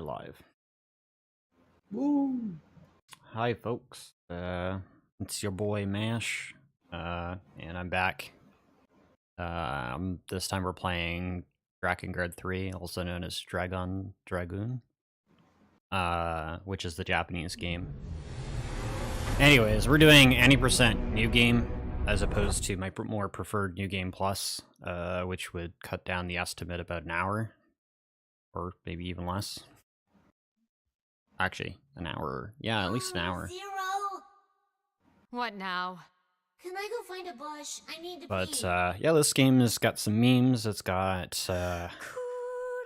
live. Woo! Hi, folks. It's your boy Mash, and I'm back. This time we're playing Drakengard 3, also known as Dragoon, which is the Japanese game. Anyways, we're doing any % new game, as opposed to my more preferred new game plus, which would cut down the estimate about an hour, or maybe even less. Actually, an hour. Yeah, at least an hour. Zero. What now? Can I go find a bush? I need to But, pee. yeah, this game has got some memes, it's got,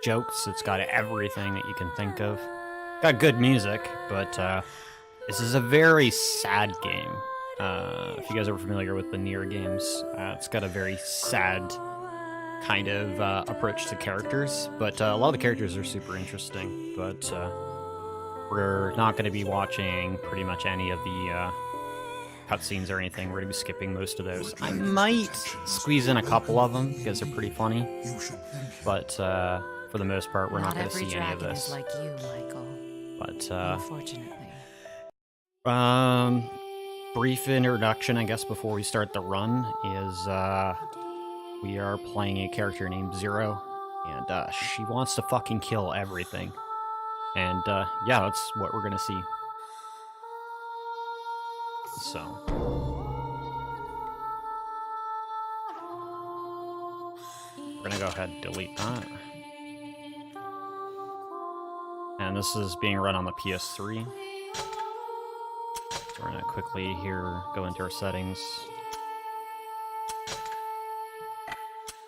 jokes, it's got everything that you can think of. Got good music, but, this is a very sad game. If you guys are familiar with the Nier games, it's got a very sad kind of, approach to characters, but, a lot of the characters are super interesting, but, we're not going to be watching pretty much any of the cutscenes or anything. We're going to be skipping most of those. I might squeeze in a couple of them because they're pretty funny, but for the most part, we're not going to see any of this. Like you, Michael. But Unfortunately. brief introduction, I guess, before we start the run is we are playing a character named Zero, and she wants to fucking kill everything. And, yeah, that's what we're gonna see. So. We're gonna go ahead and delete that. And this is being run on the PS3. So we're gonna quickly here go into our settings.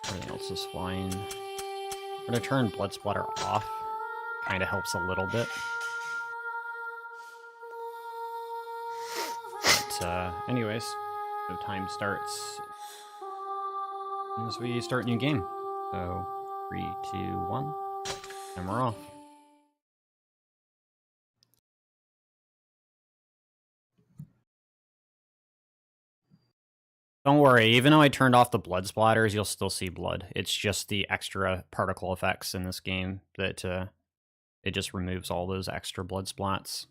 Everything else is fine. We're gonna turn blood splatter off. Kind of helps a little bit. But, anyways, so time starts as we start a new game. So, 3, 2, 1, and we're off. Don't worry, even though I turned off the blood splatters, you'll still see blood. It's just the extra particle effects in this game that, it just removes all those extra blood splats,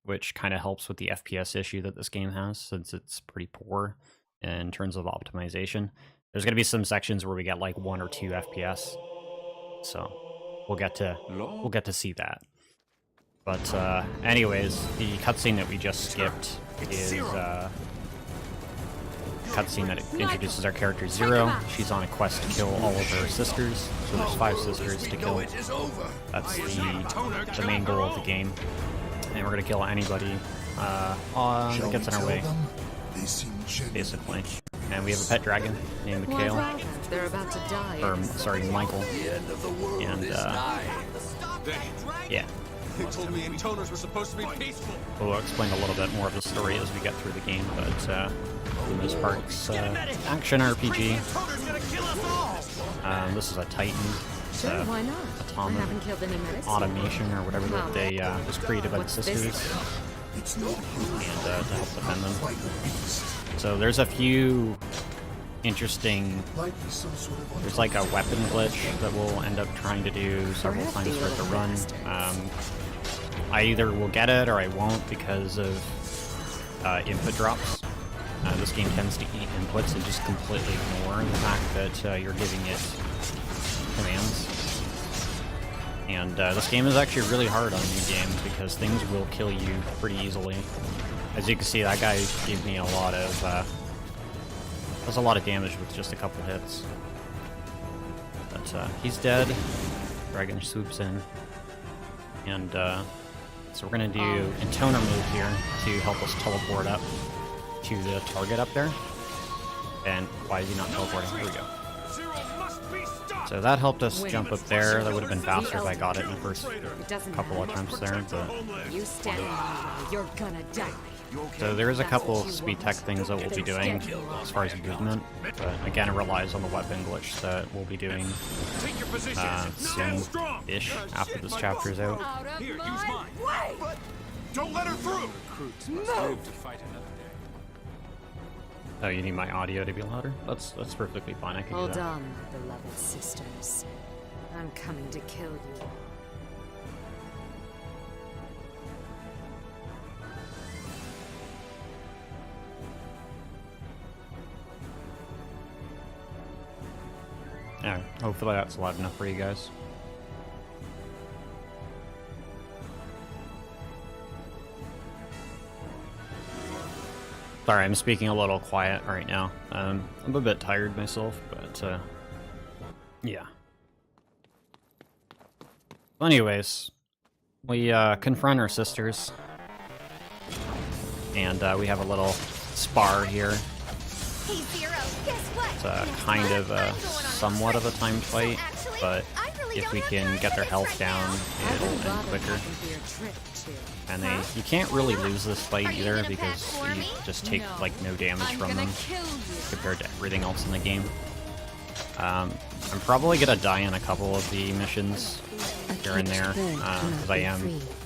which kind of helps with the FPS issue that this game has, since it's pretty poor in terms of optimization. There's going to be some sections where we get like 1 or 2 FPS, so we'll get to see that. But anyways, the cutscene that we just skipped is cutscene that introduces our character Zero. She's on a quest to kill all of her sisters, so there's 5 sisters to kill. That's the main goal of the game, and we're gonna kill anybody that gets in our way, basically. And we have a pet dragon named Mikhail, They're about to die. or sorry, Michael, and yeah. They told me intoners were supposed to be peaceful. We'll explain a little bit more of the story as we get through the game, but for the most part, it's action RPG. This is a Titan. It's Sure, why not? I haven't killed any medics. automation or whatever that they was created by the What's sisters, this? and to help defend them. So there's a few interesting. There's like a weapon glitch that we'll end up trying to do several times for it to run. I either will get it or I won't because of input drops. This game tends to eat inputs and just completely ignore the fact that you're giving it commands. And this game is actually really hard on new games because things will kill you pretty easily. As you can see, that guy gave me a lot of does a lot of damage with just a couple hits. But he's dead. Dragon swoops in, and so we're gonna do a toner move here to help us teleport up to the target up there. And why is he not teleporting? Here we go. So that helped us jump up there. That would have been faster if I got it in the first couple attempts there, but You stand there, you're gonna die. so there is a couple speed tech things that we'll be doing as far as movement, but again it relies on the weapon glitch that we'll be doing soon-ish after this chapter is out. Here, use mine. But don't let her through. Recruits must live to fight another day. Oh, you need my audio to be louder? That's perfectly fine, I can do Hold that. on, beloved sisters. I'm coming to kill you. Yeah, hopefully that's loud enough for you guys. Sorry, I'm speaking a little quiet right now. I'm a bit tired myself, but yeah. Anyways, we confront our sisters, and we have a little spar here. Hey Zero, guess what? It's kind of somewhat of a timed fight, but if we can get their health down, it'll end quicker. And you can't really lose this fight either because you just take like no damage from them compared to everything else in the game. I'm probably gonna die in a couple of the missions here and there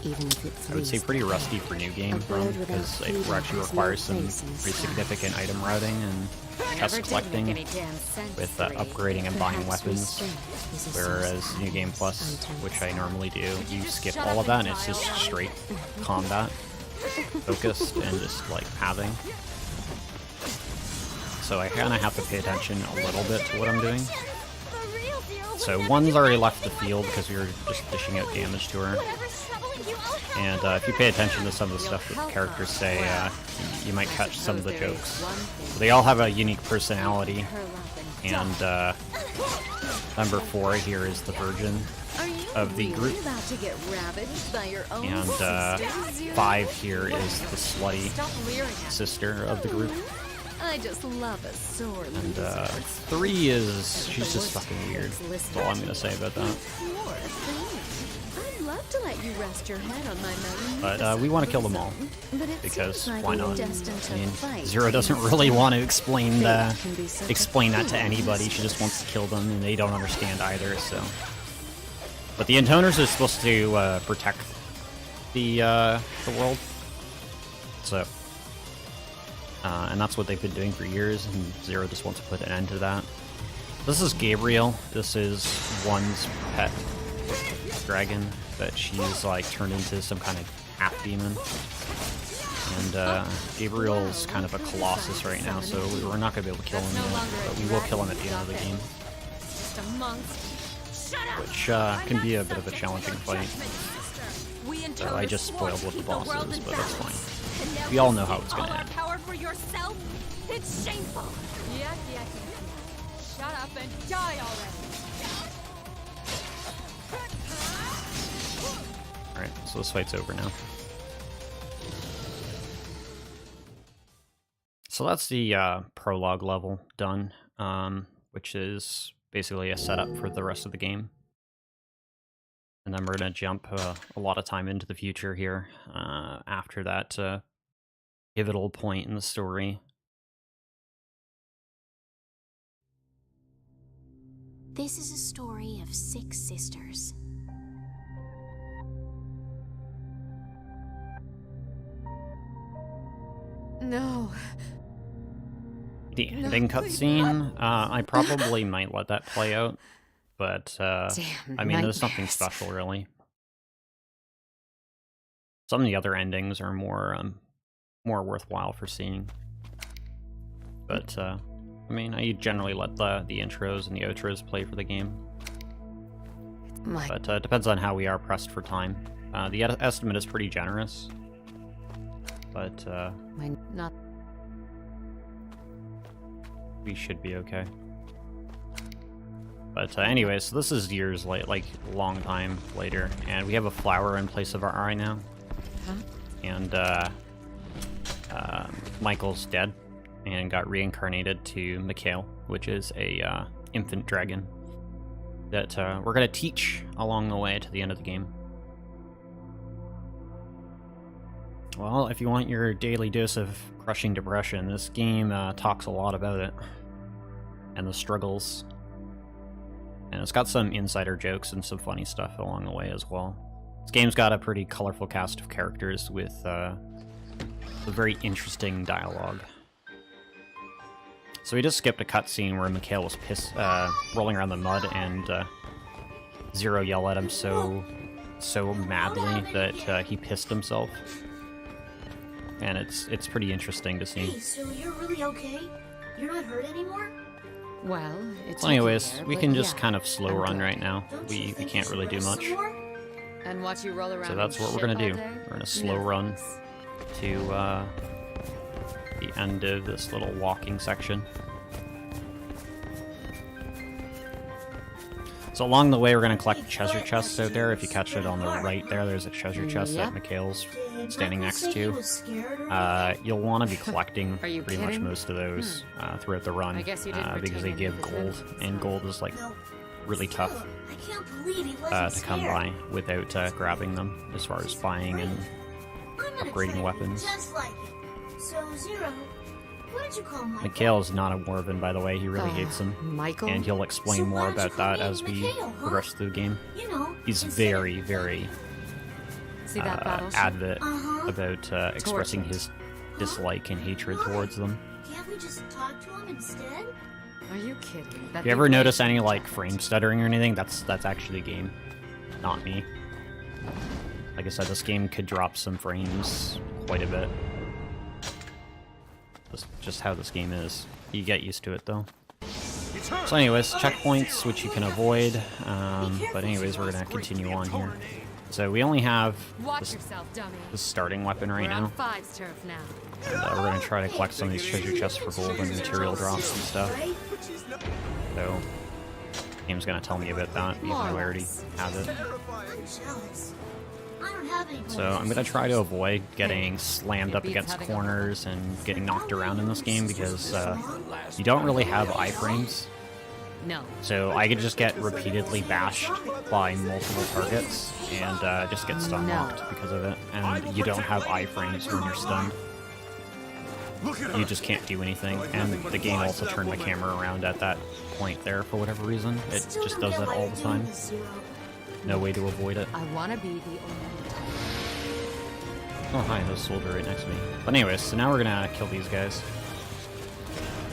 because I would say pretty rusty for new game because it actually requires some pretty significant item routing and chest collecting with upgrading and buying weapons, whereas New Game Plus, which I normally do, you skip all of that and it's just straight combat focused and just like pathing. So I kind of have to pay attention a little bit to what I'm doing. So one's already left the field because we were just dishing out damage to her. And if you pay attention to some of the stuff that the characters say, you might catch some of the jokes. So they all have a unique personality. And number 4 here is the virgin of the group. And 5 here is the slutty sister of the group. I just love a sore And 3 is, she's just fucking weird. That's all I'm gonna say about that. I'd love to let you rest your head on my mountain. But we want to kill them all, But it because seems like why we're not? destined to I mean, fight. Zero doesn't really want to explain Fate can be such a that to anybody. She just wants to kill them, and they don't understand either. So, but the intoners are supposed to protect the world. So. And that's what they've been doing for years, and Zero just wants to put an end to that. This is Gabriel. This is one's pet dragon that she's like turned into some kind of half-demon. And Gabriel's kind of a colossus right now, so we're not going to be able to kill him yet, but we will kill him at the end of the game. Which can be a bit of a challenging fight. So I just spoiled what the boss is, but that's fine. We all know how it's going to end. Power for yourself? It's shameful. Yes. Shut up and die already. Alright, so this fight's over now. So that's the prologue level done, which is basically a setup for the rest of the game. And then we're going to jump a lot of time into the future here after that pivotal point in the story. This is a story of 6 sisters. No. The ending cutscene, I probably might let that play out, but I mean, there's nothing special really. Some of the other endings are more worthwhile for seeing, but I mean, I generally let the intros and the outros play for the game. But it depends on how we are pressed for time. The estimate is pretty generous, but we should be okay. But anyways, so this is years late, like long time later, and we have a flower in place of our eye now. And Michael's dead and got reincarnated to Mikhail, which is a infant dragon that we're gonna teach along the way to the end of the game. Well, if you want your daily dose of crushing depression, this game talks a lot about it and the struggles. And it's got some insider jokes and some funny stuff along the way as well. This game's got a pretty colorful cast of characters with a very interesting dialogue. So we just skipped a cutscene where Mikhail was rolling around the mud, and Zero yelled at him so madly that he pissed himself. And it's pretty interesting to see. Hey, so you're really okay? You're not hurt anymore? Well, it's So anyways, there, we but can just yeah, kind of slow I'm run good. right now. We can't really do much. And watch you roll around. So that's what we're gonna do. We're gonna slow run to the end of this little walking section. So along the way, we're gonna collect treasure chests out there. If you catch it on the right there, there's a treasure chest that Mikhail's standing next to. You'll want to be collecting Are you pretty much kidding? most of those throughout the run I guess you didn't because they retain any give of the gold, benefits, and huh? gold is like really tough I can't believe he wasn't to come by without grabbing them, as far as buying and upgrading weapons. Just like it. So, Zero, what did you call Michael? Mikhail is not a Morven, by the way. He really hates him. Michael? And he'll explain So more why don't you about call that me as we Mikhail, huh? progress through the game. You know, He's instead of- very, very See that battleship? adamant Uh-huh. about expressing his dislike and hatred towards them. Can't we just talk to him instead? Are you kidding? If you ever notice any like frame stuttering or anything, that's actually the game, not me. Like I said, this game could drop some frames quite a bit. That's just how this game is. You get used to it though. So anyways, checkpoints which you can avoid. But anyways, we're gonna continue on here. So we only have Watch this, yourself, dummy. this starting weapon right We're on now. Five's turf now. And, we're gonna try to collect some of these treasure chests for gold and material drops and stuff. So, game's gonna tell me about that, even though I already have it. I'm jealous. I don't have any So I'm gonna try to avoid getting slammed up against corners and getting knocked around in this game because you don't really have iframes. No. So I could just get repeatedly bashed by multiple targets and just get stun locked because of it. And you don't have iframes when you're stunned. You just can't do anything. And the game also turned the camera around at that point there for whatever reason. It just does that all the time. No way to avoid it. I want to be the only type. Oh hi, there's a soldier right next to me. But anyways, so now we're gonna kill these guys.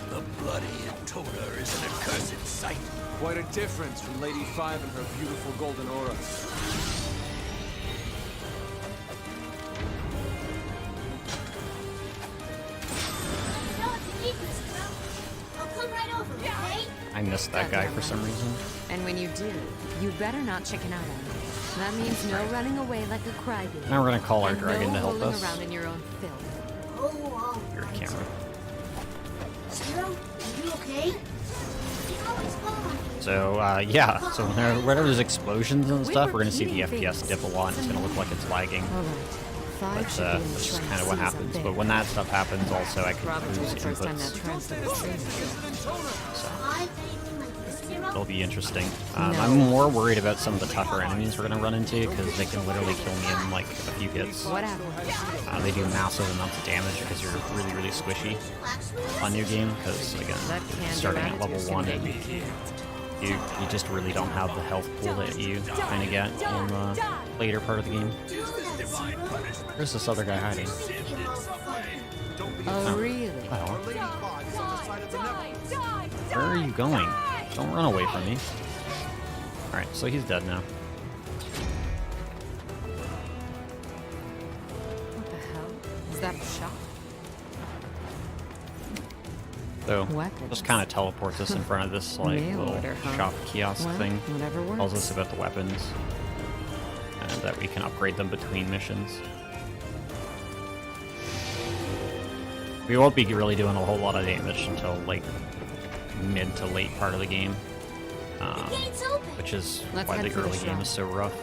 The bloody Toda is an accursed sight. Quite a difference from Lady Five and her beautiful golden aura. You know if you need this, Zero. I'll come right over, okay? I missed that guy for some reason. And when you do, you better not chicken out on me. That means no running away like a crybaby. Now we're gonna call our And dragon no to help rolling us. around in your own filth. Oh, all Your right. camera. Zero, are you okay? You always call on me. So, yeah, so whenever there's explosions and stuff, we're gonna see the FPS dip a lot, and it's gonna look like it's lagging. All right. Five But, should be in the that's just train kind of what as soon as I'm happens. there. But when that stuff happens, also, I can Probably lose the first time that inputs. translator was trained. Five, anything like this, Zero? It'll be interesting. No. I'm more worried about some of the tougher enemies we're gonna run into, because they can literally kill me in, like, a few hits. What happened? They do massive amounts of damage because you're really, really squishy on new game, because, again, That can starting at level 1, and and you just really don't have the health pool that you kind of get in the later part of the game. Where's this other guy hiding? Oh, really? Oh, Die, die, where are you going? Don't run away from me. Alright, so he's dead now. What the hell? Is that a shot? So, Weapons. just kind of teleports us in front of this, like, Mail little order, huh? shop kiosk Well, thing. whatever works. Tells us about the weapons. And that we can upgrade them between missions. We won't be really doing a whole lot of damage until, like, mid to late part of the game. Gates open. Which is Let's why head the for the early game shop. is so rough.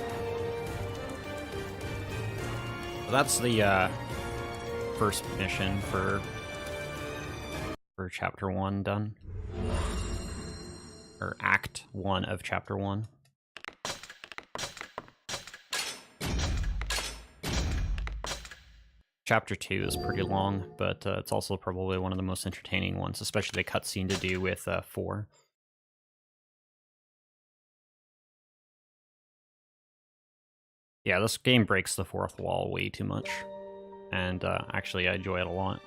So that's the first mission for Chapter 1 done. Or Act 1 of Chapter 1. Chapter 2 is pretty long, but it's also probably one of the most entertaining ones, especially the cutscene to do with 4. Yeah, this game breaks the fourth wall way too much, and actually I enjoy it a lot.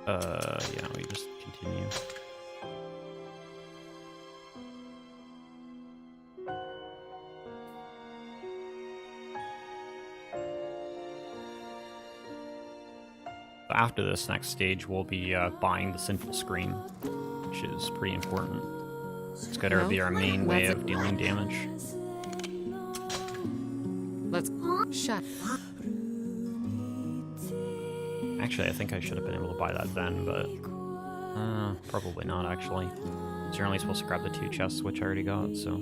Yeah, we just continue. after this next stage, we'll be buying the Sinful Screen, which is pretty important. It's going to be our main way of dealing damage. Let's shut. Actually, I think I should have been able to buy that then, but probably not, actually. So you're only supposed to grab the 2 chests, which I already got, so...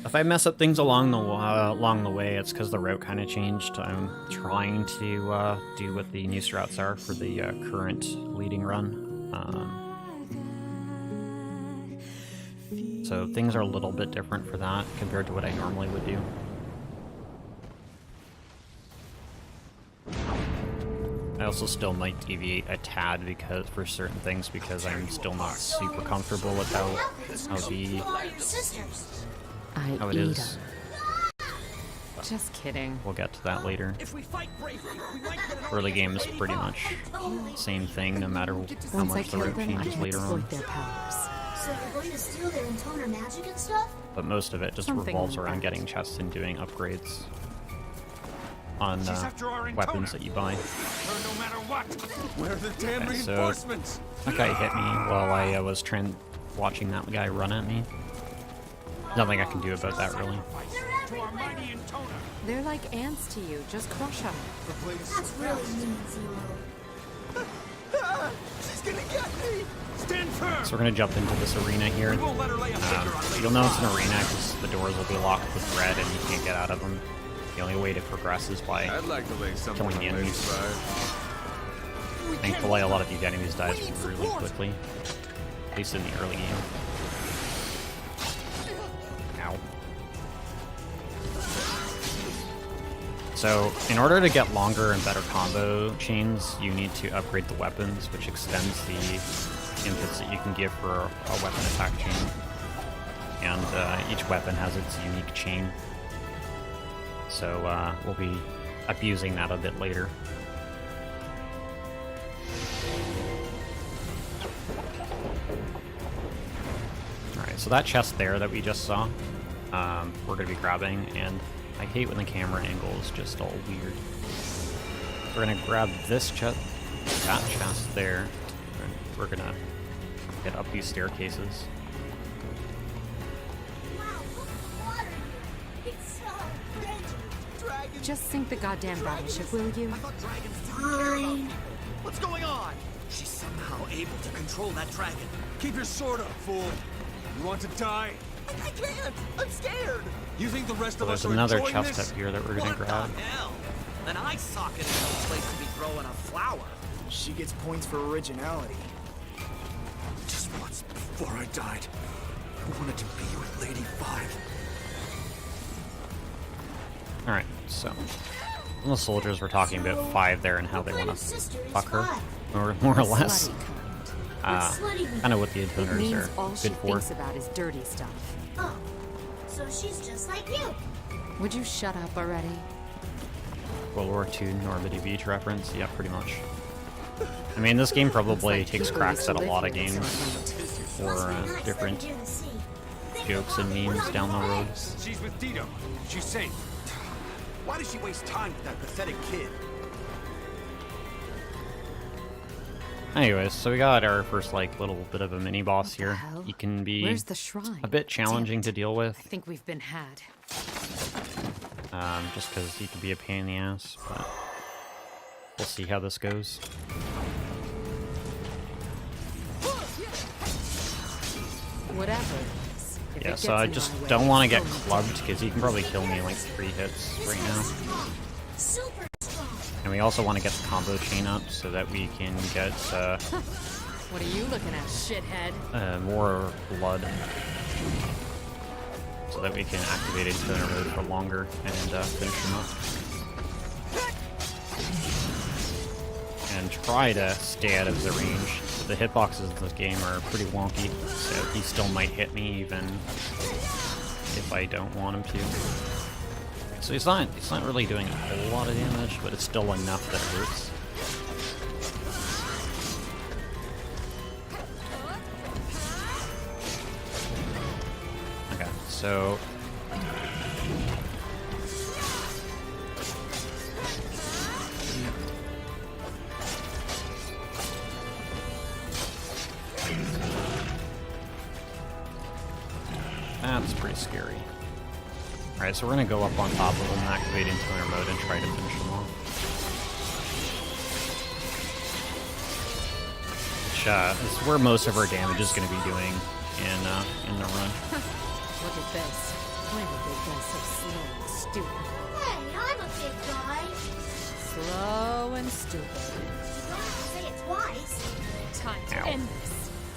If I mess up things along the way, it's because the route kind of changed. I'm trying to do what the new routes are for the current leading run. So things are a little bit different for that compared to what I normally would do. I also still might deviate a tad because for certain things because I'm still not super comfortable with how it is. Just kidding. We'll get to that later. Early game is pretty much same thing, no matter how much the route changes later on. Their powers. So you're going to steal their encounter magic and stuff? But most of it just revolves around getting chests and doing upgrades on weapons that you buy. No matter what. Where are the damn Okay, so reinforcements? that guy hit me while I was watching that guy run at me. Nothing I can do about that, really. To our mighty intoner. They're like ants to you. Just crush them. That's really mean, Zero. She's gonna get me! Stand firm. So we're gonna jump into this arena here. We won't let her lay a finger on Lady You'll know it's an arena because the doors will be locked with red and you can't get out of them. The only way to progress is by I'd like to lay something killing the on enemies. Lady Five. Thankfully, a lot of these enemies die really quickly, at least in the early game. Ow. So, in order to get longer and better combo chains, you need to upgrade the weapons, which extends the inputs that you can give for a weapon attack chain. And each weapon has its unique chain. So we'll be abusing that a bit later. Alright, so that chest there that we just saw, we're going to be grabbing, and I hate when the camera angle is just all weird. We're going to grab this chest, that chest there, and we're going to get up these staircases. Just sink the goddamn battleship, will you? Fine. What's going on? She's somehow able to control that dragon. Keep your sword up, fool. You want to die? I can't! I'm scared! You think the rest of There's us are another enjoying chest this? up here that we're going to What grab. the hell? An eye socket is no place to be throwing a flower. She gets points for originality. Just once before I died, I wanted to be with Lady Five. Alright, so the soldiers were talking about Five there and how they want to fuck her, or more or less. Kind of what the It intoners means are all she good for. thinks about is dirty stuff. Oh, so she's just like you. Would you shut up already? World War II Normandy Beach reference, yeah, pretty much. I mean, this game probably takes cracks at a lot of games for different jokes and memes down the road. She's with Dito. She's safe. Why does she waste time with that pathetic kid? Anyways, so we got our first, like, little bit of a mini-boss here. hell? He can be Where's the shrine? a bit challenging to deal with, I think we've been had. just because he can be a pain in the ass, but we'll see how this goes. Whatever it is. If Yeah, it so gets I in just my way, don't want to it's get going clubbed, because he can probably kill me in like 3 hits right now. Super strong. And we also want to get the combo chain up so that we can get What are you looking at, shithead? more blood. So that we can activate Intoner mode for longer and finish him up. And try to stay out of the range. The hitboxes in this game are pretty wonky, so he still might hit me even if I don't want him to. So he's not really doing a whole lot of damage, but it's still enough that it hurts. Okay, so That's pretty scary. Alright, so we're gonna go up on top of them, activate Intoner mode, and try to finish them off. Which, is where most of our damage is gonna be doing in the run. Look at this. Why did they go so slow and stupid? Hey, I'm a big guy. Slow and stupid. You don't have to say it twice. Time to Ow. end this.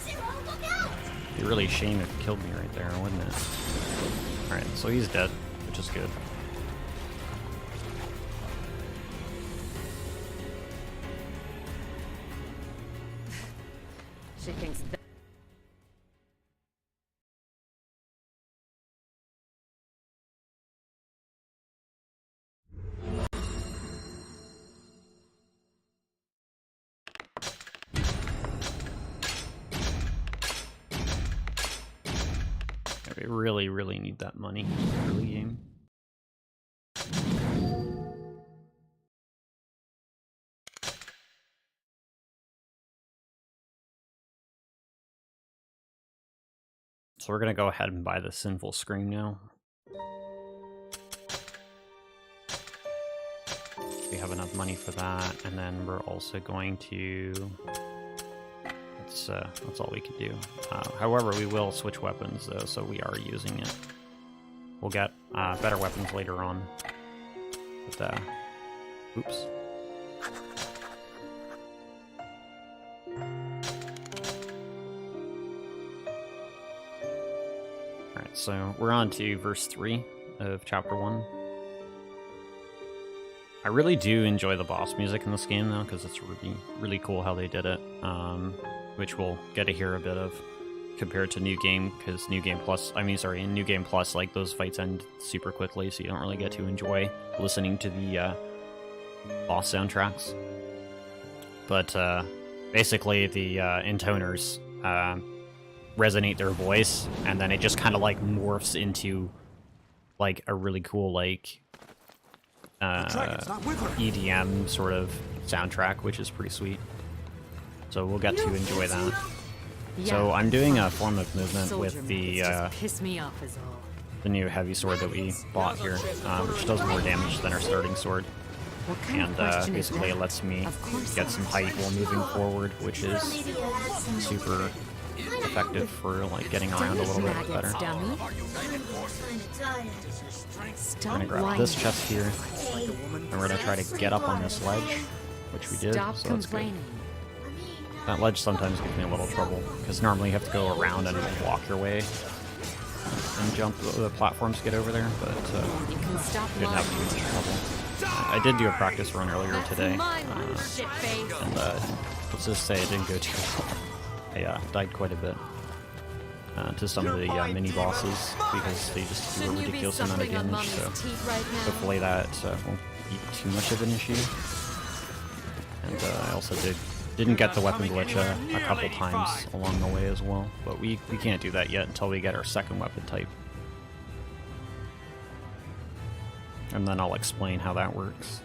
Zero, look out! It'd be really a shame if it killed me right there, wouldn't it? Alright, so he's dead, which is good. She thinks that. We really, really need that money early game. So we're gonna go ahead and buy the Sinful Scream now. We have enough money for that, and then we're also going to... That's all we can do. However, we will switch weapons though, so we are using it. We'll get better weapons later on. But, oops. Alright, so we're on to verse 3 of chapter 1. I really do enjoy the boss music in this game though, because it's really, really cool how they did it. Which we'll get to hear a bit of compared to New Game, because New Game Plus, in New Game Plus, like, those fights end super quickly, so you don't really get to enjoy listening to the boss soundtracks. But basically, the intoners resonate their voice, and then it just kind of like morphs into like a really cool like EDM sort of soundtrack, which is pretty sweet. So we'll get to enjoy that. So I'm doing a form of movement with the piss me off is all. the new heavy sword that we bought here, which does more damage than our starting sword. What kind And of question is basically it that? lets me Of course get I'll some answer. height while moving forward, which is Maybe you'll have some. super effective for like getting around a little bit better. Maggots, dummy. I'm kinda tired. We're Stop gonna grab whining. this chest here, Hey, and we're gonna try to get up on this ledge, which we did, Stop so that's good. complaining. That ledge sometimes gives me a little trouble, because normally you have to go around and walk your way and jump the platforms to get over there, but You can stop didn't have too lying. much trouble. I did do a practice run earlier That's today, my money, shitface. and let's just say it didn't go too well. I died quite a bit to some of the mini bosses, because they just do a Shouldn't you be ridiculous amount of suckling on damage, mommy's so teeth right now? hopefully that won't be too much of an issue. And I also didn't get the weapon glitch a couple times along the way as well, but we can't do that yet until we get our second weapon type. And then I'll explain how that works.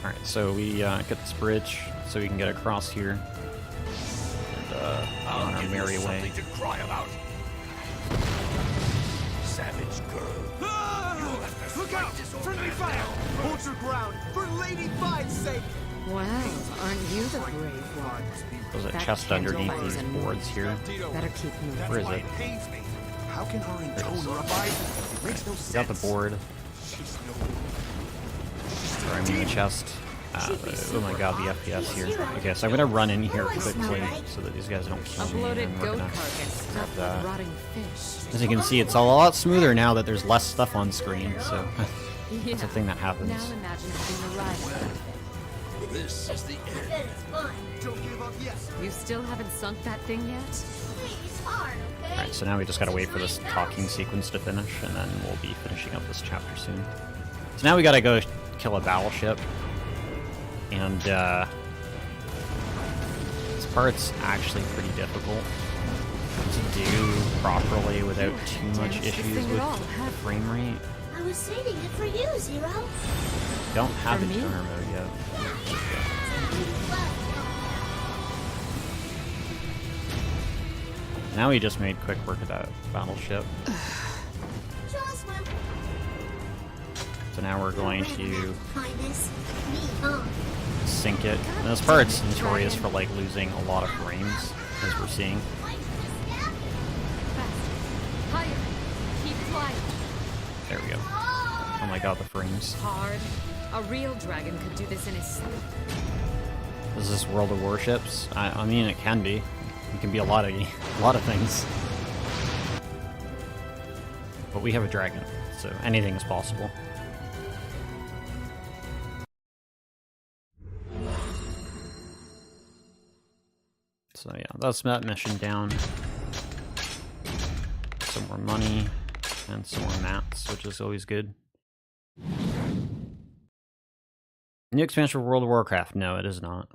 Alright, so we get this bridge so we can get across here. And on our merry way. To cry about. Savage girl. Look out! Friendly fire! Hold your ground, for Lady Five's sake! Well, aren't you the brave one? There's a That chest can't underneath always these annoy boards me. here. Better keep moving. Where is it? Pains me. How can our intoner abide? It makes no Got the sense. board. Throw him in the chest. Oh my god, the FPS here. Okay, so I'm gonna run in here quickly so that these guys don't kill A me, bloated and we're goat gonna carcass grab stuffed that. with rotting fish. As you can see, it's a lot smoother now that there's less stuff on screen, so Yeah. that's a thing that happens. Now imagine having a ride with it. This is the I end. bet it's fun. Don't give up yet. You still haven't sunk that thing yet? Hey, it's hard, okay? Alright, so now we just gotta wait for this talking sequence to finish, and then we'll be finishing up this chapter soon. So now we gotta go kill a battleship, and this part's actually pretty difficult to do properly without too much issues with the frame rate. I was saving it for you, Zero. Don't have For a me? tuner mode yet. Now we just made quick work of that battleship. So now we're going to sink it. And this part's notorious for like losing a lot of frames, as we're seeing. Higher. Keep flying. There we go. Oh my god, the frames. Hard. A real dragon could do this in his sleep. Is this World of Warships? I mean, it can be. It can be a lot of things. But we have a dragon, so anything is possible. So yeah, that's that mission down. Some more money and some more mats, which is always good. New expansion for World of Warcraft? No, it is not.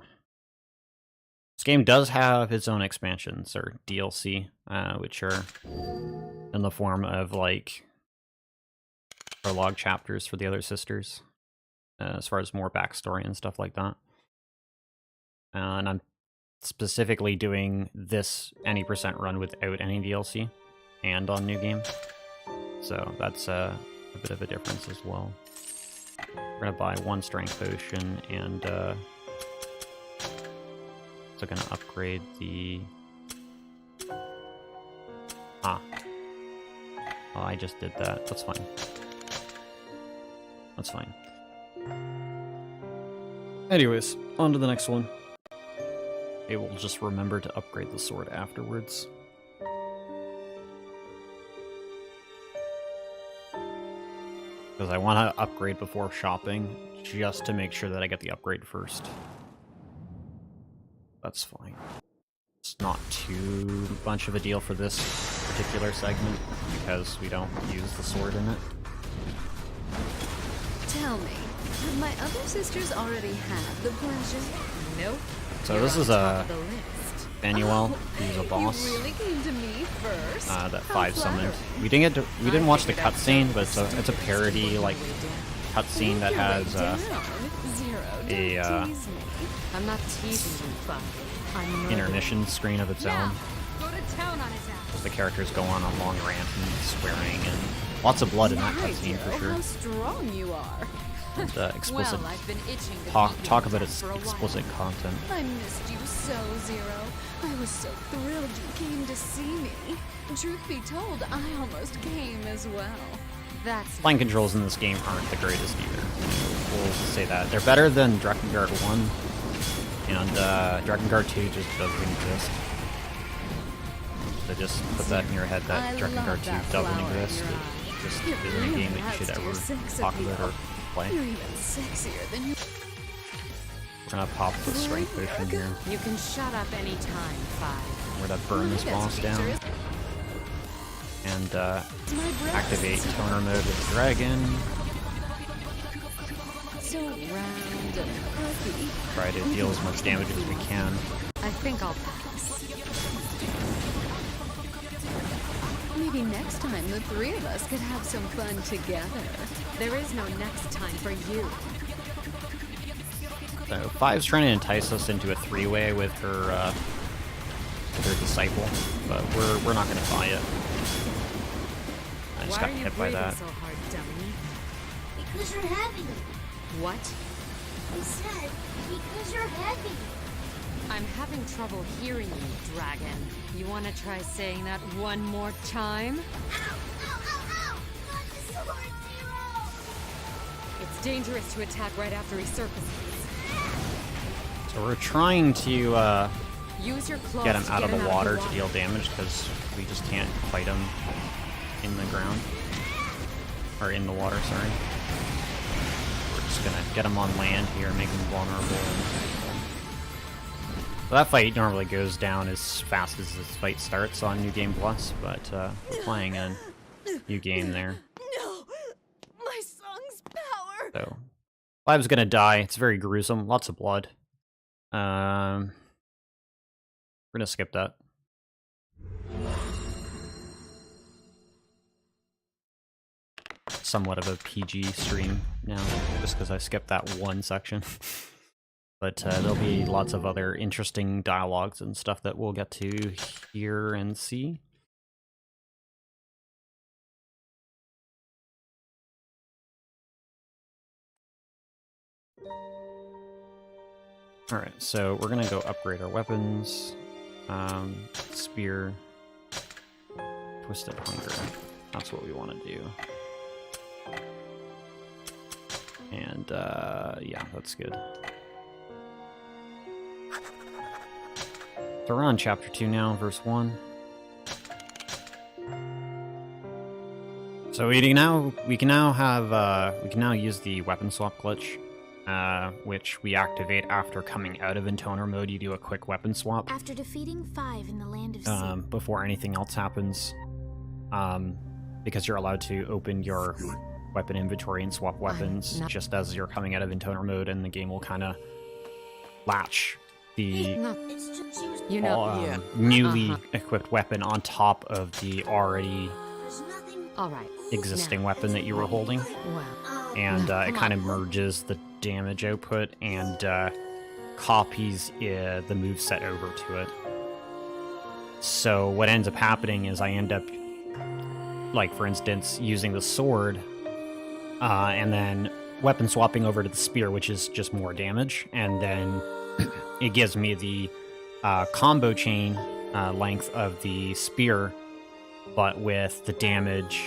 This game does have its own expansions, or DLC, which are in the form of, like, prologue chapters for the other sisters, as far as more backstory and stuff like that. And I'm specifically doing this any % run without any DLC, and on New Game. So that's a bit of a difference as well. We're gonna buy 1 strength potion and so gonna upgrade the oh, I just did that. That's fine. That's fine. Anyways, on to the next one. Okay, we'll just remember to upgrade the sword afterwards. Because I want to upgrade before shopping, just to make sure that I get the upgrade first. That's fine. It's not too much of a deal for this particular segment, because we don't use the sword in it. Tell me, have my other sisters already had the pleasure? Nope. So this is a Manuel, who's a boss. You really came to me first. That 5 summoned. We didn't watch the cutscene, but it's a parody like cutscene that has I'm not teasing you, but I'm intermission screen of its own. Go to town on his ass. As the characters go on a long rant and swearing and lots of blood in that cutscene for sure. How strong you are. And, explicit Well, I've been itching to talk beat about you its for a while. explicit content. I missed you so, Zero. I was so thrilled you came to see me. Truth be told, I almost came as well. That's Flying controls in this game aren't the greatest either. We'll say that. They're better than Drakengard 1, and Drakengard 2 just doesn't exist. So just put that in your head that Drakengard 2 doesn't exist. It just isn't a game that you should ever talk about or play. You're even sexier than you. We're gonna pop the strength potion here. You can shut up any time, 5. We're gonna burn this boss down. And activate toner mode with the dragon. So round and puffy. Try to deal as much damage as we can. I think I'll pass. Maybe next time the 3 of us could have some fun together. There is no next time for you. So 5's trying to entice us into a 3-way with her disciple, but we're not gonna buy it. I just got hit by that. So hard, dummy? Because you're heavy. What? I said, because you're heavy. I'm having trouble hearing you, dragon. You want to try saying that one more time? Ow, ow, ow, ow! Not the sword, Zero! It's dangerous to attack right after he surfaces. So we're trying to Use your claws get him to out of get the water to deal damage because we just can't fight him in the ground. Or in the water, sorry. We're just gonna get him on land here, make him vulnerable. So that fight normally goes down as fast as this fight starts on New Game Plus, but we're playing a new game there. No! My song's power! So 5's gonna die. It's very gruesome, lots of blood. We're gonna skip that. Somewhat of a PG stream now, just because I skipped that one section. But there'll be lots of other interesting dialogues and stuff that we'll get to hear and see. Alright, so we're gonna go upgrade our weapons. Spear. Twisted Hunger. That's what we want to do. And, yeah, that's good. So we're on Chapter 2 now, Verse 1. So we can now use the weapon swap glitch, which we activate after coming out of Intoner mode. You do a quick weapon swap. After defeating 5 in the Land of Sea. Before anything else happens. Because you're allowed to open your weapon inventory and swap weapons just as you're coming out of Intoner mode, and the game will kind of latch the newly equipped weapon on top of the already existing weapon that you were holding. And it kind of merges the damage output and copies the moveset over to it. So what ends up happening is I end up, like for instance, using the sword and then weapon swapping over to the spear, which is just more damage, and then it gives me the combo chain length of the spear, but with the damage.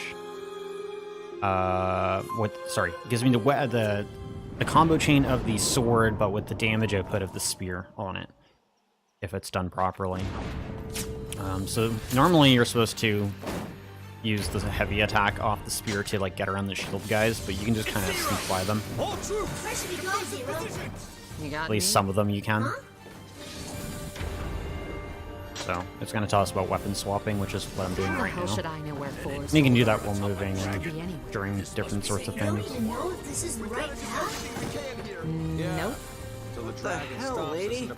It gives me the combo chain of the sword, but with the damage output of the spear on it, if it's done properly. So normally you're supposed to use the heavy attack off the spear to like get around the shield guys, but you can just kind of sneak by them. At least some of them you can. So it's going to tell us about weapon swapping, which is what I'm doing right now. And you can do that while moving and during different sorts of things. Nope. What the hell, lady?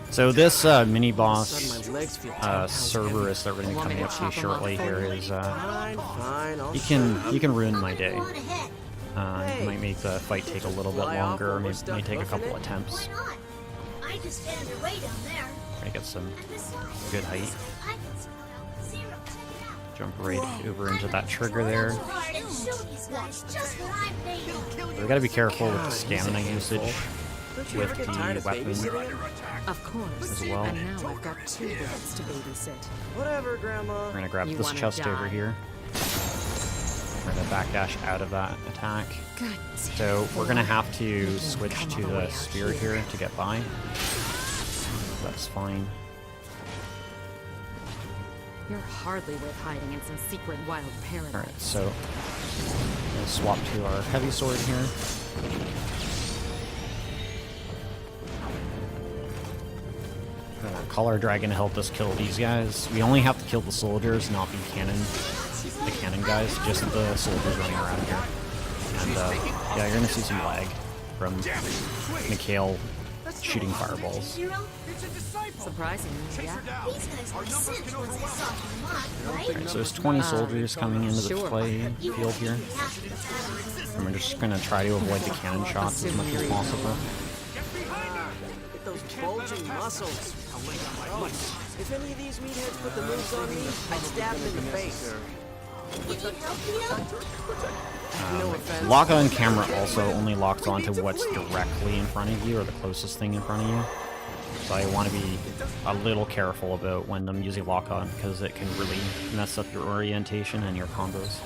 So this mini boss Cerberus that we're going to be coming up to shortly here is he can ruin my day. It might make the fight take a little bit longer, or may take a couple attempts. Try to get some good height. Jump right over into that trigger there. We gotta be careful with the stamina usage with the weapon Of course. as well. And now I've got 2 birds to babysit. Whatever, Grandma. We're gonna grab You this wanna chest die. over here. We're gonna backdash out of that attack. God So we're gonna have to switch to the spear here to get by. That's fine. You're hardly worth hiding in some secret wild paradise. Alright, so we'll swap to our heavy sword here. Call our dragon to help us kill these guys. We only have to kill the soldiers, not the cannon guys, just the soldiers running around here. And yeah, you're gonna see some lag from Mikhail shooting fireballs. Surprisingly, yeah. Alright, so there's 20 soldiers coming into the field here. And we're just gonna try to avoid the cannon shots as much as possible. Those bulging muscles. If any of these meatheads put the moves on me, I'd stab them in the face. Lock-on camera also only locks onto what's directly in front of you, or the closest thing in front of you. So I want to be a little careful about when I'm using lock-on, because it can really mess up your orientation and your combos.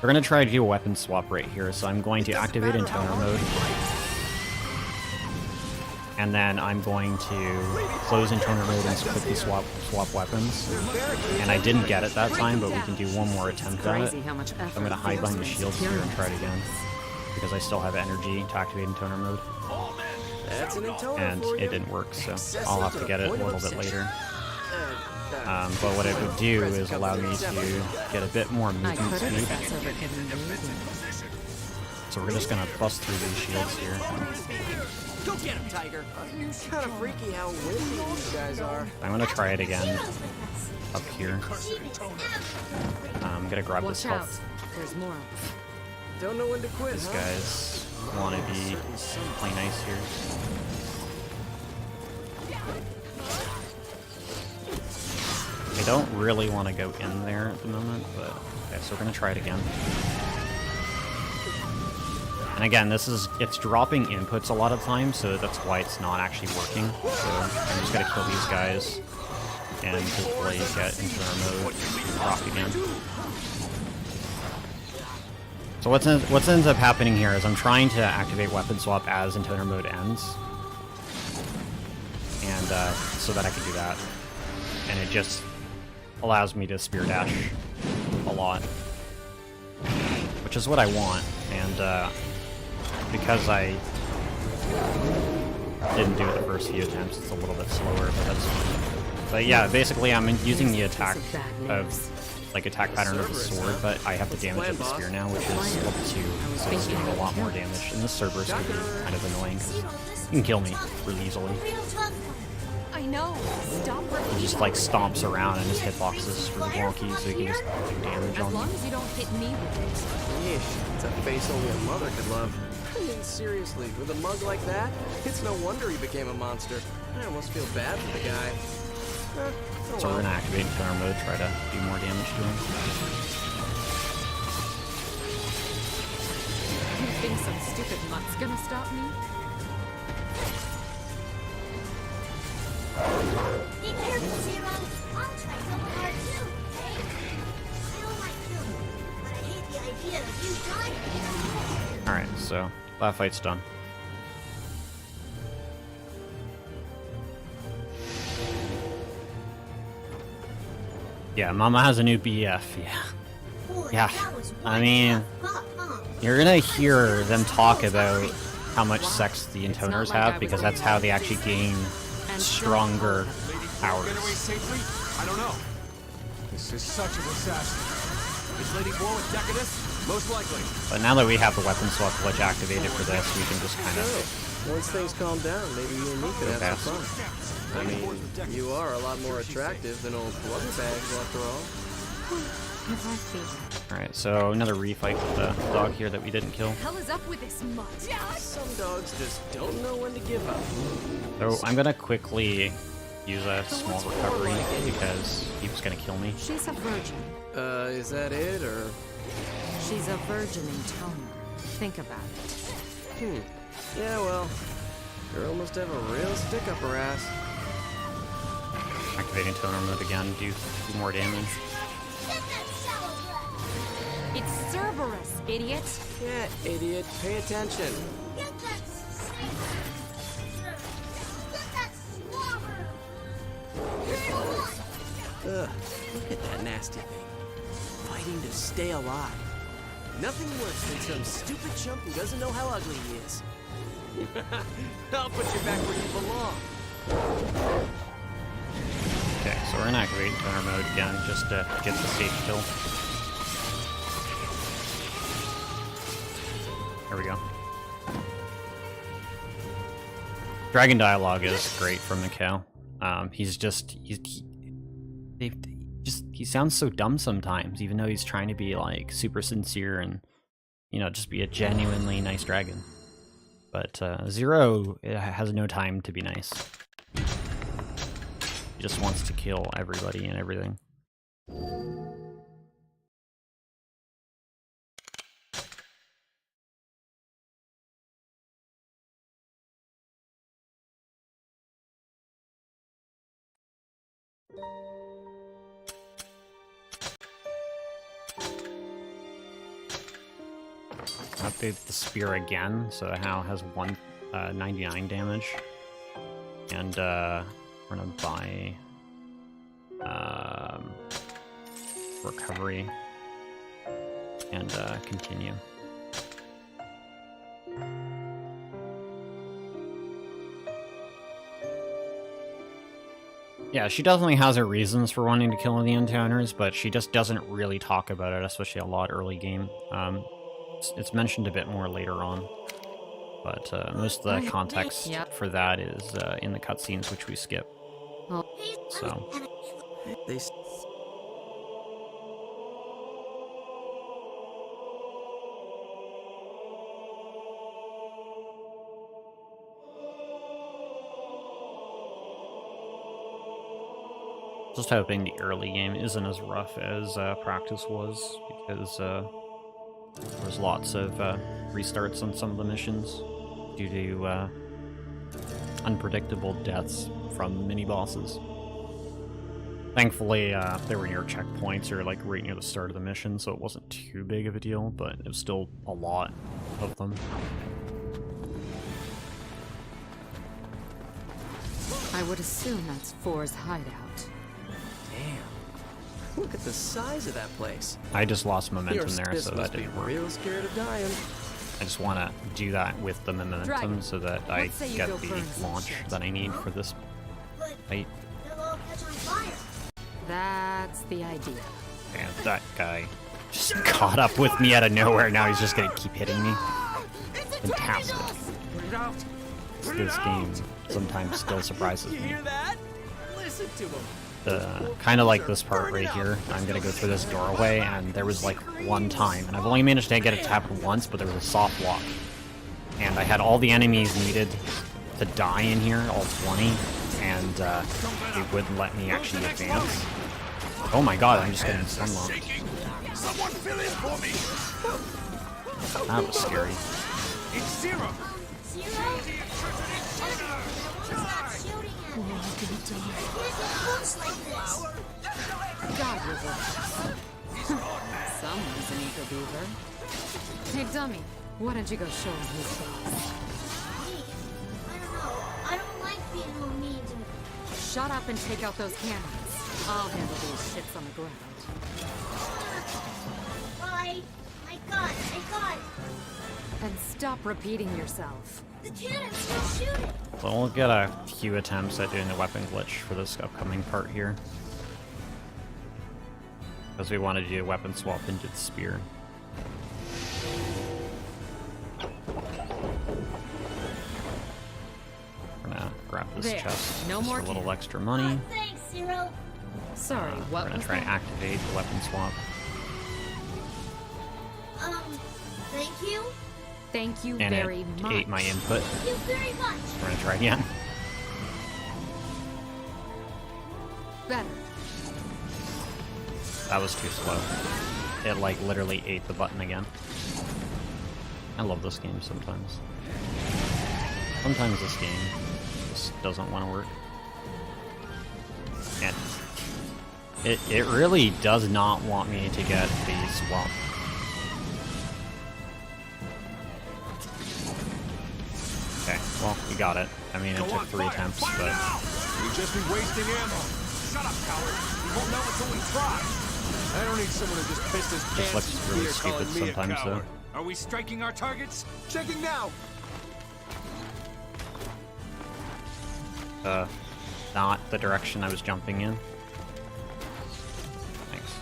We're going to try to do a weapon swap right here, so I'm going to activate Intoner mode. And then I'm going to close Intoner mode and quickly swap weapons. And I didn't get it that time, but we can do one more attempt at it. I'm going to hide behind the shields here and try it again, because I still have energy to activate Intoner mode. And it didn't work, so I'll have to get it a little bit later. But what it would do is allow me to get a bit more movement speed. So we're just going to bust through these shields here. Go get him, Tiger. It's kind of freaky how windy these guys are. I'm going to try it again up here. I'm going to grab this health. There's more. Don't know when to quit, These guys want to be play nice here. I don't really want to go in there at the moment, but okay, so we're gonna try it again. And again, it's dropping inputs a lot of times, so that's why it's not actually working. So I'm just gonna kill these guys and hopefully get into their mode and rock again. So what ends up happening here is I'm trying to activate weapon swap as Intoner mode ends, and so that I can do that, and it just allows me to spear dash a lot, which is what I want. And because I didn't do it the first few attempts, it's a little bit slower, but that's fine. But yeah, basically I'm using the attack pattern of the sword, but I have the damage of the spear now, which is level 2, so it's doing a lot more damage, and this Cerberus can be kind of annoying. He can kill me really easily. I know. Stop He repeating. just like stomps around and his hitbox is really wonky, so he can just do damage As on long me. as you don't hit me with it. Yeesh, it's a face only a mother could love. I mean, seriously, with a mug like that, it's no wonder he became a monster. I almost feel bad for the guy. Oh So we're well. gonna activate Intoner mode, try to do more damage to him. You think some stupid mutt's gonna stop me? Be careful, Zero. I'll try real hard too, okay? I don't like killing, but I hate the idea of you dying. Alright, so that fight's done. Yeah, Mama has a new BF, yeah. Boy, Yeah, that was I one mean, tough pop, huh? you're gonna hear them talk about how much sex the Intoners have, because that's how they actually gain stronger powers. Get away safely? I don't know. This is such a disaster. Is Lady Boar with Decadus? Most likely. But now that we have the weapon swap glitch activated for this, we can just kind of... So, once things calm down, maybe you and me could have some Fast. fun. I mean, you are a lot more attractive than old Blubberbags, after all. Alright, so another refight with the dog here that we didn't kill. Hell is up with this mutt. Some dogs just don't know when to give up. So I'm gonna quickly use a small recovery because he was gonna kill me. She's a virgin. Is that it, or? She's a virgin in toner. Think about it. Yeah, well, girl must have a real stick up her ass. Activating toner mode again, do more damage. Get that shallow breath. It's Cerberus, idiot. Yeah, idiot, pay attention. Get that Get that slobber. Ugh, look at that nasty thing. Fighting to stay alive. Nothing worse than some stupid chump who doesn't know how ugly he is. I'll put you back where you belong. Okay, so we're gonna activate toner mode again just to get the safe kill. There we go. Dragon dialogue is great from Mikhail. He sounds so dumb sometimes, even though he's trying to be like super sincere and, you know, just be a genuinely nice dragon. But Zero has no time to be nice. He just wants to kill everybody and everything. Update the spear again, so it now has 199 damage. And we're gonna buy recovery and continue. Yeah, she definitely has her reasons for wanting to kill the Intoners, but she just doesn't really talk about it, especially a lot early game. It's mentioned a bit more later on, but most of the context for that is in the cutscenes, which we skip. So, They Just hoping the early game isn't as rough as practice was, because there's lots of restarts on some of the missions due to unpredictable deaths from mini-bosses. Thankfully, they were near checkpoints or like right near the start of the mission, so it wasn't too big of a deal, but it was still a lot of them. I would assume that's Four's hideout. Damn. Look at the size of that place. I just lost Your momentum there, Spiss so that must be didn't work. real scared of dying. I just want to do that with the momentum Dragon, so that I let's say you get go the burn some launch shit. that I need for this But fight. they'll all catch on fire. That's the idea. And that guy just caught up with me out of nowhere. Now he's just gonna keep hitting me. Fantastic. This game sometimes still surprises You me. hear that? Listen to him. Kind of like this part right here. I'm gonna go through this doorway, and there was like one time, and I've only managed to get it to happen once, but there was a soft lock. And I had all the enemies needed to die in here, all 20, and it wouldn't let me actually advance. Oh my god, I'm just getting sunlocked. Someone fill in for me! That was scary. It's Zero! Zero? I won't stop shooting at me. I can't get close like this. God, you're worthless. Someone's an eco beaver. Hey, dummy, why don't you go show him his face? Me? I don't know. I don't like being all mean to me. Shut up and take out those cannons. I'll handle these shits on the ground. Bye. I got it. And stop repeating yourself. The cannon's still shooting. So we'll get a few attempts at doing the weapon glitch for this upcoming part here. Because we want to do a weapon swap into the spear. We're gonna grab this There, chest no just more for a little cannons. extra money. Thanks, Zero. Sorry, We're what gonna was try and that? activate the weapon swap. Thank you. Thank you And very it much. ate my input. Thank you very much. We're gonna try again. Better. That was too slow. It like literally ate the button again. I love this game sometimes. Sometimes this game just doesn't want to work. And it really does not want me to get the swap. Okay, well, we got it. I mean, it Go took on, 3 fire! attempts, Fire but now! We'd just be wasting ammo. Shut up, coward. We won't know until we try. I don't need someone who just pissed his Just pants looks and really here stupid calling me a sometimes, though. coward. Are we striking our targets? Checking now. not the direction I was jumping in. Thanks.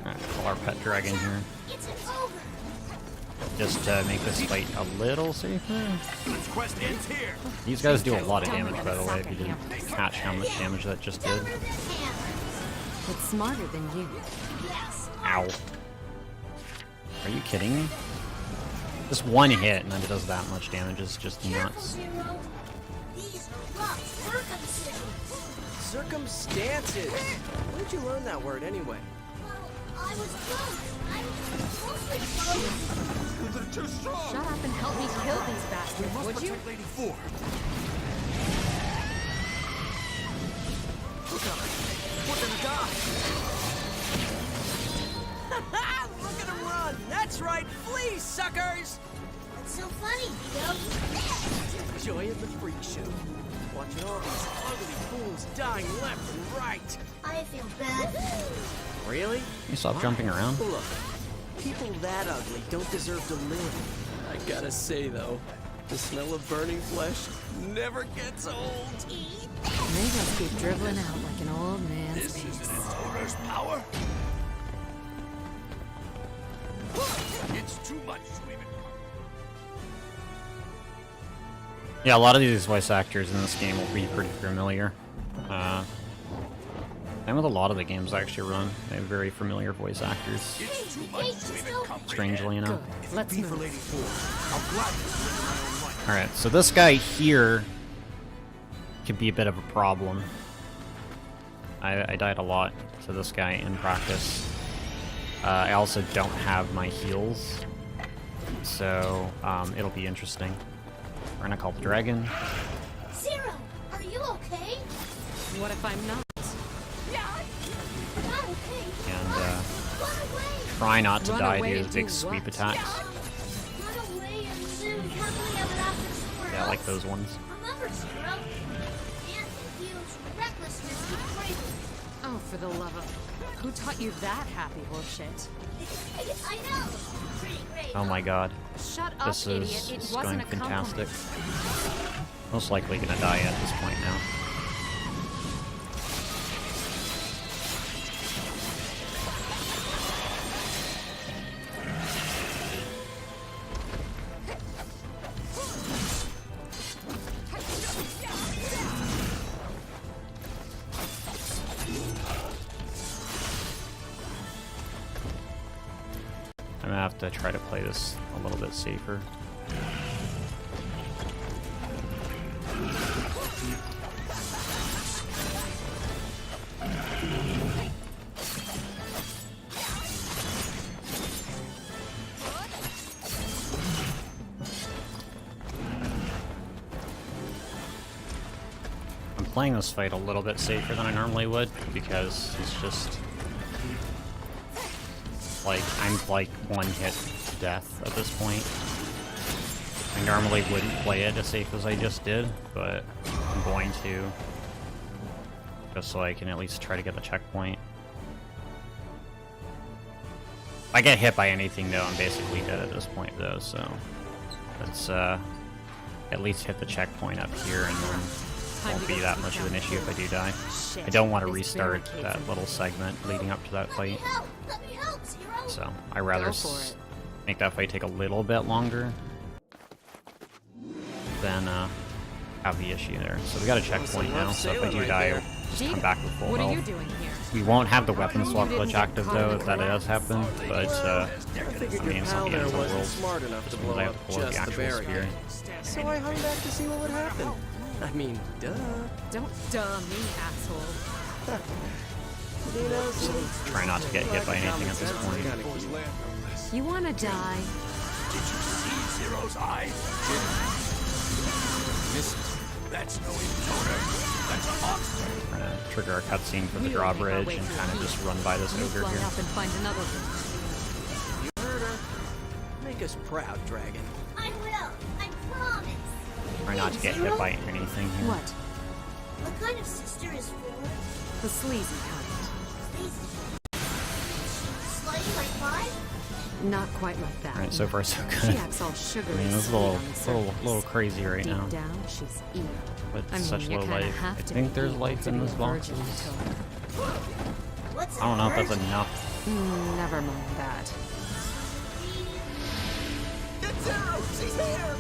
Alright, pull our pet dragon here. It's over. Just to make this fight a little safer. This quest ends here. These guys do a lot of damage, by the way, if you didn't catch how much damage that just did. Tougher than hammer. It's smarter than you. Yes. Ow. Are you kidding me? Just one hit and then it does that much damage is just Careful, nuts. Zero. These are rough circumcisions. Circumstances. Where'd you learn that word anyway? Well, I was close. I was mostly close. They're too strong. Shut up and help me kill these bastards, Must would you? protect Lady 4. Look out. We're gonna die. Look at him run! That's right, flee, suckers! What's so funny, Vito? Joy of the freak show. Watching all these ugly fools dying left and right. I feel bad. Really? You stop jumping around? Look, people that ugly don't deserve to live. I gotta say, though, the smell of burning flesh never gets old. They just keep dribbling out like an old man's This face. isn't its owner's power. It's too much to even. Yeah, a lot of these voice actors in this game will be pretty familiar. I And with a lot of the games I actually run, they have very familiar voice actors. Strangely enough. Good. Let's Be for move. Lady 4. I'll gladly surrender my own life. Alright, so this guy here could be a bit of a problem. I died a lot to this guy in practice. I also don't have my heals, so it'll be interesting. We're gonna call the dragon. Zero, are you okay? What if I'm not? Not okay. And Run away. try not to Run die away to and those big do sweep what? attacks. Run away and live happily ever after somewhere Yeah, I like else. those ones. Remember, Zero. And use recklessness with bravery. Oh, for the love of... Who taught you that happy horseshit? I know. Pretty great. Oh my god. Shut up, This idiot. is It going wasn't a fantastic. compliment. Most likely gonna die at this point now. I'm gonna have to try to play this a little bit safer. I'm playing this fight a little bit safer than I normally would because it's just like I'm like one hit to death at this point. I normally wouldn't play it as safe as I just did, but I'm going to just so I can at least try to get the checkpoint. If I get hit by anything though, I'm basically dead at this point though, so let's at least hit the checkpoint up here and then won't be that much of an issue if I do die. Shit. I don't want to This restart barricade's that in little segment leading up to that fight, Let me help, Zero. so I rather Go for it. make that fight take a little bit longer than have the issue there. So we got a checkpoint now, so if I do die, I'll just come back with full What are you health. doing here? We won't have the weapon swap You didn't glitch get active caught in though the if that does happen, but I I figured mean, your it's pal not the there end of the wasn't world. smart enough to Just blow means I have up to pull out just the the actual barrier. spear. So I hung back to see what would happen. I mean, duh. Don't duh me, asshole. You know, see, Try not to get hit by anything at this point. kinda cute. You wanna die? Did you see Zero's eye? That's no intoner. That's a monster. We're gonna trigger our cutscene for the We'll make our drawbridge way and through kind of here. just run by this You ogre fly here. up and find another one. You heard her. Make us proud, Dragon. I will. I promise. Try not to get hit by anything here. What? What kind of sister is forward? The sleazy kind. Slutty like five? Not quite like that. Alright, so far so She good. acts all I sugary. mean, this is a sweet on the little surface. crazy right Deep now. down, she's evil. With I mean, such you low kinda life. have I to think be there's evil life to in be these a virgin boxes. until- What's I don't know if that's virgin? enough. Never mind that. It's Zero! She's here!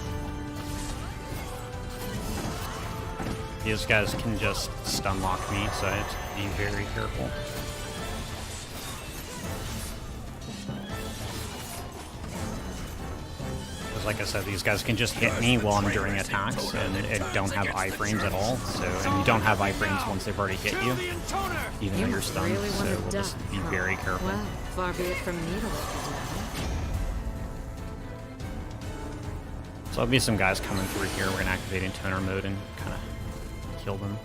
These guys can just stun lock me, so I have to be very careful. Because like I said, these guys can just hit me while I'm during attacks, and don't have iframes at all. So, and you don't have iframes once they've already hit you, even though You you're must stunned. really So want to we'll die. just be very careful. Well, far be it from me to let you die. So there'll be some guys coming through here. We're gonna activate in toner mode and kind of kill them.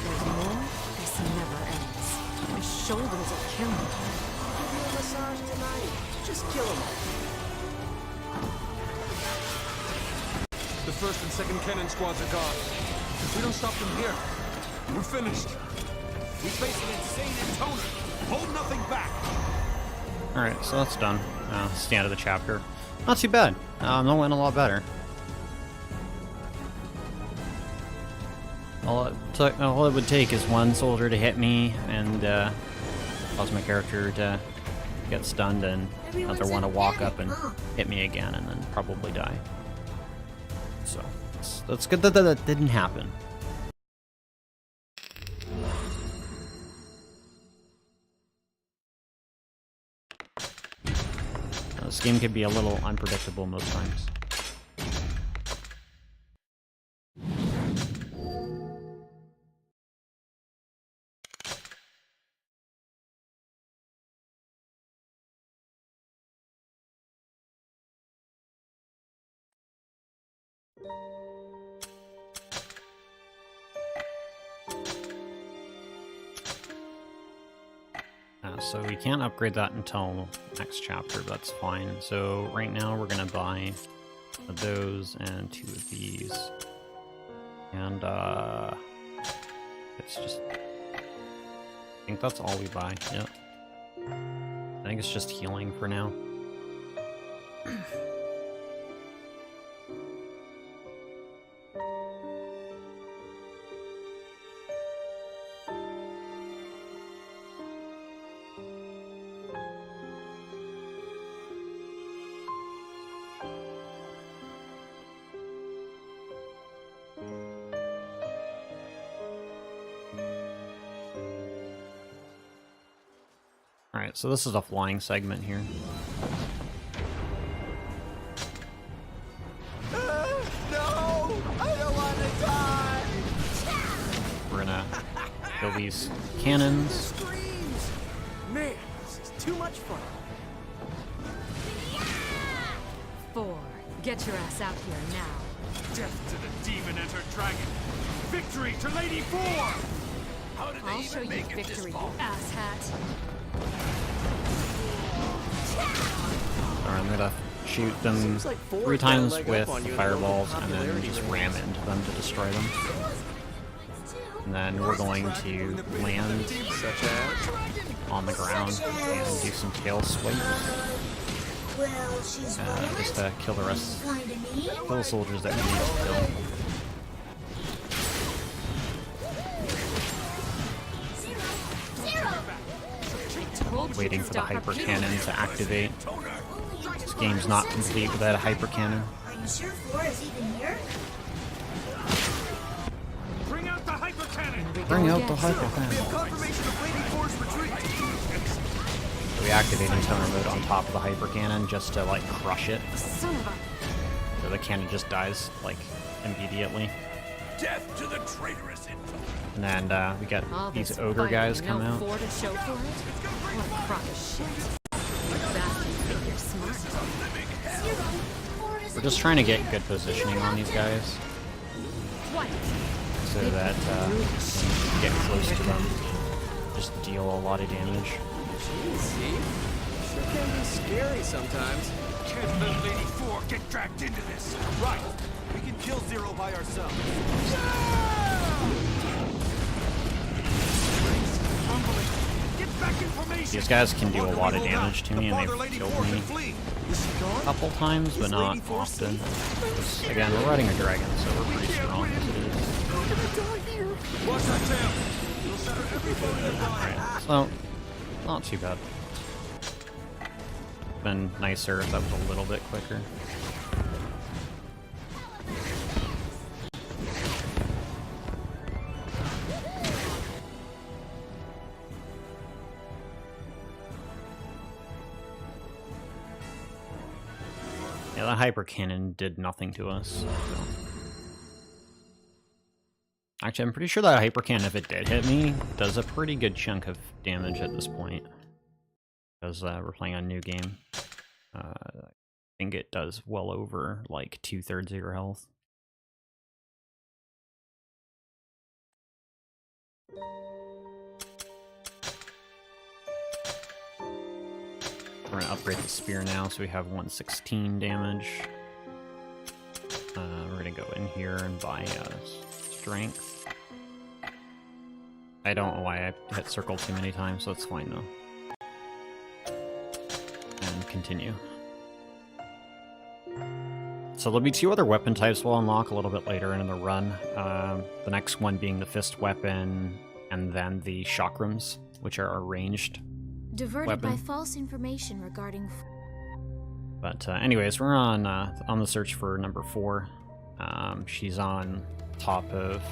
There's more. This never ends. My shoulders are killing me. Give you a massage tonight. Just kill him. The first and second cannon squads are gone. If we don't stop them here, we're finished. We face an insane intoner. Hold nothing back. Alright, so that's done. It's the end of the chapter. Not too bad. That went a lot better. All it would take is one soldier to hit me and cause my character to get stunned and either want to walk up and hit me again and then probably die. So that's good that that didn't happen. This game can be a little unpredictable most times. So we can't upgrade that until next chapter, but that's fine. So right now we're gonna buy those and 2 of these. And it's just, I think that's all we buy. Yep. I think it's just healing for now. Alright, so this is a flying segment here. No! I don't want to die! We're gonna kill these cannons. Screams! Man, this is too much fun. 4. Get your ass out here now. Death to the demon-entered dragon! Victory to Lady 4! How did they I'll show even you make it this victory, you far? asshat. Alright, I'm gonna shoot them Seems like 4's 3 got a times leg up with on you in fireballs the and then popularity just race. ram into them to destroy them. And then we're going to land Such as? on the ground and do some tail swipes Well, she's just to kill the rest, kinda neat. kill the soldiers that we need to kill. Waiting for the hyper cannon to activate. This game's not complete without a hyper cannon. Are you sure 4 is even here? Bring out the hyper cannon! Bring out the hyper cannon. Confirmation of Lady 4's retreat. We activate encounter mode on top of the hyper cannon just to like crush it. Son of a... So the cannon just dies like immediately. Death to the traitorous info! And then we get All these this ogre fighting guys and come no out. 4 to show for it? What a crock of shit. You bastards think you're smart. 4 is We're just trying to get good positioning on these guys What? so that when we get close to them, just deal a lot of damage. See? Sure can be scary sometimes. Can't let Lady 4 get dragged into this! Right! We can kill Zero by ourselves. Get back information! These guys can do a lot of damage to me, and they've killed me a couple times, but not often. 'Cause, again, we're riding a dragon, so we're pretty strong as it is. Watch that tail! You'll shatter every bone in your body! Alright, so, not too bad. Been nicer if that was a little bit quicker. Yeah, the hyper cannon did nothing to us. So. Actually, I'm pretty sure that hyper cannon, if it did hit me, does a pretty good chunk of damage at this point. Because we're playing a new game. I think it does well over like 2/3 of your health. We're gonna upgrade the spear now, so we have 116 damage. We're gonna go in here and buy strength. I don't know why I hit circle too many times, so that's fine though. And continue. So there'll be 2 other weapon types we'll unlock a little bit later in the run. The next one being the fist weapon, and then the chakrams, which are ranged Diverted by weapon. false information regarding. But anyways, we're on the search for number 4. She's on top of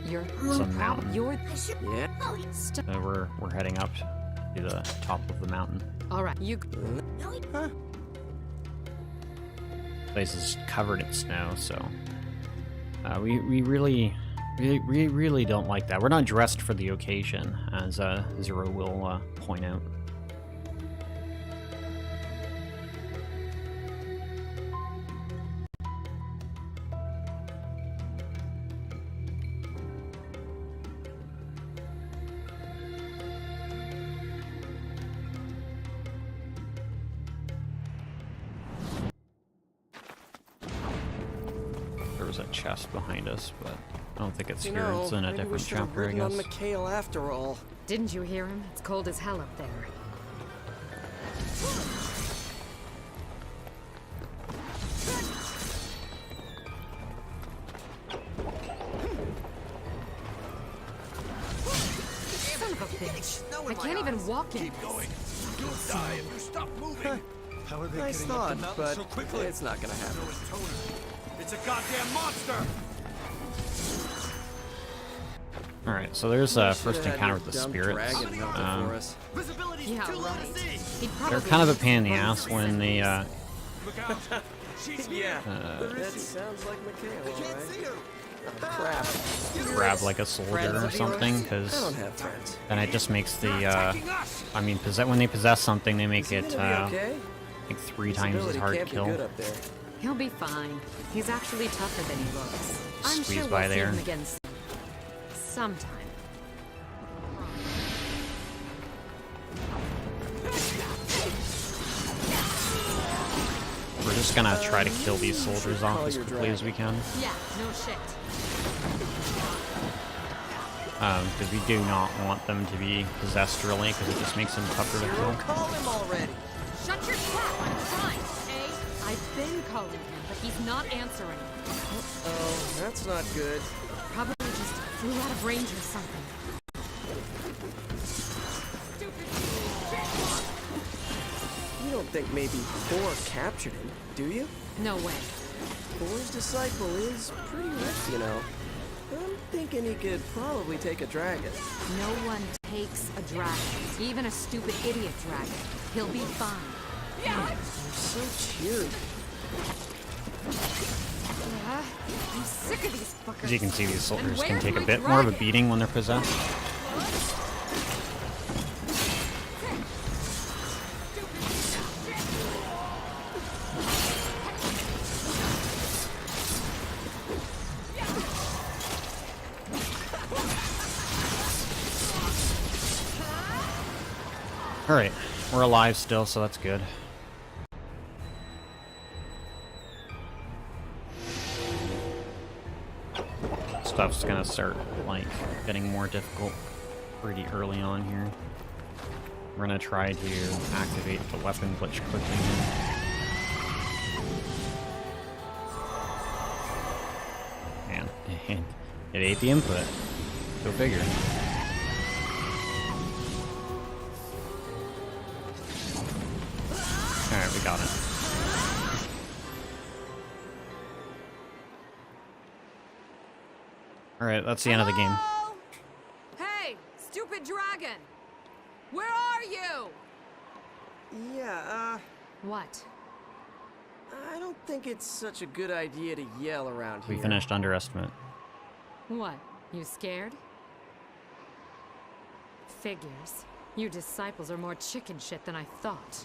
You're some mountain. you're Yeah. So we're heading up to the top of the mountain. all right. You Place is covered in snow, so we really don't like that. We're not dressed for the occasion, as Zero will point out. There was a chest behind us, but I don't think it's You here. know, It's in a maybe we different should have chapter, I ridden on guess. McHale after all. didn't you hear him? It's cold as hell up there. Son of a bitch! I can't even walk in. Going. You'll die if you stop moving. How are they Nice getting up thought, the mountain but so quickly? it's not gonna happen. It's a goddamn monster. Alright, so there's first encounter with the spirits. Dragon helping for us. Visibility's Yeah, too low to right. see. He'd They're probably kind of a pain in the ass when they Look out. She's here. Yeah, that sounds like McHale, alright. Oh, crap. grab like a soldier or something, I because don't have friends. then it just makes the Attacking us. I mean, when they possess something, they make Is he it gonna be okay? like 3 times as Visibility hard to can't be kill. good up there. He'll be fine. He's actually tougher than he looks. I'm Squeeze sure by we'll see there. him again sometime. We're just gonna try to kill these soldiers off Call as your quickly as we can, Yeah, no shit. because we do not want them to be possessed really, because it just makes them tougher to kill. Call him already. Shut your trap! I'm trying, eh? I've been calling him, but he's not answering. Oh, that's not good. Probably just flew out of range or something. You don't think maybe Thor captured him, do you? No way. Thor's disciple is pretty ripped, you know. I'm thinking he could probably take a dragon. No one takes a dragon, even a stupid idiot dragon. He'll be fine. You're so cheery. Yeah, I'm sick of these fuckers. As you can see, these soldiers can where's take a my bit more of a dragon? beating when they're possessed. Alright, we're alive still, so that's good. Stuff's gonna start, like, getting more difficult pretty early on here. We're gonna try to activate the weapon glitch quickly here. Man, it ate the input. Go figure. Alright, we got it. Alright, that's the end of the game. Hello? Hey, stupid dragon! Where are you? Yeah, What? I don't think it's such a good idea to yell around We here. finished underestimate. What? You scared? Figures. You disciples are more chicken shit than I thought.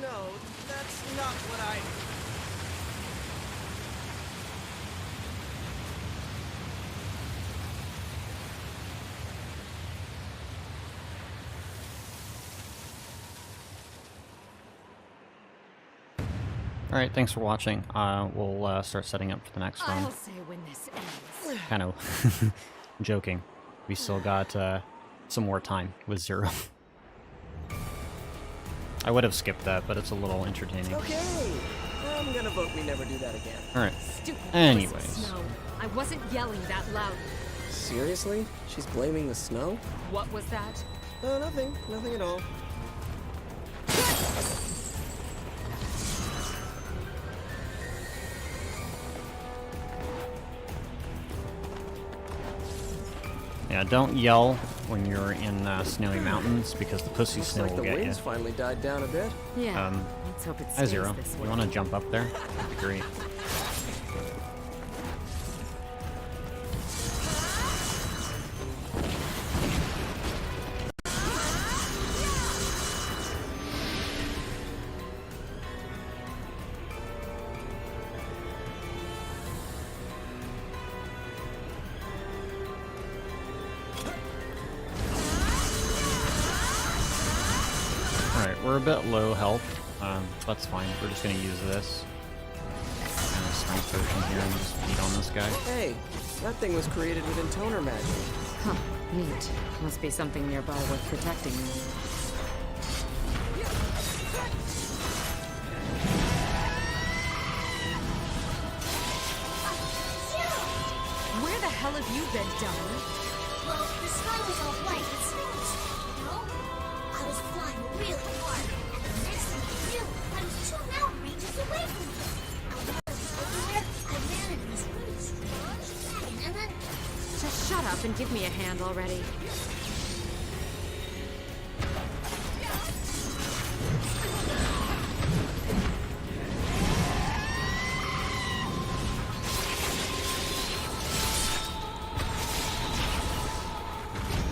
No, that's not what I... Alright, thanks for watching. We'll start setting up for the next I'll one. say when this ends. Kind of joking. We still got some more time with Zero. I would have skipped that, but it's a little entertaining. Okay, I'm gonna vote we never do that again. Alright, Stupid anyways. piece of snow. I wasn't yelling that loud. Seriously? She's blaming the snow? What was that? Nothing. Nothing at all. Yeah, don't yell when you're in snowy mountains because the pussy Looks snow like will the get you. wind's finally died down a bit. Yeah, let's hope it Hi stays Zero, this you way. want to jump up there? That'd be great. Alright, we're a bit low health. That's fine. We're just gonna use this. Kind of strength potion here and just beat on this guy. Hey, that thing was created with intoner magic. Huh, neat. Must be something nearby worth protecting. Where the hell have you been, dummy? Well, the sky was all white with snows, you know? I was flying really hard, and the next thing I knew, I was 2 mountain ranges away from you. I was everywhere, I ran into this really strange dragon, and then... Just shut up and give me a hand already.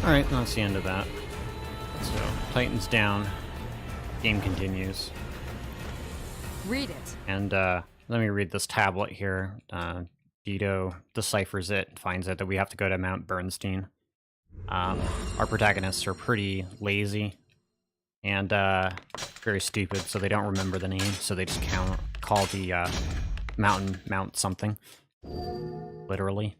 Alright, that's the end of that. So, Titan's down. Game continues. Read it. And let me read this tablet here. Dito deciphers it, finds out that we have to go to Mount Bernstein. Our protagonists are pretty lazy and very stupid, so they don't remember the name, so they just call the mountain Mount something. Literally.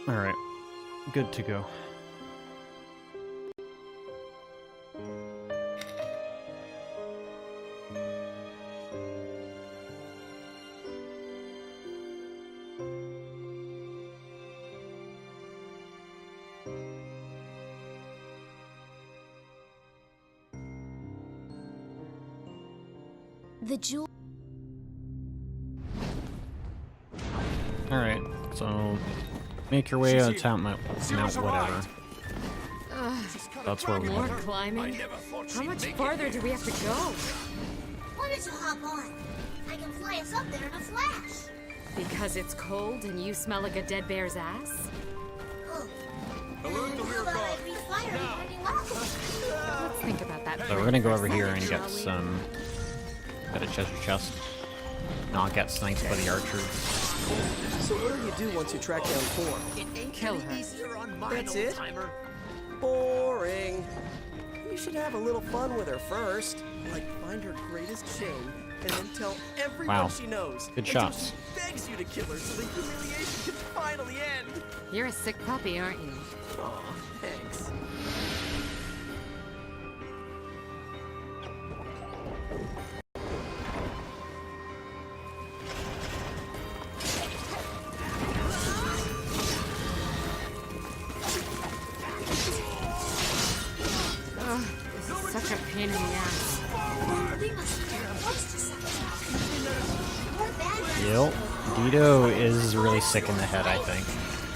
Alright, good to go. The jewel... Alright, so make your way out to Mount whatever. That's where we More go. climbing? How much farther do we have to go? Why don't you hop on? I can fly us up there in a flash. Because it's cold and you smell like a dead bear's ass? Oh. Alert the rear How about guard. I breathe fire burning off? Let's think about that. So we're gonna go over here and shall get we? some bit of treasure chest. Not get sniped by the archers. So what do you do once you track down Thorn? Kill her. That's it? Boring. You should have a little fun with her first. Like find her greatest shame and then tell everyone Wow. she knows. Good until shots. She begs you to kill her so the humiliation can finally end. You're a sick puppy, aren't you? Aw, thanks. Ugh, this is such a pain in the ass. We must get close to something. More bad guys. Yep. Dito is really sick in the head, I think.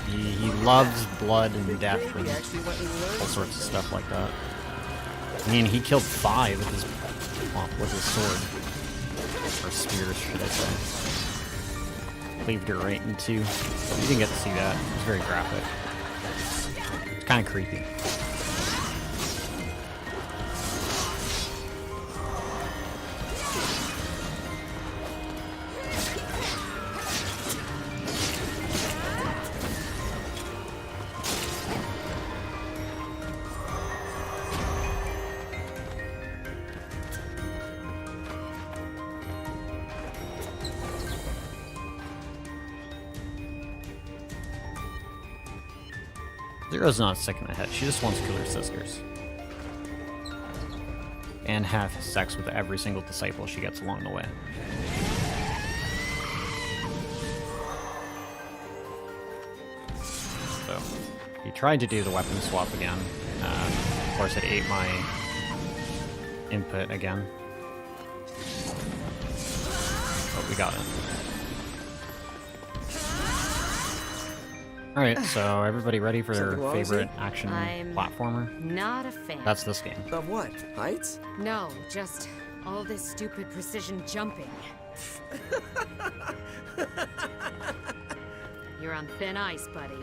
He loves blood and death and We actually went and learned. all sorts of stuff like that. I mean, he killed 5 with his, well, with his sword. Or spears, should I say. cleaved her right in two. You didn't get to see that. It was very graphic. It's kind of creepy. Zero's not sick in the head. She just wants to kill her sisters. And have sex with every single disciple she gets along the way. So, he tried to do the weapon swap again. Of course, it ate my input again. But we got it. Alright, so everybody ready for their favorite action platformer? Not a fan. That's this game. Of what? Heights? No, just all this stupid precision jumping. You're on thin ice, buddy.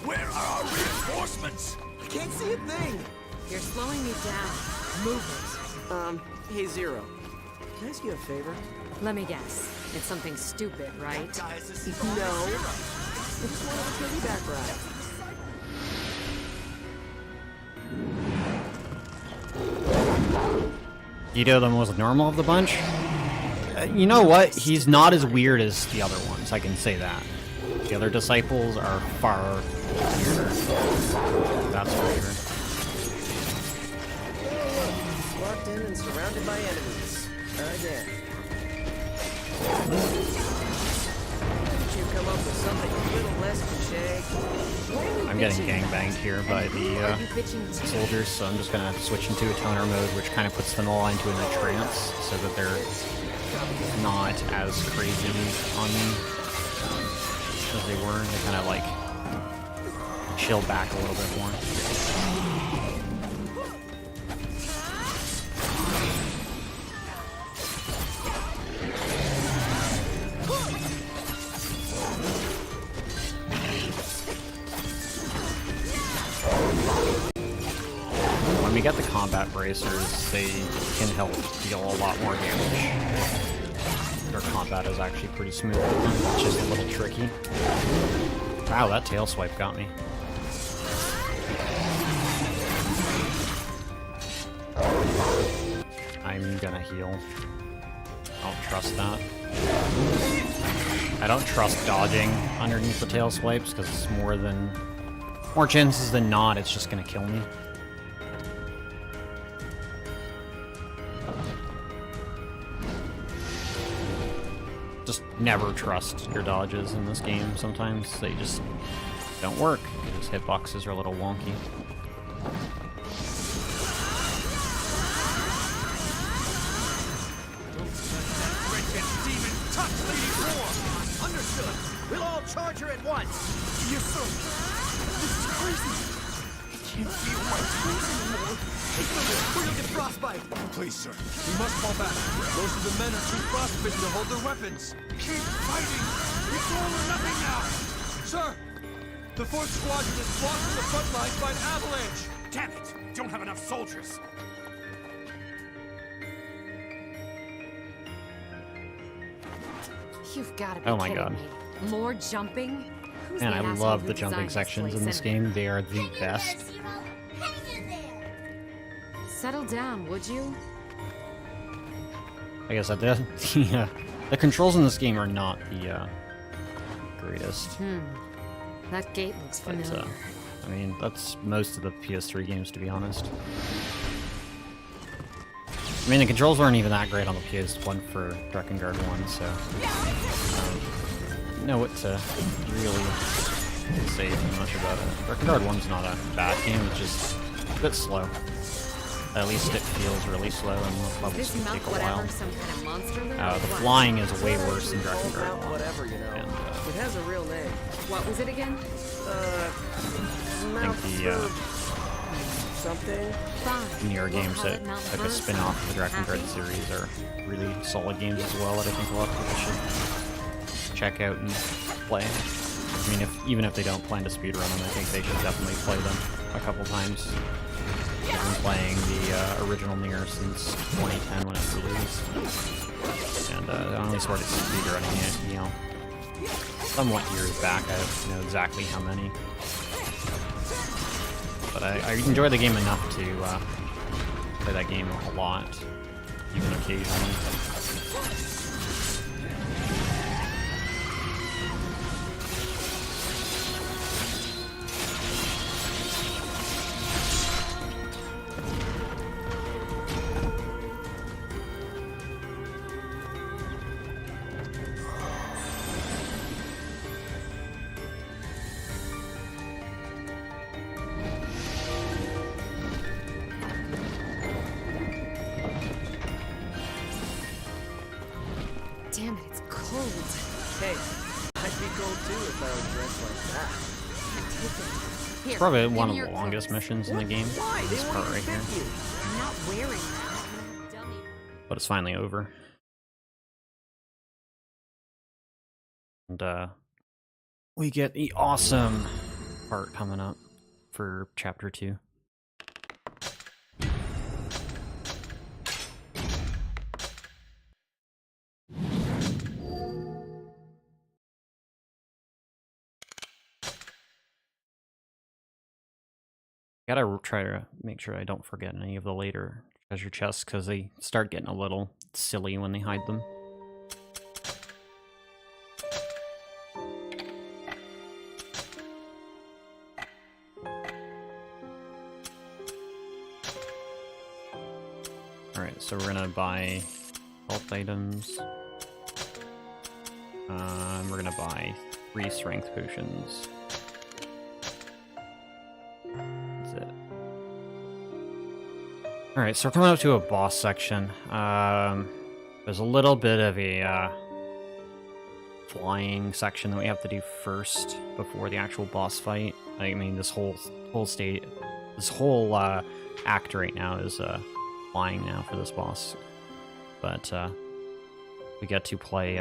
Where are our reinforcements? I can't see a thing! You're slowing me down. Move it. Hey Zero. Can I ask you a favor? Let me guess. It's something stupid, right? No. I just wanted a piggyback ride. Ito, the most normal of the bunch? You know what? He's not as weird as the other ones, I can say that. The other disciples are far weirder. That's for sure. Locked in and surrounded by enemies. Again. Did you come up with something a little less cliche? I'm getting gangbanged here by the soldiers, so I'm just gonna switch into a toner mode, which kind of puts them all into a trance, so that they're not as crazy on me as they were. They kind of like chill back a little bit more. When we get the combat bracers, they can help deal a lot more damage. Their combat is actually pretty smooth. It's just a little tricky. Wow, that tail swipe got me. I'm gonna heal. I don't trust that. I don't trust dodging underneath the tail swipes because it's more chances than not it's just gonna kill me. Just never trust your dodges in this game. Sometimes they just don't work because hitboxes are a little wonky. Understood. We'll all charge her at once. Yes, sir. This is crazy. I can't feel my toes anymore. We're gonna get frostbite. Please, sir. We must fall back. Most of the men are too frostbitten to hold their weapons. Keep fighting. It's all or nothing now. Sir! The 4th Squadron is blocked from the front lines by an avalanche! Damn it. Don't have enough soldiers. You've got to be Oh my kidding God. me. More jumping? Who's Man, the I asshole love who the jumping designed sections in this place anyway? game. They are the Hang in there, best. Zero. Hang in there. Settle down, would you? I guess the controls in this game are not the greatest. That gate looks But, familiar. I mean, that's most of the PS3 games, to be honest. I mean, the controls weren't even that great on the PS1 for Drakengard 1, so... you know what to really say too much about it. Drakengard 1's not a bad game, it's just a bit slow. At least it feels really slow, and the levels This can mount take a whatever while. some kind of monster lure or The what? flying is way worse than Drakengard Mount 1. whatever, you know. And, It has a real name. What was it again? I Mount think the something. Fine. newer We'll games call that it Mount took a Versa. spin-off of the Drakengard Happy? series are really solid games as well that I think a lot of people should check out and play. I mean, even if they don't plan to speedrun them, I think they should definitely play them a couple times. I've been playing the original Nier since 2010 when it released, and I only started speedrunning it, you know, somewhat years back. I don't know exactly how many, but I enjoy the game enough to play that game a lot, even occasionally. Damn it, it's cold. Hey, I'd be cold too if I was dressed like that. Here, Probably give one me of your the longest clothes. missions in the game. Why? They This won't part even right here, fit you. I'm not wearing that. Dummy. but it's finally over. And we get the awesome part coming up for chapter 2. Gotta try to make sure I don't forget any of the later treasure chests, because they start getting a little silly when they hide them. Alright, so we're gonna buy health items. We're gonna buy 3 strength potions. That's it. Alright, so we're coming up to a boss section. There's a little bit of a flying section that we have to do first before the actual boss fight. I mean, this whole act right now is flying now for this boss, but we get to play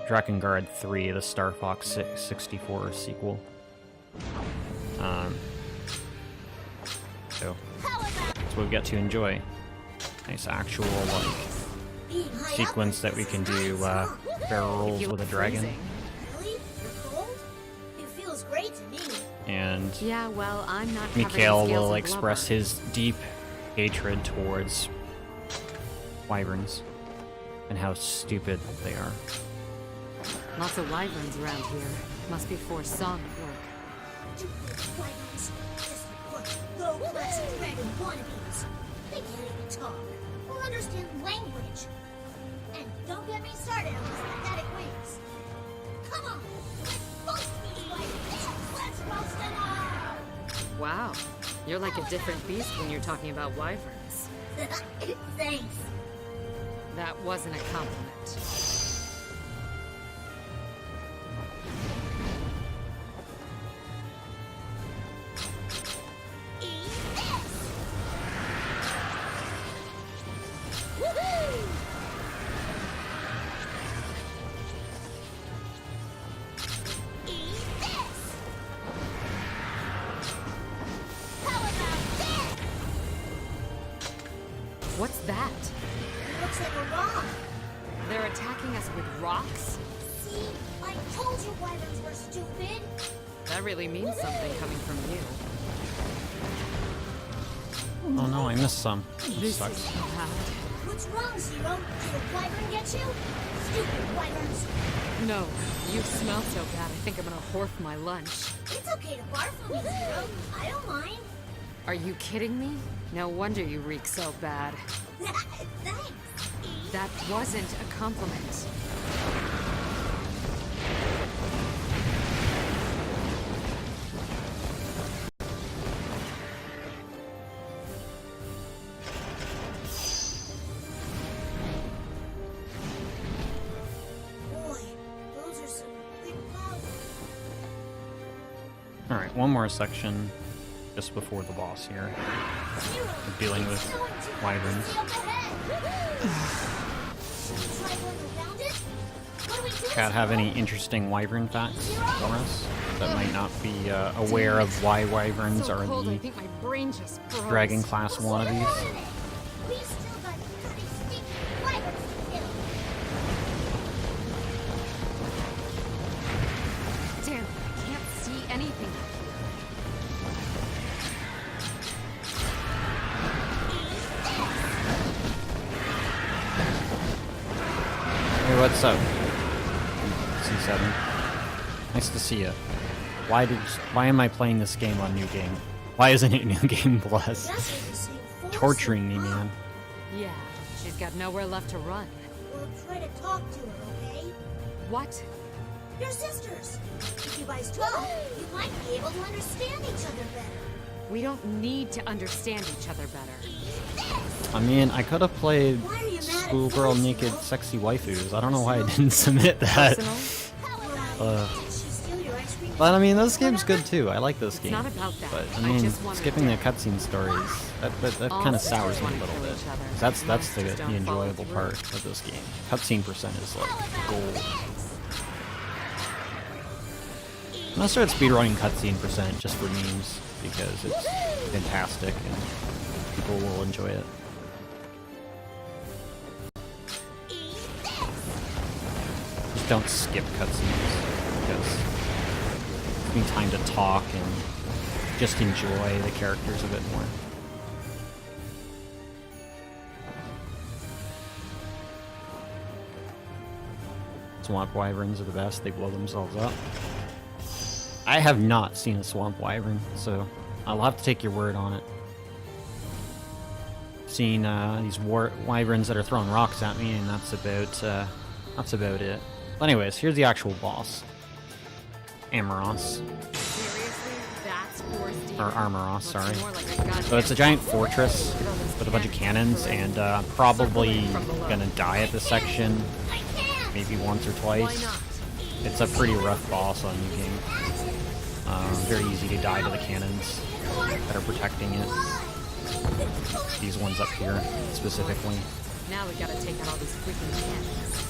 Drakengard 3, the Star Fox 64 sequel. So that's what we get to enjoy. Nice actual sequence that we can do barrel rolls You with a look dragon. freezing. Really? You're cold? It feels great to me. And Yeah, well, I'm not covered in Mikhail scales will of express blubber. his deep hatred towards wyverns and how stupid they are. Lots of wyverns around here. Must be for song at work. Wyverns, just like low-class dragon wannabes. They can't even talk or understand language. And don't get me started on these pathetic wings. Come on, let's roast these wyverns. Let's roast them all. Wow, you're like a different beast when you're talking about wyverns. Thanks. That wasn't a compliment. Eat this. Woohoo! Eat this. How about this? What's that? Looks like a rock. They're attacking us with rocks? See, I told you wyverns were stupid. That really means something coming from you. Oh no, I missed some. This Sucks. is bad. What's wrong, Zero? Did a wyvern get you? Stupid wyverns. No, you smell so bad, I think I'm gonna horf my lunch. It's okay to barf on me, Zero. I don't mind. Are you kidding me? No wonder you reek so bad. Thanks. That wasn't a compliment. Boy, those are some big problems. Alright, one more section. just before the boss here. We're dealing with wyverns. Cat have any interesting wyvern facts for us that might not be aware of why wyverns are Cold, I the think my brain just froze. dragon class wannabes? We still got 30 stinking wyverns to kill. Damn, I can't see anything. Hey, what's up? C7. Nice to see you. Why am I playing this game on New Game? Why isn't it New Game Plus? Torturing me, man. Yeah, she's got nowhere left to run. We'll try to talk to her, okay? What? You're sisters. If you guys talk, you might be able to understand each other better. We don't need to understand each other better. I mean, I could have played schoolgirl naked sexy waifus. I don't know why I didn't submit that. But I mean, this game's good too. I like this game. Not about that. But I mean, skipping the cutscene stories, that kind of sours me a little bit. That's the enjoyable part of this game. Cutscene percent is like gold. I'm gonna start speedrunning cutscene percent just for memes because it's fantastic and people will enjoy it. Just don't skip cutscenes because give me time to talk and just enjoy the characters a bit more. Swamp wyverns are the best. They blow themselves up. I have not seen a swamp wyvern, so I'll have to take your word on it. Seen these wyverns that are throwing rocks at me, and that's about it. But anyways, here's the actual boss, Amoros. Or Armoros, sorry. So it's a giant fortress with a bunch of cannons, and probably gonna die at this section, maybe once or twice. It's a pretty rough boss on New Game. Very easy to die to the cannons that are protecting it. These ones up here, specifically. Now we gotta take out all these freaking cannons.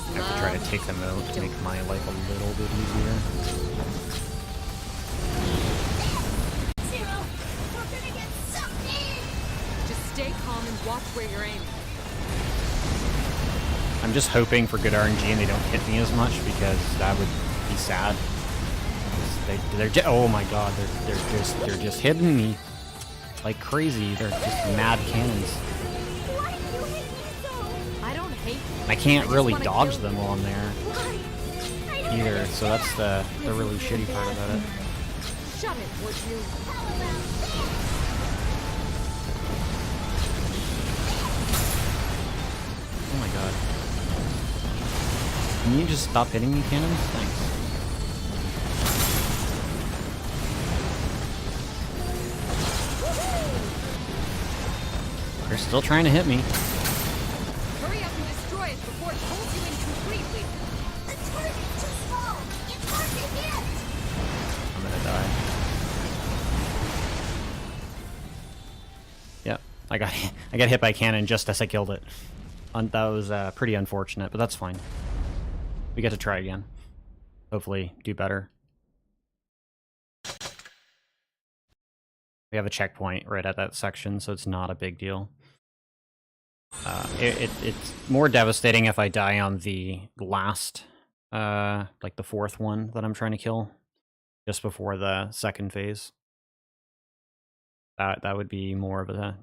I have to try to take them out to make my life a little bit easier. Zero, we're gonna get sucked in. Just stay calm and watch where you're aiming. I'm just hoping for good RNG and they don't hit me as much because that would be sad. Oh my god, they're just hitting me like crazy. They're just mad cannons. Why do you hate me so? I don't hate you. I can't really wanna dodge kill them while I'm there Why? I don't either, so that's the really shitty part about it. Shut it, would you? Oh my god. Can you just stop hitting me, cannons? Thanks. They're still trying to hit me. Hurry up and destroy it before it pulls you in completely. The target's too small. It's hard to hit. I'm gonna die. Yep, I got hit by a cannon just as I killed it. That was pretty unfortunate, but that's fine. We get to try again. Hopefully, do better. We have a checkpoint right at that section, so it's not a big deal. It's more devastating if I die on the last, like the fourth one that I'm trying to kill, just before the second phase. That would be more of an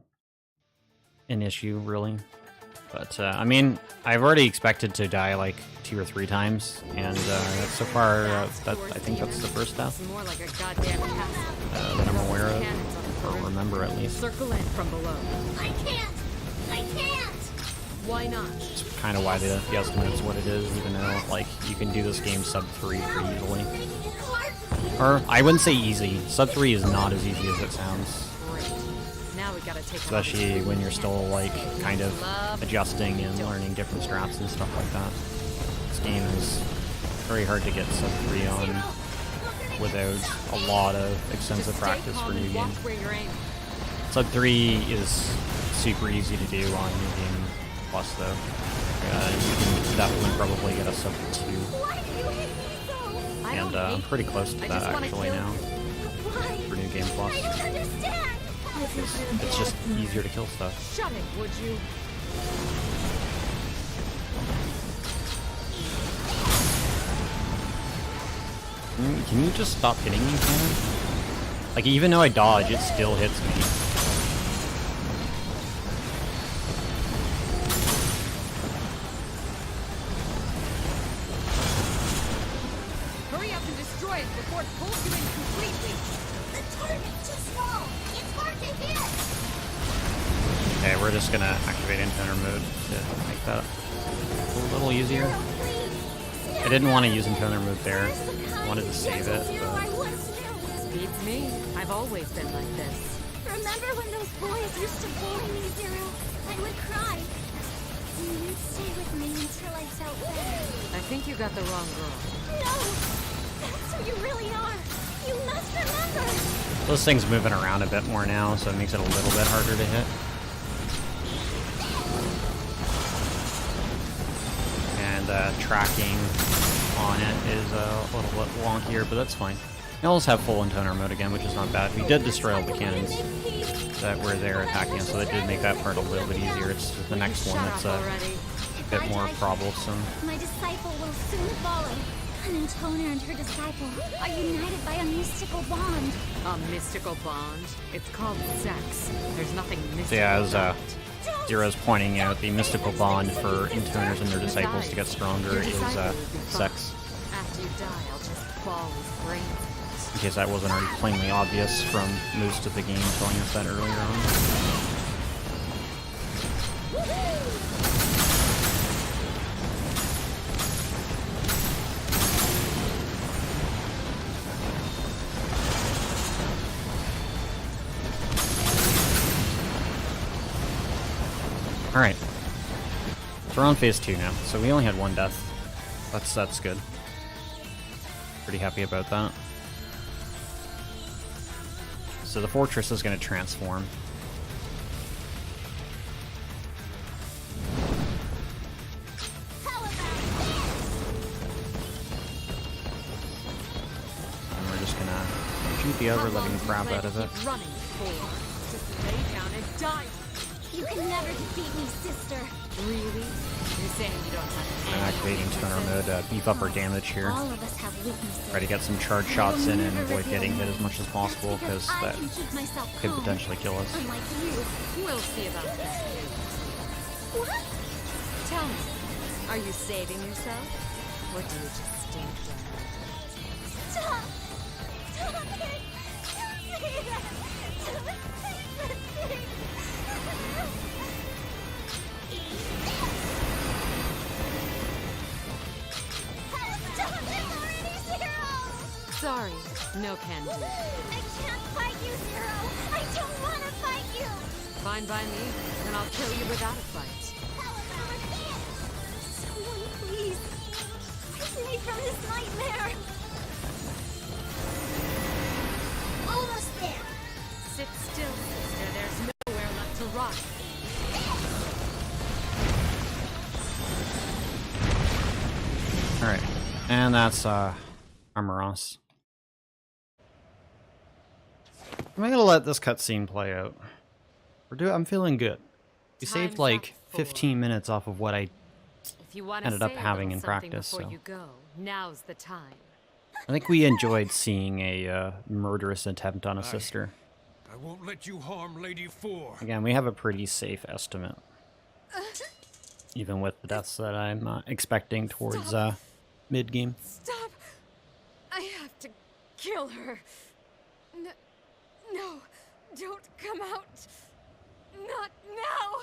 issue, really. But I mean, I've already expected to die like 2 or 3 times, and so far, I think that's the first death More like a goddamn castle. that I'm aware of, Cannons on the or remember at least. Circle in from below. I can't. Why not? It's kind of why the estimate's what it is, even though like you can do this game sub 3 pretty easily. Or I wouldn't say easy. Sub 3 is not as easy as it sounds. Great. Now we gotta take Especially when you're still like kind of adjusting and learning different strats and stuff like that. This game is very hard to get sub 3 on. without a lot of extensive Just practice stay for calm new and game. watch where you're aiming. Sub 3 is super easy to do on New Game Plus though. You can definitely probably get a sub 2. Why do you hate me so? I And don't I'm hate pretty you. close to I that just wanna actually kill now you. Why? for New Game Plus. I don't understand. It's just easier to kill stuff. Shut it, would you? Can you just stop hitting me, Cannon? Like, even though I dodge, it still hits me. Hurry up and destroy it before it pulls you in completely. The target's too small. It's hard to hit. Okay, we're just gonna activate Encounter mode to make that a little easier. Zero, please. I didn't want to use Encounter mode there. Where's the I kind, wanted to save it, Zero but I once knew? Beats me. I've always been like this. Remember when those boys used to bully me, Zero? I would cry. And you'd stay with me until I felt better. I think you got the wrong girl. No! That's who you really are! You must remember! this thing's moving around a bit more now, so it makes it a little bit harder to hit. And tracking on it is a little bit wonkier, but that's fine. You almost have full Encounter mode again, which is not bad. We did destroy all the cannons that were there attacking us, so that did make that part a little bit easier. It's just the next one that's a bit more troublesome. My disciple will soon follow. An Intoner and her disciple are united by a mystical bond. A mystical bond? It's called sex. There's nothing mystical. So yeah, as about Zero's pointing out, the mystical bond for Intoners and their disciples to get stronger is sex. After you die, I'll just ball his brains out. In case that wasn't already plainly obvious from most of the game telling us that earlier on. Alright. So we're on phase 2 now, so we only had one death. That's good. Pretty happy about that. So the fortress is going to transform. And we're just going to shoot the other, letting the crap out of it. Keep running for. Just lay down and die. You can never defeat me, sister. Really? You're saying you don't have I'm activating Toner mode to beef up our damage here. All of us have weaknesses. Try to get some charge shots in and avoid getting hit as much as possible, because I that can keep myself could calm, potentially kill us. unlike you. We'll see about that. What? Tell me, are you saving yourself? Or do you just stink down? Stop! Stop it! Don't say that! Don't say that thing! Stop it already, Zero! Sorry, no can do. I can't fight you, Zero! I don't want to fight you! Fine by me, then I'll kill you without a fight. Someone please, save me from this nightmare! Almost there! Sit still, sister. There's nowhere left to run. Alright. And that's Armoros. I'm gonna let this cutscene play out. I'm feeling good. We saved Time's like up, 15 minutes off of what I If you want ended to up having in practice, before so. you go, now's the time. I think we enjoyed seeing a murderous attempt on a sister. I won't let you harm Lady 4. Again, we have a pretty safe estimate. Even with the deaths that I'm expecting towards mid-game. Stop! I have to kill her. No, don't come out. Not now.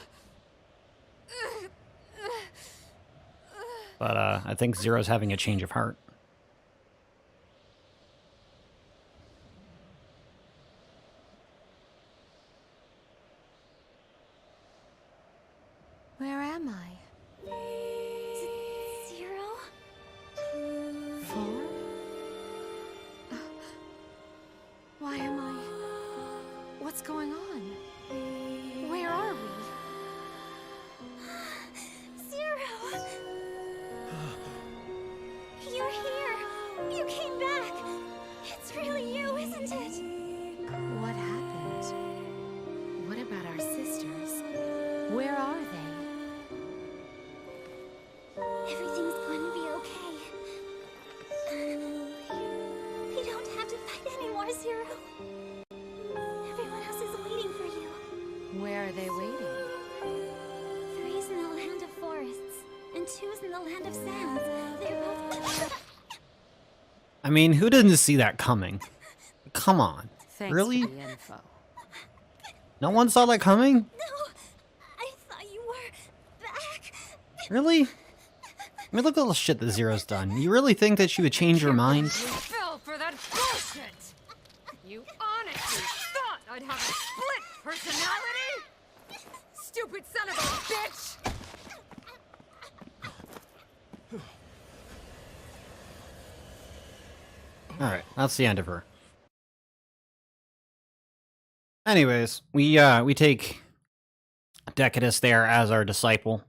But I think Zero's having a change of heart. Where am I? Zero? 4? sisters. Where are they? Everything's going to be okay. We don't have to fight anymore, Zero. Everyone else is waiting for you. Where are they waiting? 3's in the land of forests, and 2's in the land of sands. They're both... I mean, who didn't see that coming? Come on. Thanks Really? for the info. No one saw that coming? No! I thought you were back. Really? I mean, look at all the shit that Zero's done. You really think that she would change her mind? You fell for that bullshit! You honestly thought I'd have a split personality? Stupid son of a bitch! Alright, that's the end of her. Anyways, we take Decadus there as our disciple.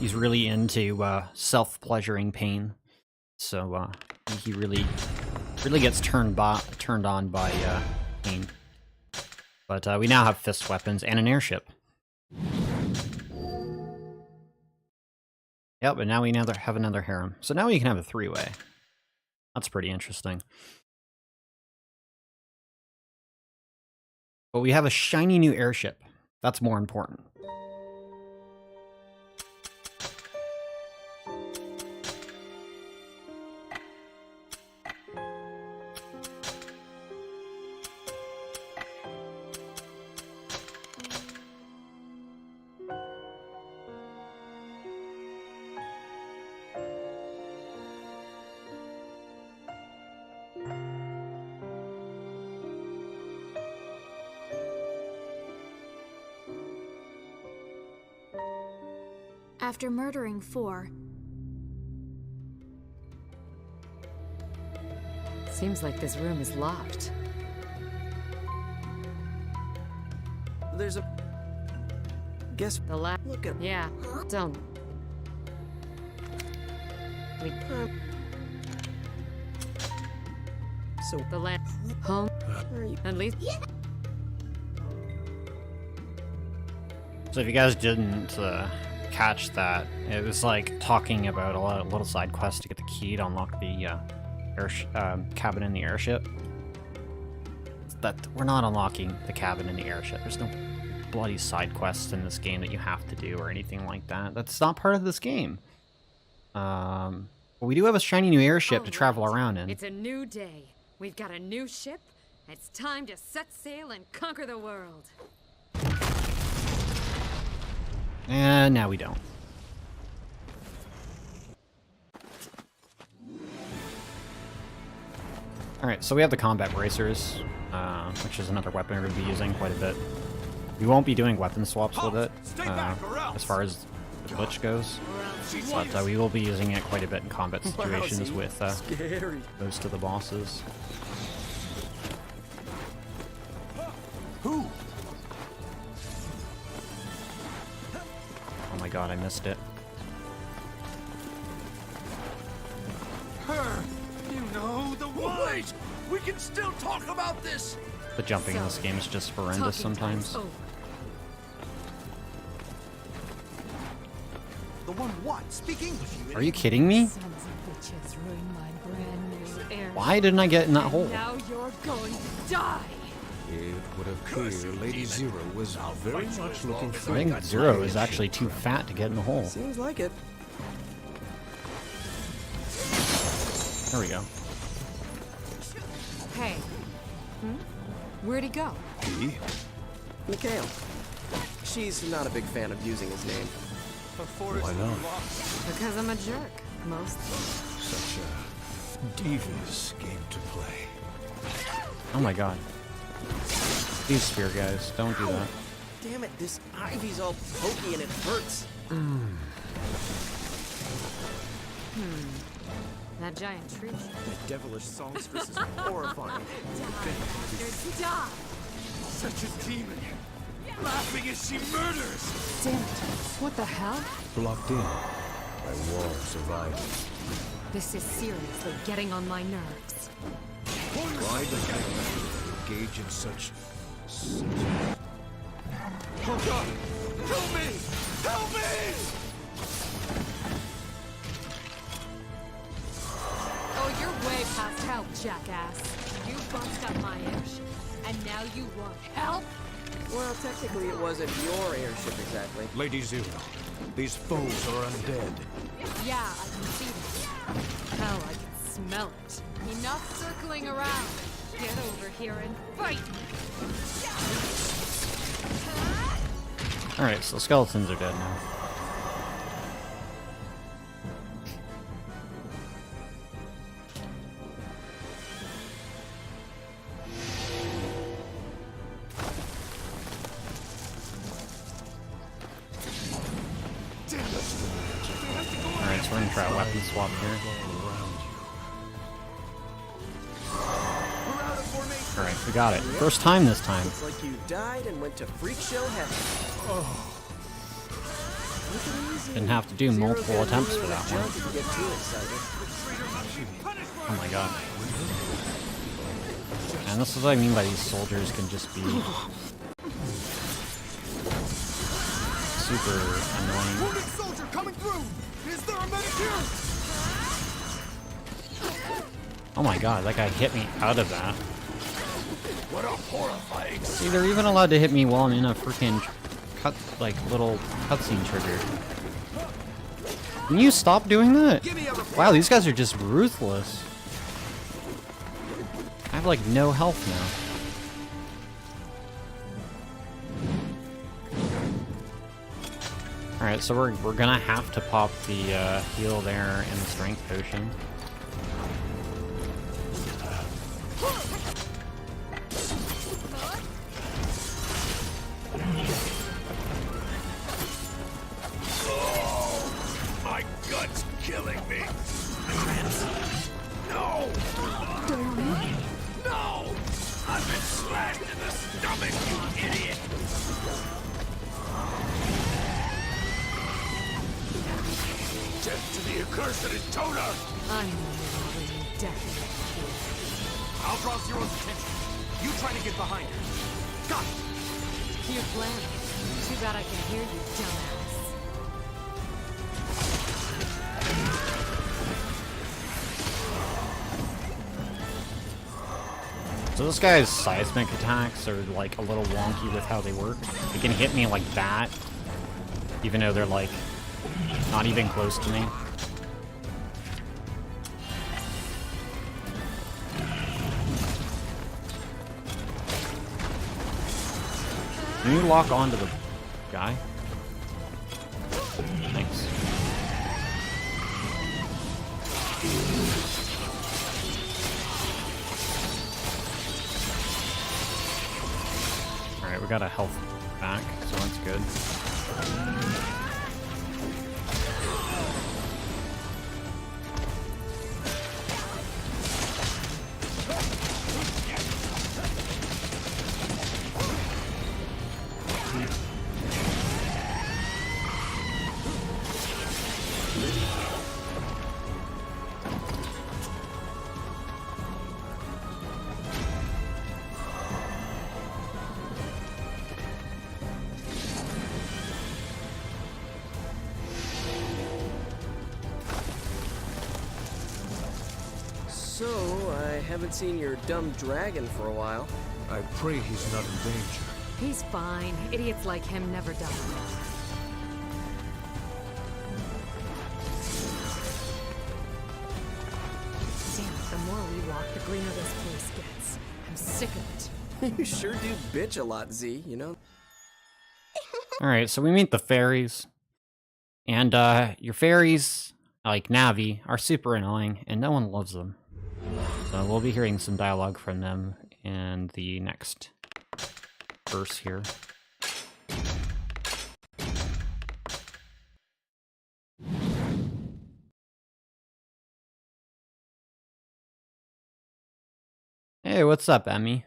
He's really into self-pleasuring pain, so he really gets turned on by pain. But we now have fist weapons and an airship. Yep, but now we have another harem. So now we can have a three-way. That's pretty interesting. But we have a shiny new airship. That's more important. After murdering 4, Seems like this room is locked. There's a... Guess... The last... Look at... Yeah, don't... We... So... The last... Home? Where are you? At least... So if you guys didn't catch that, it was like talking about a little side quest to get the key to unlock the cabin in the airship. That we're not unlocking the cabin in the airship. There's no bloody side quests in this game that you have to do or anything like that. That's not part of this game. But we do have a shiny new airship to travel around in. It's a new day. We've got a new ship. It's time to set sail and conquer the world. And now we don't. Alright, so we have the combat bracers, which is another weapon we're going to be using quite a bit. We won't be doing weapon swaps with it, as far as the glitch goes, but we will be using it quite a bit in combat situations with most of the bosses. Who? Oh my god, I missed it. Her. You know the one. Wait, we can still talk about this. The jumping in this game is just horrendous sometimes. The one what? Speak English, you Are you kidding me? Sons of bitches ruined my brand new air. Why didn't I get in that hole? Now you're going to die. It would appear Lady Zero was very much looking I for... think Zero is actually too fat to get in the hole. Seems like it. There we go. Hey. Where'd he go? He? Mikhail. She's not a big fan of using his name. Why not? Because I'm a jerk, mostly. Such a devious game to play. Oh my god. These spear guys, don't do that. Damn it, this ivy's all pokey and it hurts. That giant tree. The devilish songstress is horrifying. Stop! Such a demon. Laughing as she murders. Damn it. What the hell? Blocked in by war survivors. This is seriously getting on my nerves. Why does it engage in such God! Help me! Help me! Oh, you're way past help, jackass. You bust up my airship, and now you want help? Well, technically it wasn't your airship exactly. Lady Zero, these foes are undead. Yeah, I can see that. Hell, I can smell it. Enough circling around. Get over here and fight me. Alright, so skeletons are dead now. Alright, so we're gonna try a weapon swap here. Alright, we got it. First time this time. Looks like you died and went to freak show heaven. Didn't have to do multiple attempts for that one. If you get too excited. Oh my god. And this is what I mean by these soldiers can just be super annoying. Wounded soldier coming through! Is there a medic here? Oh my god, that guy hit me out of that. What a horrifying... See, they're even allowed to hit me while I'm in a freaking little cutscene trigger. Can you stop doing that? Wow, these guys are just ruthless. I have like no health now. Alright, so we're gonna have to pop the heal there and the strength potion. My gut's killing me! No! No! I've been slashed in the stomach, you idiot! Death to the accursed intoner! I'm really definitely I'll draw Zero's attention. You try to get behind her. Got it! cute plan. Too bad I can hear you, dumbass. So this guy's seismic attacks are like a little wonky with how they work. They can hit me like that, even though they're like not even close to me. Can you lock onto the guy? Thanks. Alright, we got a health back, so that's good. So, I haven't seen your dumb dragon for a while. I pray he's not in danger. He's fine. Idiots like him never die. Damn it, the more we walk, the greener this place gets. I'm sick of it. You sure do bitch a lot, Z, you know? Alright, so we meet the fairies. And your fairies, like Navi, are super annoying, and no one loves them. So we'll be hearing some dialogue from them in the next verse here. Hey, what's up, Emmy?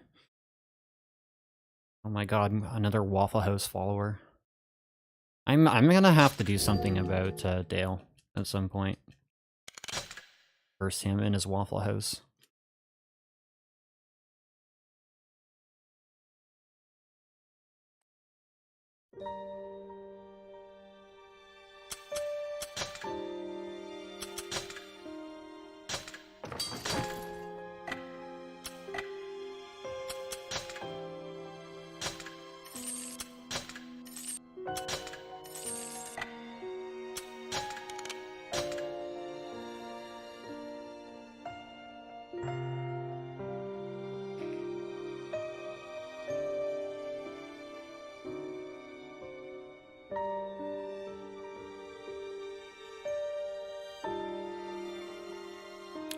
Oh my god, another Waffle House follower. I'm gonna have to do something about Dale at some point. Curse him in his Waffle House.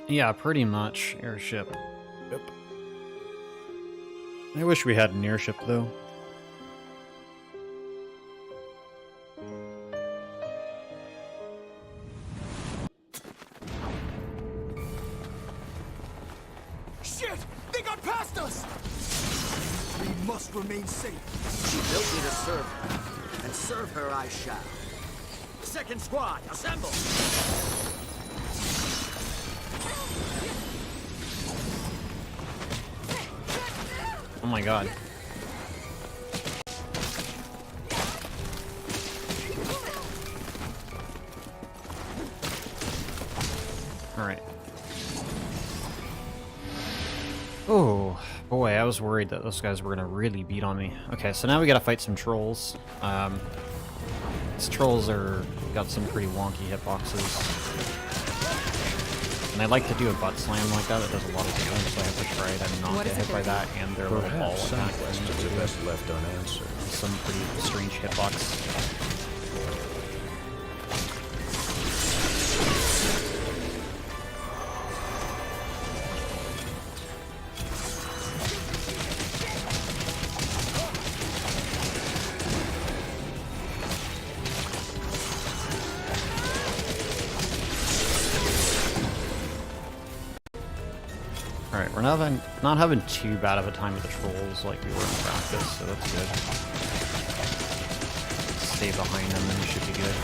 Yeah, pretty much. Airship. Yep. I wish we had an airship, though. Shit! They got past us! We must remain safe. She built me to serve her, and serve her I shall. Second squad, assemble! Oh my god. Alright. Oh, boy, I was worried that those guys were gonna really beat on me. Okay, so now we gotta fight some trolls. These trolls got some pretty wonky hitboxes. And I like to do a butt slam like that. It does a lot of damage, so I have to try to not get hit by that and their little ball attack. questions are best left unanswered. Some pretty strange hitbox. Alright, we're not having too bad of a time with the trolls like we were in practice, so that's good. Stay behind them and we should be good.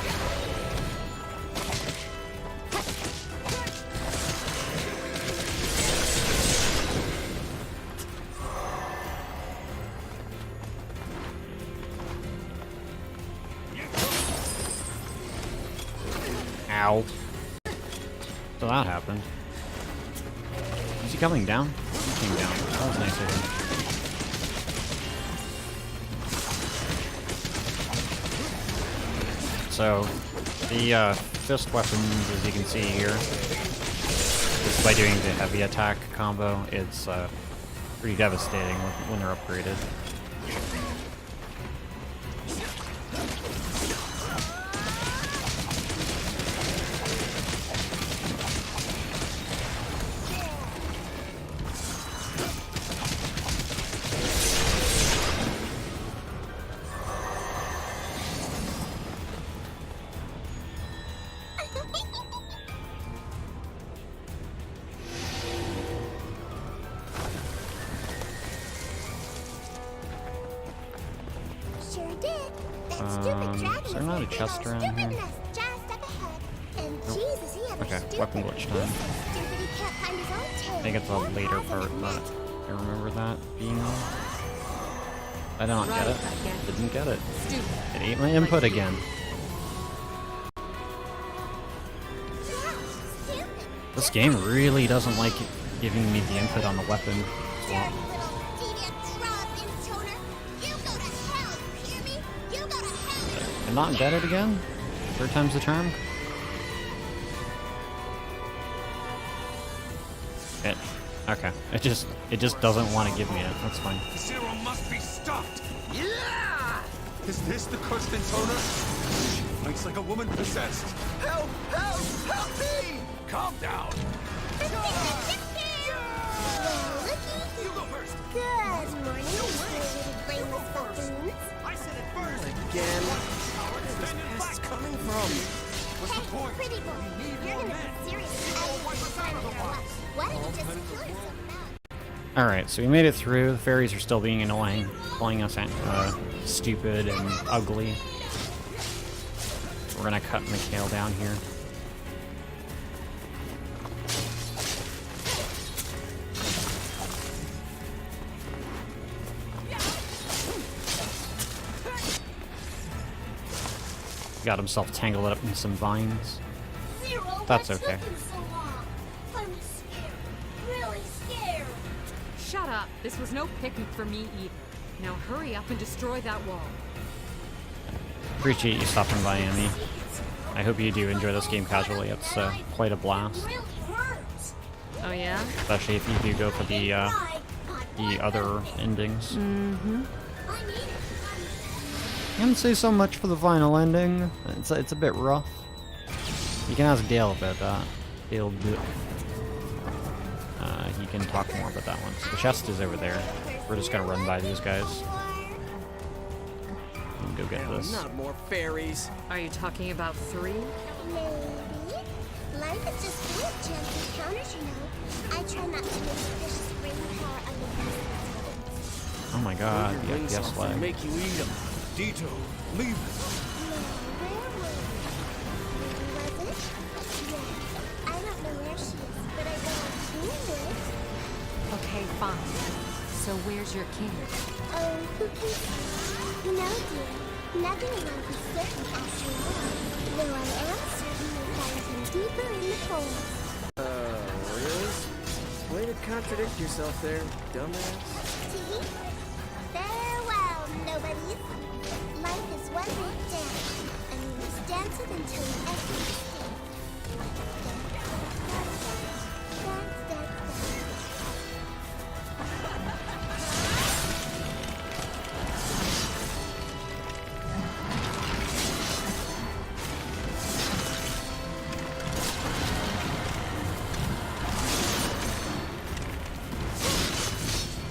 Ow. So that happened. Is he coming down? He came down. That was nice of him. So, the fist weapons, as you can see here, just by doing the heavy attack combo, it's pretty devastating when they're upgraded. Sure did. That stupid dragon is there not a is chest around stupid here? mess just up ahead. And Jesus, he had Okay, stupid. weapon glitch time. He's so stupid he can't find his own tail. I think it's a Or later paws in part, a but net. I remember that being on. I don't get it. Didn't get it. It ate my input again. Yeah, stupid. This game really doesn't like giving me the input on the weapon. Dirty little deviant drop in toner. You go to hell, you hear me? You go to hell. And not get it again? Third time's the charm? Okay. It just doesn't want to give me it. That's fine. Zero must be stopped! Yeah! Is this the Kirsten Toner? She fights like a woman possessed. Help! Help! Help me! Calm down! You go first. Good morning, little brainless buffoons. I said it first! Again. Where is this pest coming from? What's the Hey, point? pretty boy, We need you're more gonna men. be seriously out of time no matter what. Why don't you just kill yourself now? Alright, so we made it through. The fairies are still being annoying, calling us stupid and ugly. We're gonna cut Mikhail down here. Got himself tangled up in some vines. Zero, That's what okay. took you so long? I'm scared. Really scared. Shut up. This was no picnic for me either. Now hurry up and destroy that wall. Appreciate you stopping by, Amy. I hope you do enjoy this game casually. It's quite a blast, Really hurts. Oh yeah? especially if you do go for the other endings. I need it. Can't say so much for the final ending. It's a bit rough. You can ask Dale about that. Dale, he can talk more about that one. The chest is over there. We're just gonna run by these guys and go get this. Not more fairies. Are you talking about 3? Maybe. Life is just full of gems and counters, you know. I try not to make vicious brain power underneath. Oh my god, the Wings FPS off and lag. make you eat them. Dito, leave it. Where was it? Yeah. I don't know where she is, but I know she is. Okay, fine. So where's your king? Oh, who can say? You know, dear, nothing will be certain after all. Though I am certain you'll find him deeper in the forest. Really? Way to contradict yourself there, dumbass. See? Farewell, nobodies. Life is one big dance, and we must dance it until we exit the stage. Dance, dance, dance.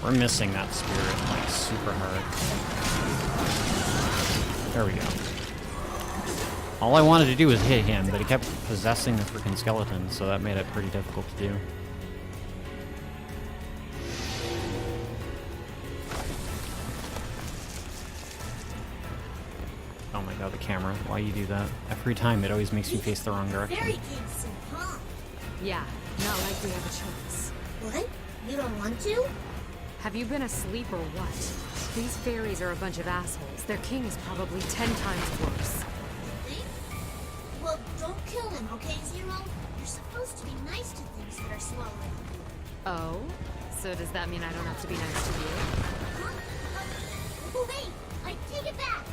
We're missing that spirit like super hard. There we go. All I wanted to do was hit him, but he kept possessing the freaking skeleton, so that made it pretty difficult to do. Oh my god, the camera. Why you do that? Every time it always makes me face the wrong Fairy direction. King soon, huh? Yeah, not like we have a choice. What? You don't want to? Have you been asleep or what? These fairies are a bunch of assholes. Their king is probably 10 times worse. Think? Well, don't kill him, okay, Zero? You're supposed to be nice to things that are swallowing. Oh? So does that mean I don't have to be nice to you? Huh? Oh, wait! I take it back!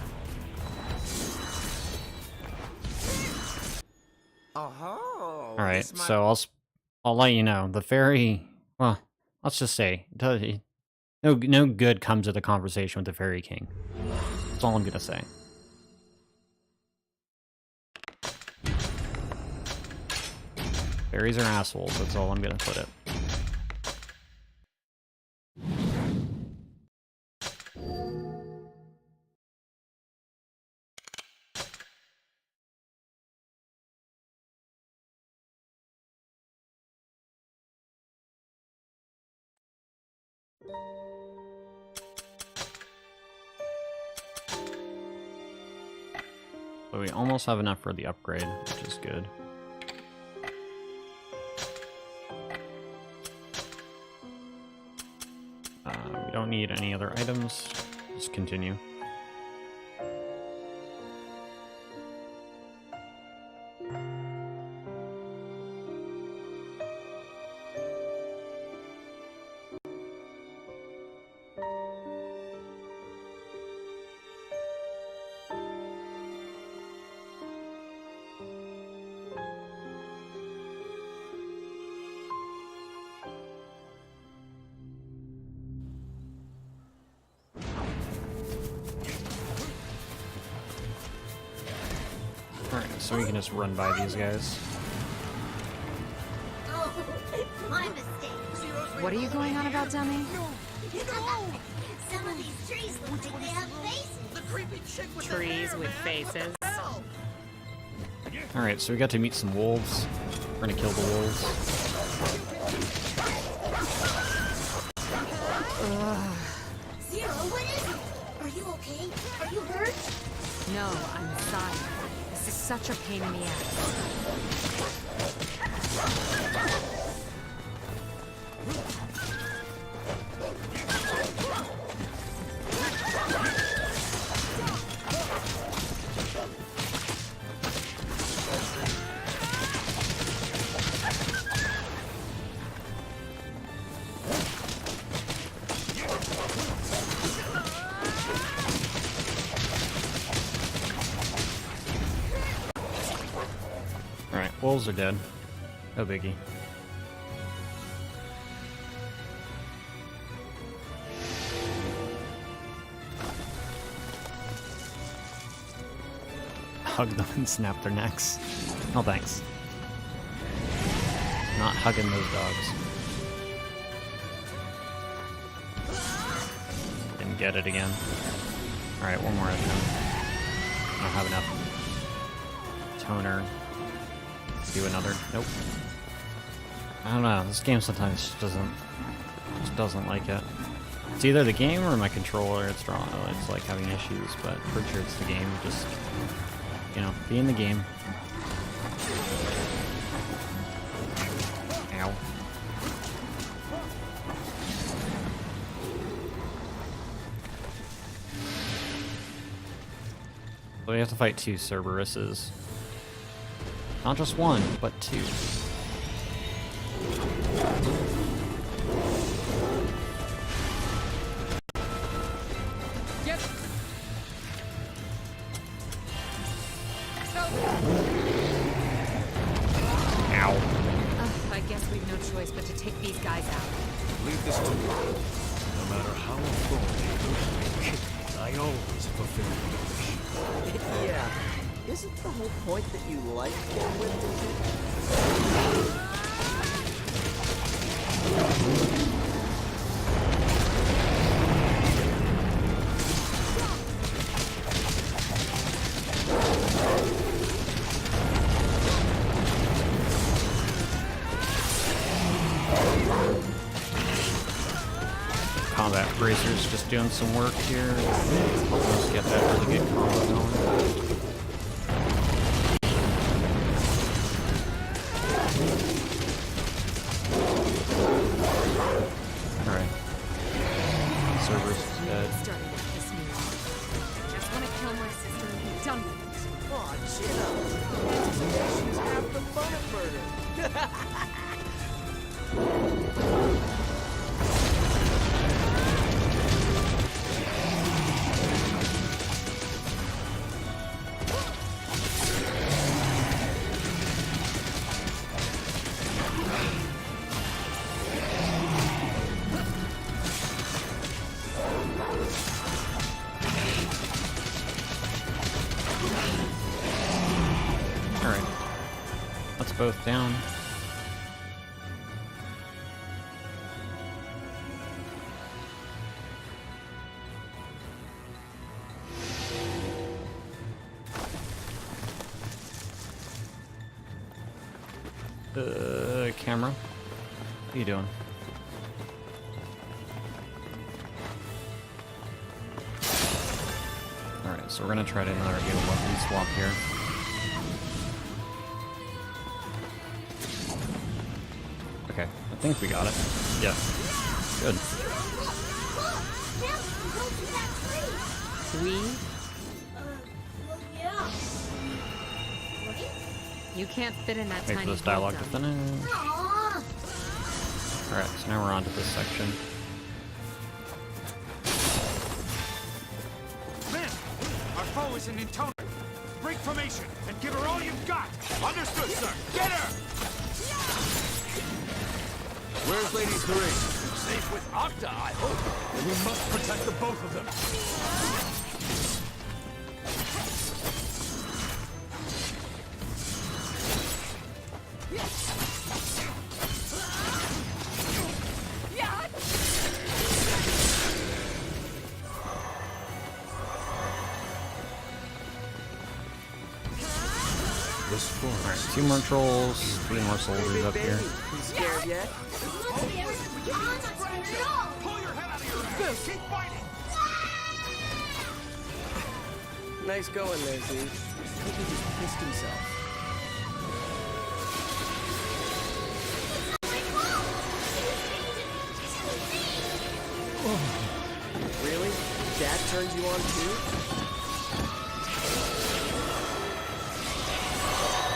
Oh. Alright, so I'll let you know. The fairy... Well, let's just say... No good comes of the conversation with the Fairy King. That's all I'm gonna say. Fairies are assholes, that's all I'm gonna put it. But we almost have enough for the upgrade, which is good. We don't need any other items. Just continue. Alright, so we can just run by these guys. Oh, my mistake. What are you going on about, dummy? Some of these trees look like they have faces. The creepy chick with Trees with faces. Alright, so we got to meet some wolves. We're gonna kill the wolves. Zero, what is it? Are you okay? Are you hurt? No, I'm sorry. This is such a pain in the ass. Wolves are dead. No biggie. Hug them and snap their necks. No thanks. Not hugging those dogs. Didn't get it again. Alright, one more at a time. I don't have enough toner. Let's do another. Nope. I don't know. This game sometimes just doesn't like it. It's either the game or my controller. It's wrong. It's like having issues, but pretty sure it's the game. Just, you know, be in the game. Ow. So we have to fight 2 Cerberuses. Not just one, but 2. Yep. Ow. I guess we've no choice but to take these guys out. Leave this to me. No matter how authority I always fulfill your wish. Yeah. Isn't the whole point that you like getting whipped into? Combat bracers just doing some work here. Helping us get that really good combo going. Alright. Cerberus is dead. Starting to piss me off. I just want to kill my sister and be done with it. Aw, chill. Anticipation's half the fun of murder. Alright. Let's both down. Camera. What are you doing? Alright, so we're gonna try to do a weapon swap here. Okay, I think we got it. Yeah. Good. We? Well, yeah. You can't fit in that Wait tiny for this dialogue to hole, dummy. finish. Aww. Alright, so now we're on to this section. Men, our foe is an intoner. Break formation and give her all you've got. Understood, sir. Get her! Where's Lady Therese? Safe with Octa, I hope. And we must protect the both of them. This forest. Alright, 2 more trolls, 3 more soldiers up here. You scared yet? I'm not scared at all. Pull your head out of your ass. Keep fighting. Nice going there, dude. I think he just pissed himself. Really? Dad turned you on too?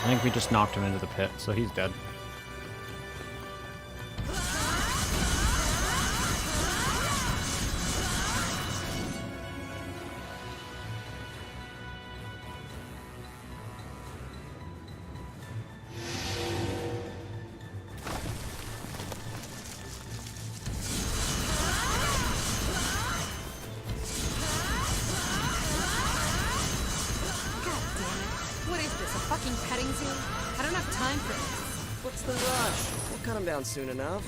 I think we just knocked him into the pit, so he's dead. What is this, a fucking petting zoo? I don't have time for this. What's the rush? We'll cut him down soon enough.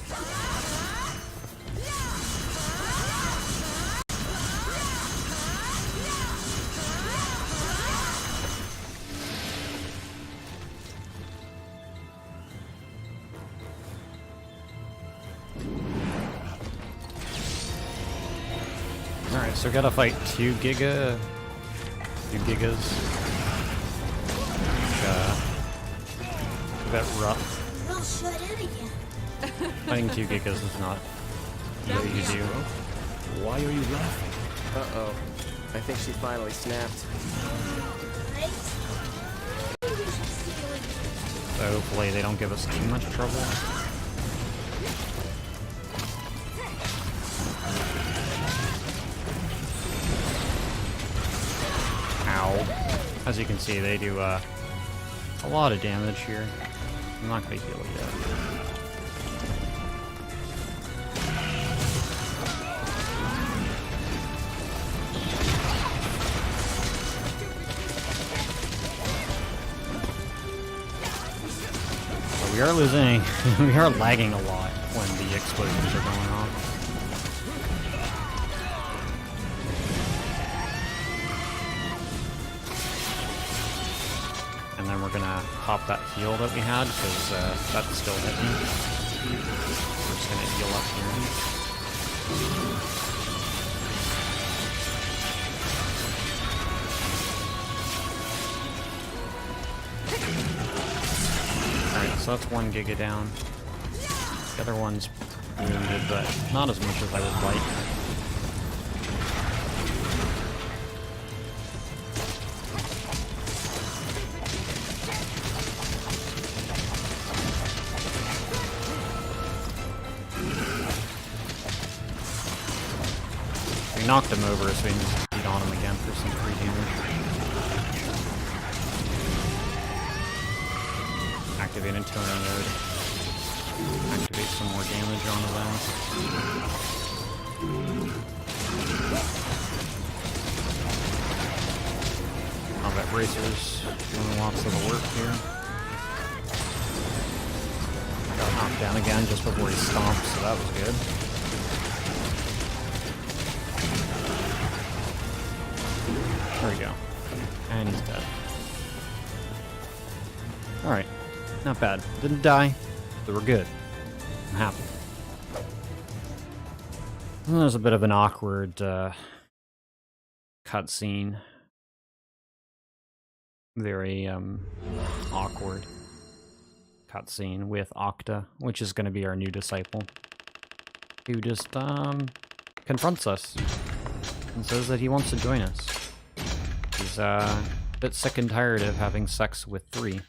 Alright, so gotta fight 2 gigas. A bit rough. We're all shut in again. Fighting 2 gigas is not easy. Why are you laughing? Uh-oh. I think she finally snapped. Right? Maybe we should see you in. So hopefully they don't give us too much trouble. Ow. As you can see, they do a lot of damage here. I'm not gonna heal it yet. But we are losing, we are lagging a lot when the explosions are going off. And then we're gonna pop that heal that we had, because that's still hitting. We're just gonna heal up here. Alright, so that's 1 giga down. The other one's wounded, but not as much as I would like. We knocked him over, so we can just beat on him again for some free damage. Activate Intoner mode. Activate some more damage onto them. Combat bracers doing lots of the work here. Got knocked down again just before he stomped, so that was good. There we go. And he's dead. Alright. Not bad. Didn't die. But we're good. I'm happy. And there's a bit of an awkward cutscene. Very awkward cutscene with Octa, which is going to be our new disciple, who just confronts us and says that he wants to join us. He's a bit sick and tired of having sex with 3.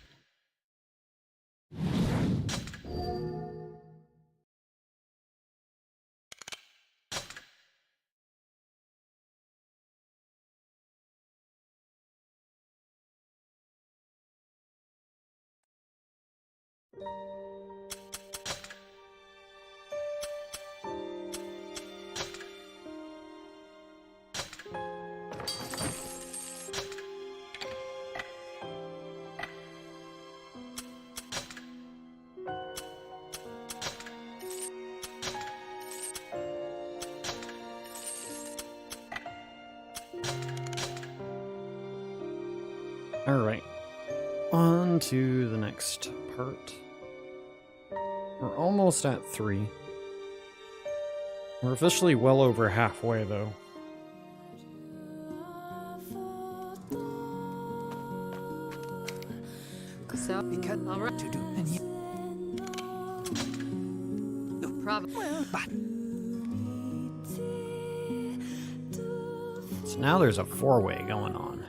Alright, on to the next part. We're almost at 3. We're officially well over halfway, though. So, alright. To do and you Probably. So now there's a 4-way going on.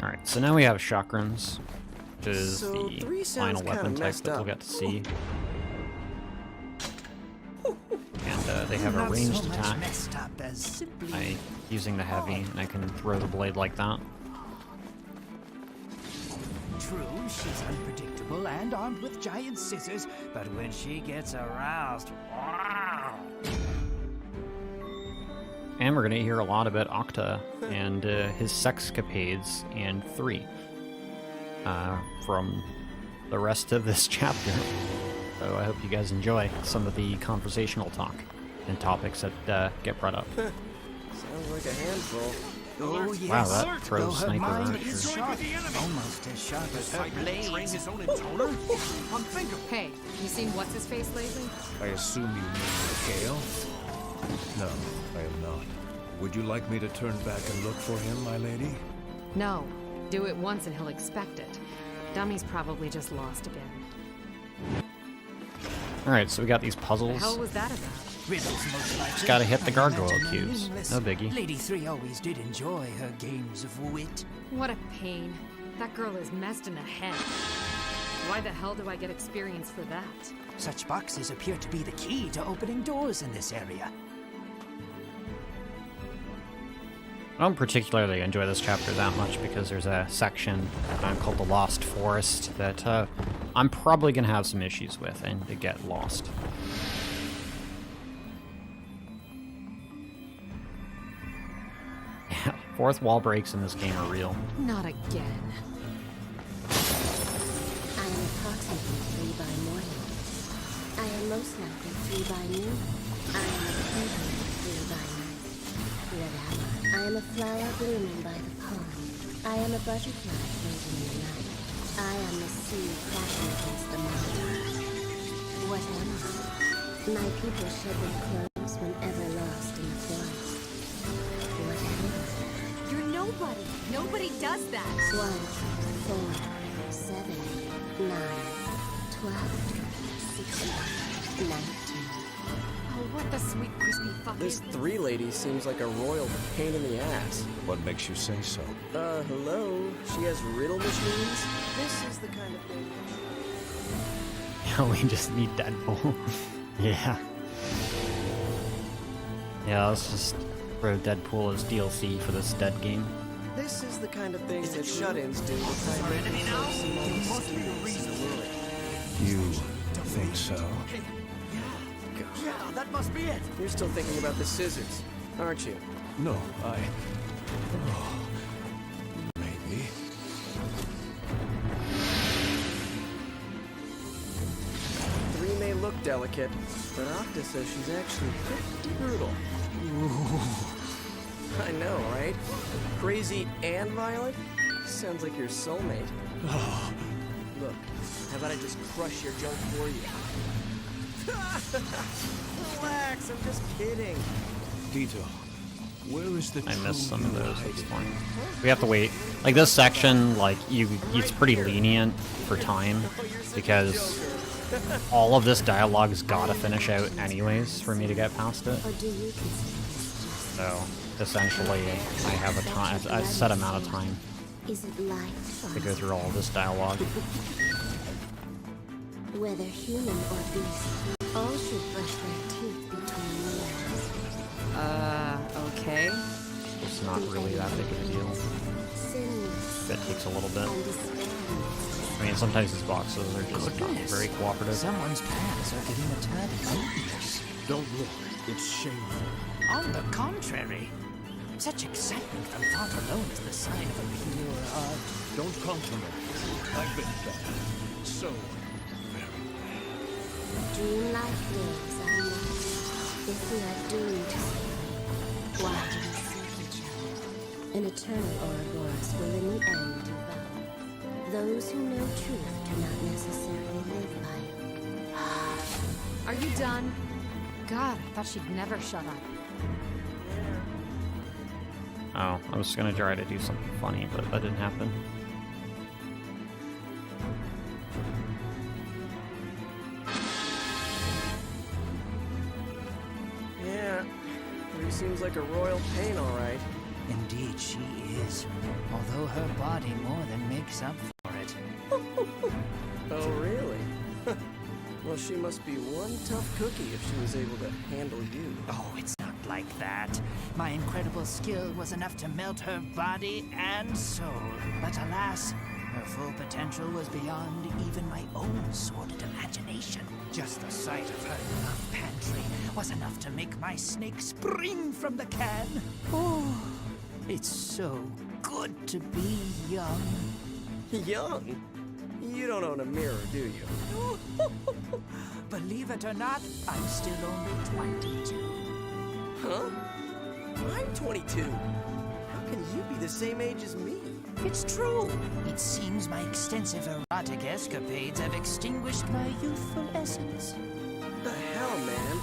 Alright, so now we have chakrams, which is So the 3 sounds final weapon kinda type messed that we'll up. get to see. And they have a Not ranged so much attack messed up as simply by using the heavy, and I can throw the blade like that. true. She's unpredictable and armed with giant scissors, but when she gets aroused, wow. And we're gonna hear a lot about Octa and his sexcapades in 3 from the rest of this chapter. So I hope you guys enjoy some of the conversational talk and topics that get brought up. Sounds like a handful. Oh yes. Wow, that Though throws her sniper mind archers. is sharp, almost as sharp as her Train blades. his own intoner? Unthinkable. Hey, you seen what's his face lately? I assume you mean Gale? No, I am not. Would you like me to turn back and look for him, my lady? No. Do it once and he'll expect it. Dummy's probably just lost again. Alright, so we got these The puzzles. hell was that about? Riddles most likely. gotta hit the I gargoyle imagine they're cubes. meaningless. No biggie. Lady 3 always did enjoy her games of wit. What a pain. That girl is messed in the head. Why the hell do I get experience for that? Such boxes appear to be the key to opening doors in this area. I don't particularly enjoy this chapter that much because there's a section called the Lost Forest that I'm probably going to have some issues with and to get lost. Yeah, fourth wall breaks in this game are real. Not again. I am approximately 3 by morning. I am most likely 3 by noon. I am a company 3 by night. Whatever. I am a flower blooming by the pond. I am a butterfly floating in the night. I am the sea crashing against the mountain. What am I? My people shed their clothes whenever lost in the forest. What am I? You're nobody. Nobody does that. 1, 4, 7, 9, 12, 16, 19. Oh, what the sweet crispy fuck This is 3 lady seems like a royal pain in the ass. What makes you say so? Hello? She has riddle machines? This is the kind of thing... Yeah, we just need Deadpool. Yeah. Yeah, let's just throw Deadpool as DLC for this dead game. This is the kind of thing that shut-ins do to try and make themselves seem more mysterious and lurid. You think so? Yeah, that must be it. You're still thinking about the scissors, aren't you? No, I... Oh, maybe. Three may look delicate, but Octa says she's actually pretty brutal. I know, right? Crazy and violent? Sounds like your soulmate. Look, how about I just crush your junk for you? Relax, I'm just kidding. Dito, where is the I missed true some of you those. hiding? It's fine. We have to wait. Like this section, like it's pretty lenient for time because all of this dialogue's gotta finish out anyways for me to get past it. Or do you consider this So essentially, I have a set amount of time just... Is it life to go through all this dialogue. Whether human or beast, all should brush their teeth between meals. Okay. It's not really that big of a deal. Sinless That takes a little bit. and despairing. I mean, sometimes these boxes are just not very cooperative. Someone's pants are getting a tad odious. Don't look. It's shameful. On the contrary, such excitement from thought alone is the sign of a pure heart. Don't compliment me. I've been bad. So very Dreamlike days are not. If we are doomed to separate, why do we seek each other? An eternal Ouroboros will in the end devour. Those who know truth do not necessarily live by it. Are you done? God, I thought she'd never shut up. Oh, I was gonna try to do something funny, but that didn't happen. Yeah, he seems like a royal pain, all right. Indeed, she is. Although her body more than makes up for it. Oh, really? Well, she must be one tough cookie if she was able to handle you. Oh, it's not like that. My incredible skill was enough to melt her body and soul. But alas, her full potential was beyond even my own sordid imagination. Just the sight of her love pantry was enough to make my snake spring from the can. Oh, it's so good to be young. Young? You don't own a mirror, do you? Believe it or not, I'm still only 22. Huh? I'm 22. How can you be the same age as me? It's true. It seems my extensive erotic escapades have extinguished my youthful essence. The hell, man?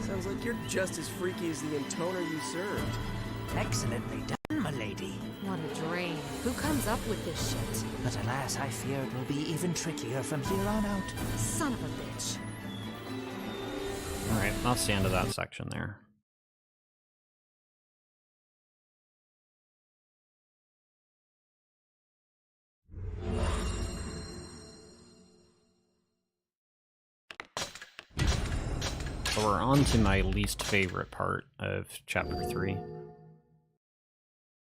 Sounds like you're just as freaky as the intoner you served. Excellently done, milady. What a drain. Who comes up with this shit? But alas, I fear it will be even trickier from here on out. Son of a bitch. Alright, that's the end of that section there. So we're on to my least favorite part of Chapter 3.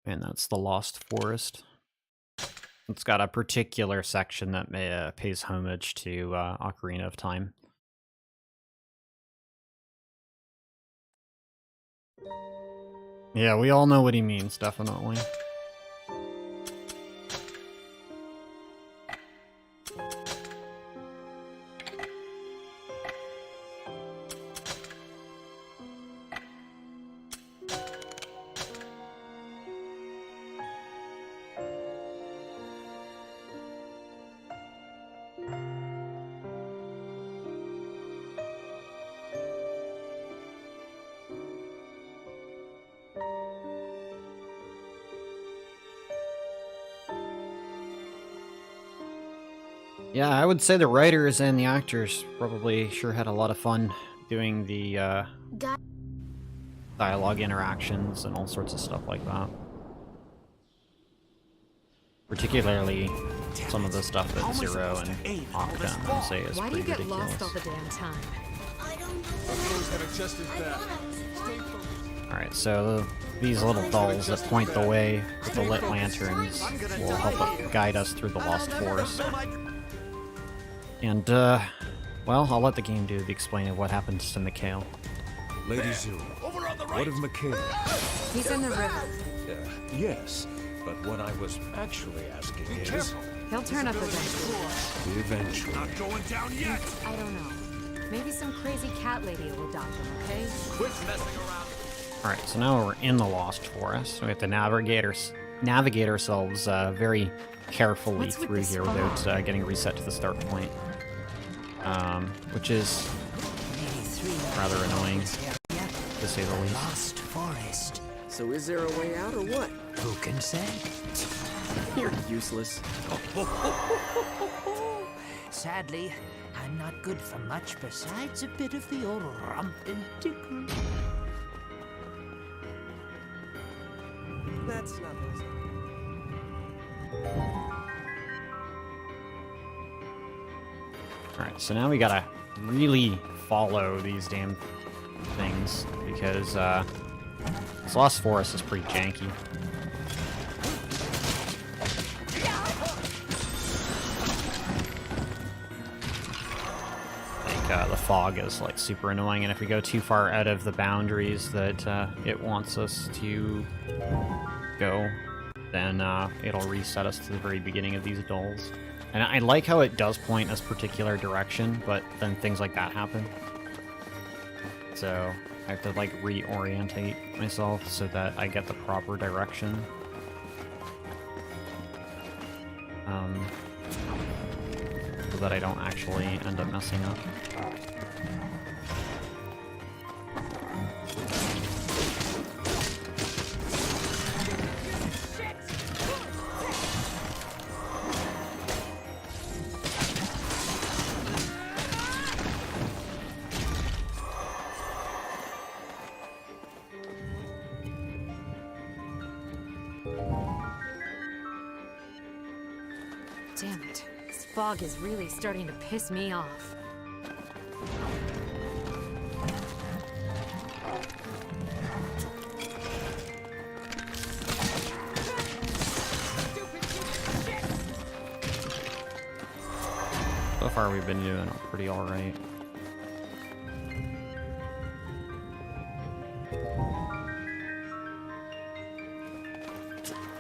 And that's the Lost Forest. It's got a particular section that pays homage to Ocarina of Time. Yeah, we all know what he means, definitely. Yeah, I would say the writers and the actors probably sure had a lot of fun doing the dialogue interactions and all sorts of stuff like that. Particularly some of the stuff that Zero and Octa say is Why do you pretty get ridiculous. lost all the damn time? I don't know. Everyone's got a chest as bad. Alright, so these little dolls that point the way with the lit lanterns will help guide us through the Lost Forest. And, well, I'll let the game do the explaining of what happens to Mikhail. Lady Zero, what of Mikhail? He's in the river. Yes, but what I was actually asking is... He'll turn up eventually. Eventually. Not going down yet. I don't know. Maybe some crazy cat lady will adopt him, okay? Quit messing around. Alright, so now we're in the Lost Forest. We have to navigate ourselves very carefully What's with through this here fog? without getting reset to the start point. Which is rather annoying, to say the least. Lost Forest. So is there a way out or what? Who can say? You're useless. Sadly, I'm not good for much besides a bit of the old rump and tickle. That's not easy. Alright, so now we gotta really follow these damn things, because this Lost Forest is pretty janky. Like, the fog is like super annoying, and if we go too far out of the boundaries that it wants us to go, then it'll reset us to the very beginning of these dolls. And I like how it does point this particular direction, but then things like that happen. So I have to like reorientate myself so that I get the proper direction. So that I don't actually end up messing up. Damn it. This fog is really starting to piss me off. So far we've been doing pretty alright.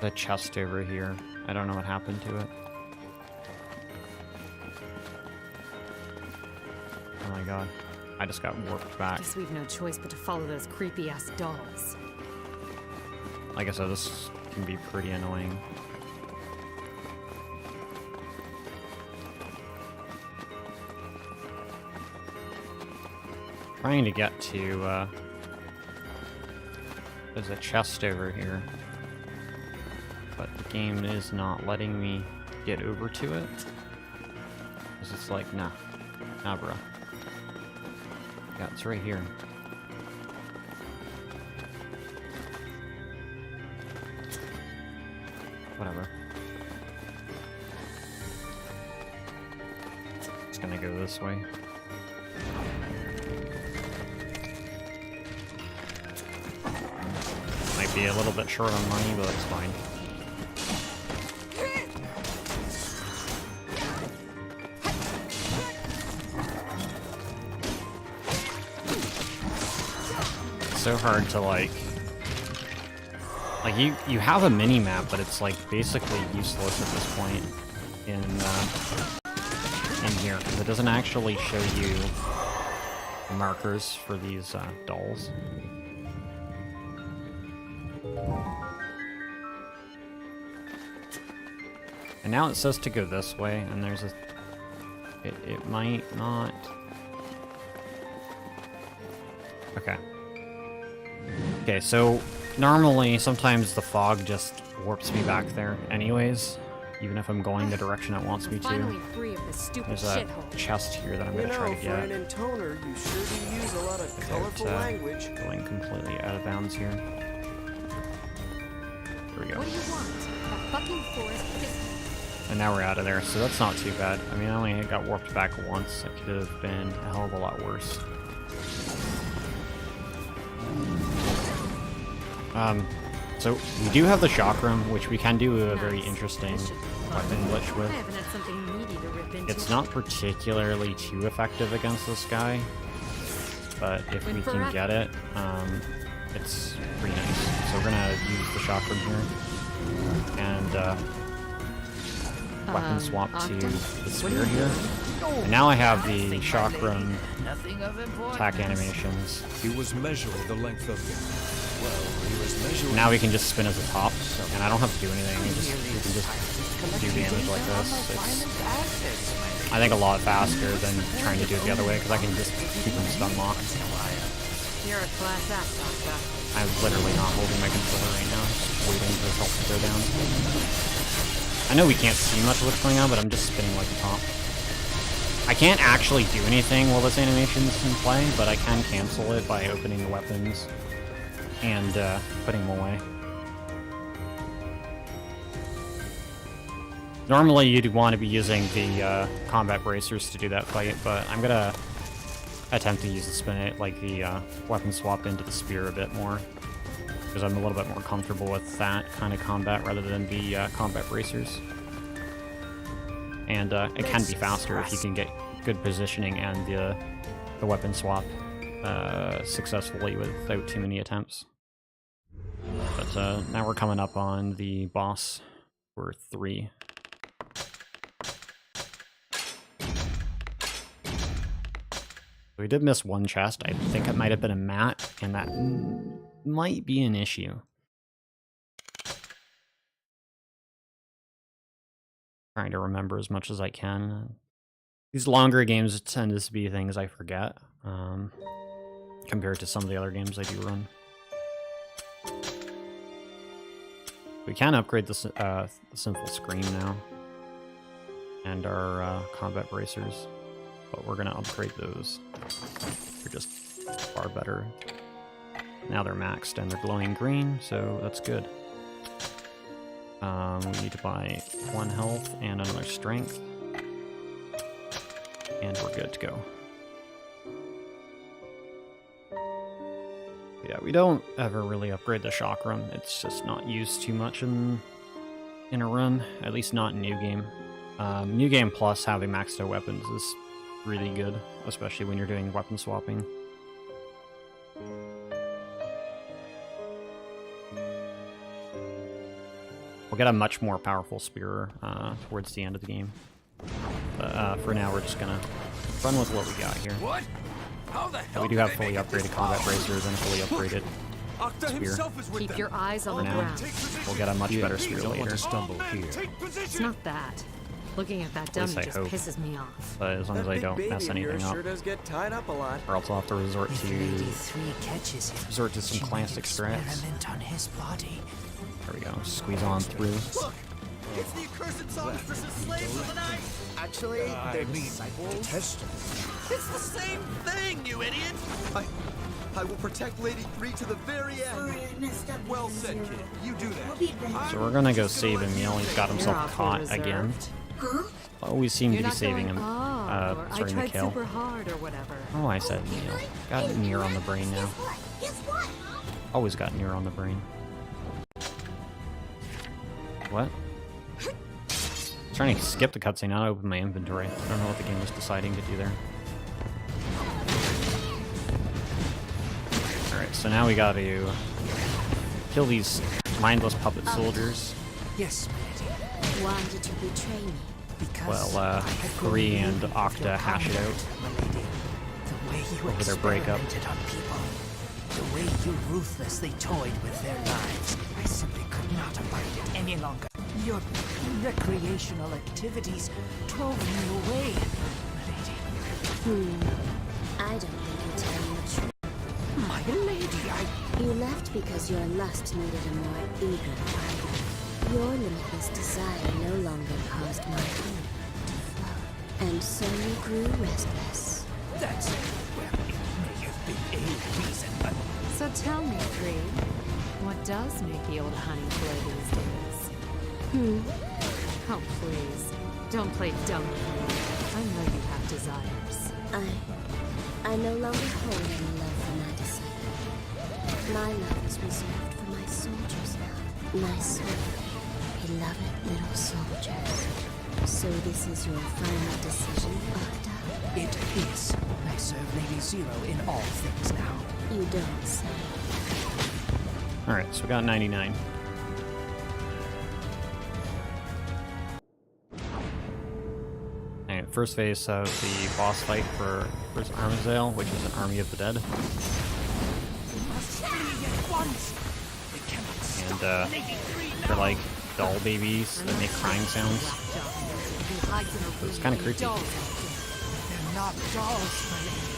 The chest over here. I don't know what happened to it. Oh my god. I just got warped back. Guess we've no choice but to follow those creepy-ass dolls. Like I said, this can be pretty annoying. Trying to get to, there's a chest over here. But the game is not letting me get over to it. Because it's like, nah. Nah, bro. Yeah, it's right here. Whatever. It's gonna go this way. Might be a little bit short on money, but it's fine. So hard to like you have a mini map, but it's like basically useless at this point in here because it doesn't actually show you markers for these dolls. And now it says to go this way, and there's a it might not. Okay, so normally, sometimes the fog just warps me back there anyways, even if I'm going the direction it wants me to. Finally free of this stupid There's a shithole. chest here that I'm going to try to For an get. intoner, you sure do use a lot of colorful language. Going completely out of bounds here. There we go. What do you want? That fucking forest is... And now we're out of there, so that's not too bad. I mean, I only got warped back once. It could have been a hell of a lot worse. So we do have the chakram, which we can do a very interesting weapon glitch with. I haven't had something meaty to rip into. It's not particularly too effective against this guy, but if we can get it, it's pretty nice. So we're gonna use the chakram here, and weapon swap to the spear here. And now I have the chakram attack animations. He was measuring the length of it. Well, he was measuring. Now we can just spin as a top, and I don't have to do anything. We can just do damage like this. It's, I think, a lot faster than trying to do it the other way, because I can just keep them stun locked. You're a class act, Doctor. I'm literally not holding my controller right now, just waiting for the health to go down. I know we can't see much of what's going on, but I'm just spinning like a top. I can't actually do anything while this animation's in play, but I can cancel it by opening the weapons and putting them away. Normally you'd want to be using the combat bracers to do that fight, but I'm gonna attempt to use the weapon swap into the spear a bit more, because I'm a little bit more comfortable with that kind of combat rather than the combat bracers. And it can be faster if you can get good positioning and the weapon swap successfully without too many attempts. But now we're coming up on the boss for 3. We did miss one chest. I think it might have been a mat, and that might be an issue. Trying to remember as much as I can. These longer games tend to be things I forget, compared to some of the other games I do run. We can upgrade the Sinful Scream now, and our combat bracers, but we're gonna upgrade those. They're just far better. Now they're maxed and they're glowing green, so that's good. We need to buy 1 health and another strength. And we're good to go. Yeah, we don't ever really upgrade the chakram. It's just not used too much in a run, at least not in New Game. New Game Plus, having maxed out weapons is really good, especially when you're doing weapon swapping. We'll get a much more powerful spear towards the end of the game. But for now, we're just gonna run with what we got here. What? How the hell We do did have they fully make it upgraded this combat far? bracers and a fully upgraded Octa spear. himself is with Keep them. your eyes on For the now. ground. We'll get a much Yeah, better you spear don't want later. to stumble here. Take It's position. not that. Looking at that At least dummy I just hope. pisses me off. But as long as That I big don't baby mess of yours anything up, sure does get tied up a lot. or else I'll have to resort If to Lady 3 catches him, resort to some she classic might strats. experiment on his body. There we go. Squeeze on through. Look! It's the accursed songstress's slaves of the night! Actually, they're disciples. It's the same thing, you idiot! I will protect Lady 3 to the very Sorry, end. I messed up. Well said, Zero. kid. You do I'll that. be back. So we're gonna go save Emil. He's got You're himself awfully caught reserved. again. Huh? Always seem to You're be not saving going, him. or I Starting to tried kill. super hard or whatever. Oh, I said Emil. Got Nier on the brain now. Guess what? Always got Nier on the brain. What? Trying to skip the cutscene, not open my inventory. I don't know what the game was deciding to do there. Alright, so now we gotta kill these mindless puppet soldiers. Yes, milady. Why did you betray me? Because Well, I had grown 3 weary and of Octa your hash it out. conduct, milady. The way you Over their breakup. experimented on people. The way you ruthlessly toyed with their lives. I simply could not abide it any longer. Your recreational activities drove me away, milady. I don't think you're telling the truth. My lady, You left because your lust needed a more eager rival. Your limitless desire no longer caused my heart to flow. And so you grew restless. that's... well, it may have been a reason, but... So tell me, 3, what does make the old honey flow these days? Oh, please. Don't play dumb with me. I know you have desires. I no longer hold any love for my disciple. My love is reserved for my soldiers now. My sweet, beloved little soldiers. So this is your final decision, Octa? It is. I serve Lady Zero in all things now. You don't say. Alright, so we got 99. Alright, first phase of the boss fight for Armazale, which is an army of the dead. And they're like doll babies that make crying sounds. So it's kind of creepy. They're not dolls, my lady.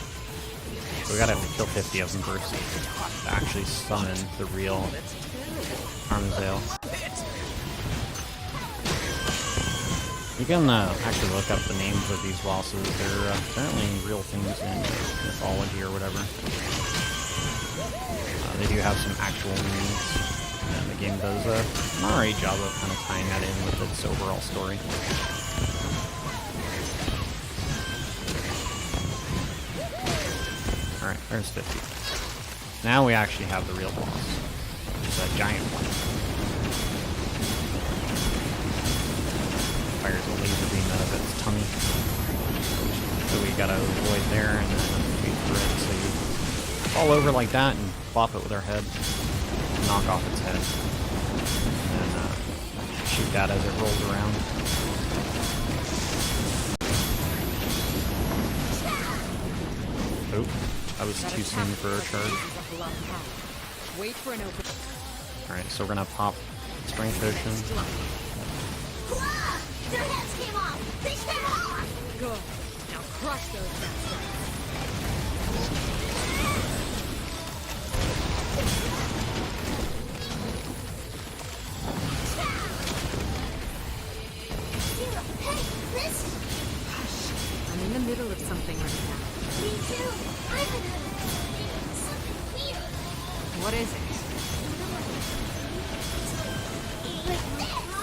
So we gotta kill 50 of them first to actually summon the real Armazale. You can actually look up the names of these bosses. They're apparently real things in mythology or whatever. They do have some actual meanings, and the game does an alright job of kind of tying that in with its overall story. Alright, there's 50. Now we actually have the real boss, which is a giant one. Fires a laser beam out of its tummy. So we gotta avoid there and then wait for it. So you fall over like that and bop it with our head, knock off its head, and then shoot that as it rolls around. Oop, that was too soon for a charge. Wait for an open. Alright, so we're gonna pop Strength Potion. Their heads came off! They came off! Good. Now crush those bastards. Zero, hey, listen! I'm in the middle of something right now. Me too! I'm in something weird. What is it? Like this!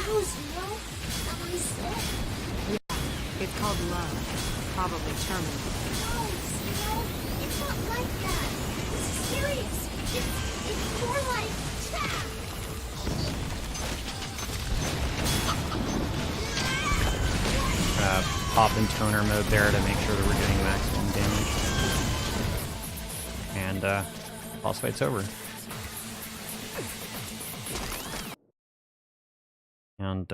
Zero? Is that what he said? It's called love. Probably terminal. No, Zero. It's not like that. This is serious. It's more like... Pop in toner mode there to make sure that we're doing maximum damage. And boss fight's over. And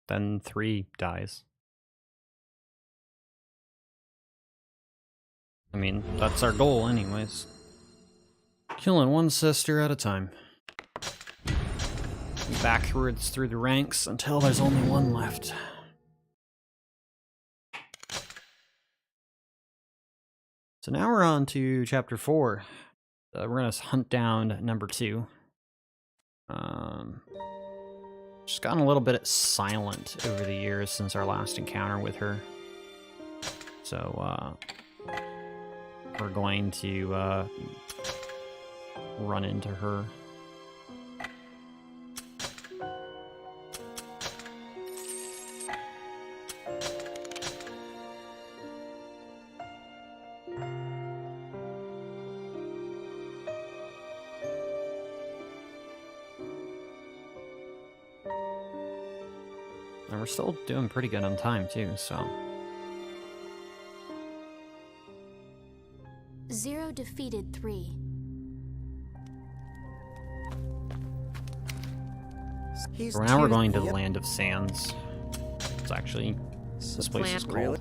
then 3 dies. I mean, that's our goal anyways. Killing one sister at a time. Backwards through the ranks until there's only one left. So now we're on to chapter 4. We're gonna hunt down number 2. She's gotten a little bit silent over the years since our last encounter with her. So we're going to run into her. And we're still doing pretty good on time, too, so... Zero defeated 3. For now, we're going to the Land of Sands. It's actually... This place is cool.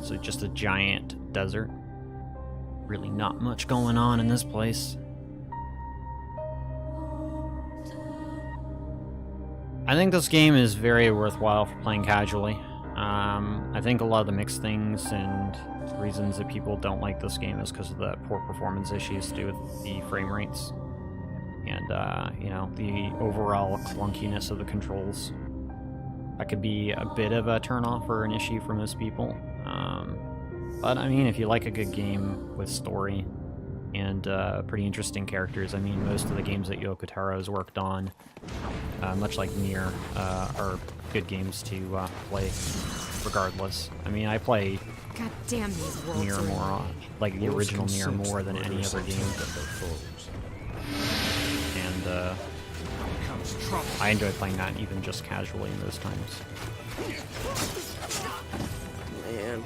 So just a giant desert. Really not much going on in this place. I think this game is very worthwhile for playing casually. I think a lot of the mixed things and reasons that people don't like this game is because of the poor performance issues to do with the frame rates. And, you know, the overall clunkiness of the controls. That could be a bit of a turnoff or an issue for most people. But, I mean, if you like a good game with story and pretty interesting characters, I mean, most of the games that Yoko Taro has worked on, much like Nier, are good games to play regardless. I mean, I play God damn these worlds. Nier more, like the original Nier more than any other game. And I enjoy playing that even just casually most times. Man,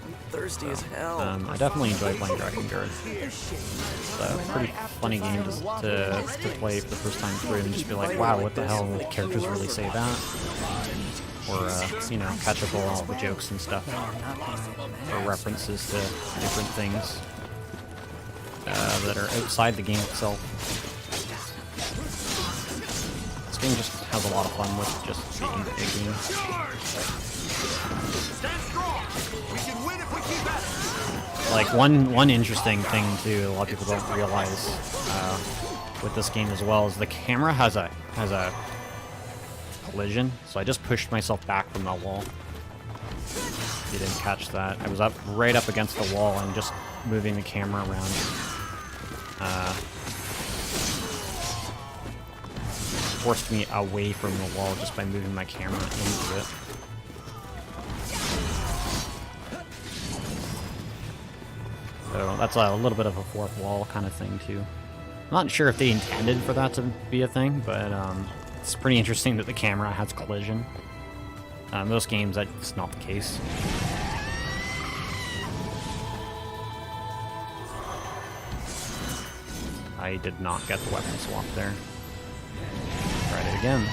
I'm thirsty as hell. I definitely enjoy playing Drakengard. It's a pretty funny game to play for the first time through and just be like, wow, what the hell, the characters really say that? Or, you know, catch up on all the jokes and stuff. Or references to different things that are outside the game itself. This game just has a lot of fun with just being a game. Like, one interesting thing, too, a lot of people don't realize with this game as well, is the camera has a collision, so I just pushed myself back from the wall. You didn't catch that. I was right up against the wall and just moving the camera around. Forced me away from the wall just by moving my camera into it. So that's a little bit of a fourth wall kind of thing too. I'm not sure if they intended for that to be a thing, but it's pretty interesting that the camera has collision. Most games, that's not the case. I did not get the weapon swap there. Tried it again.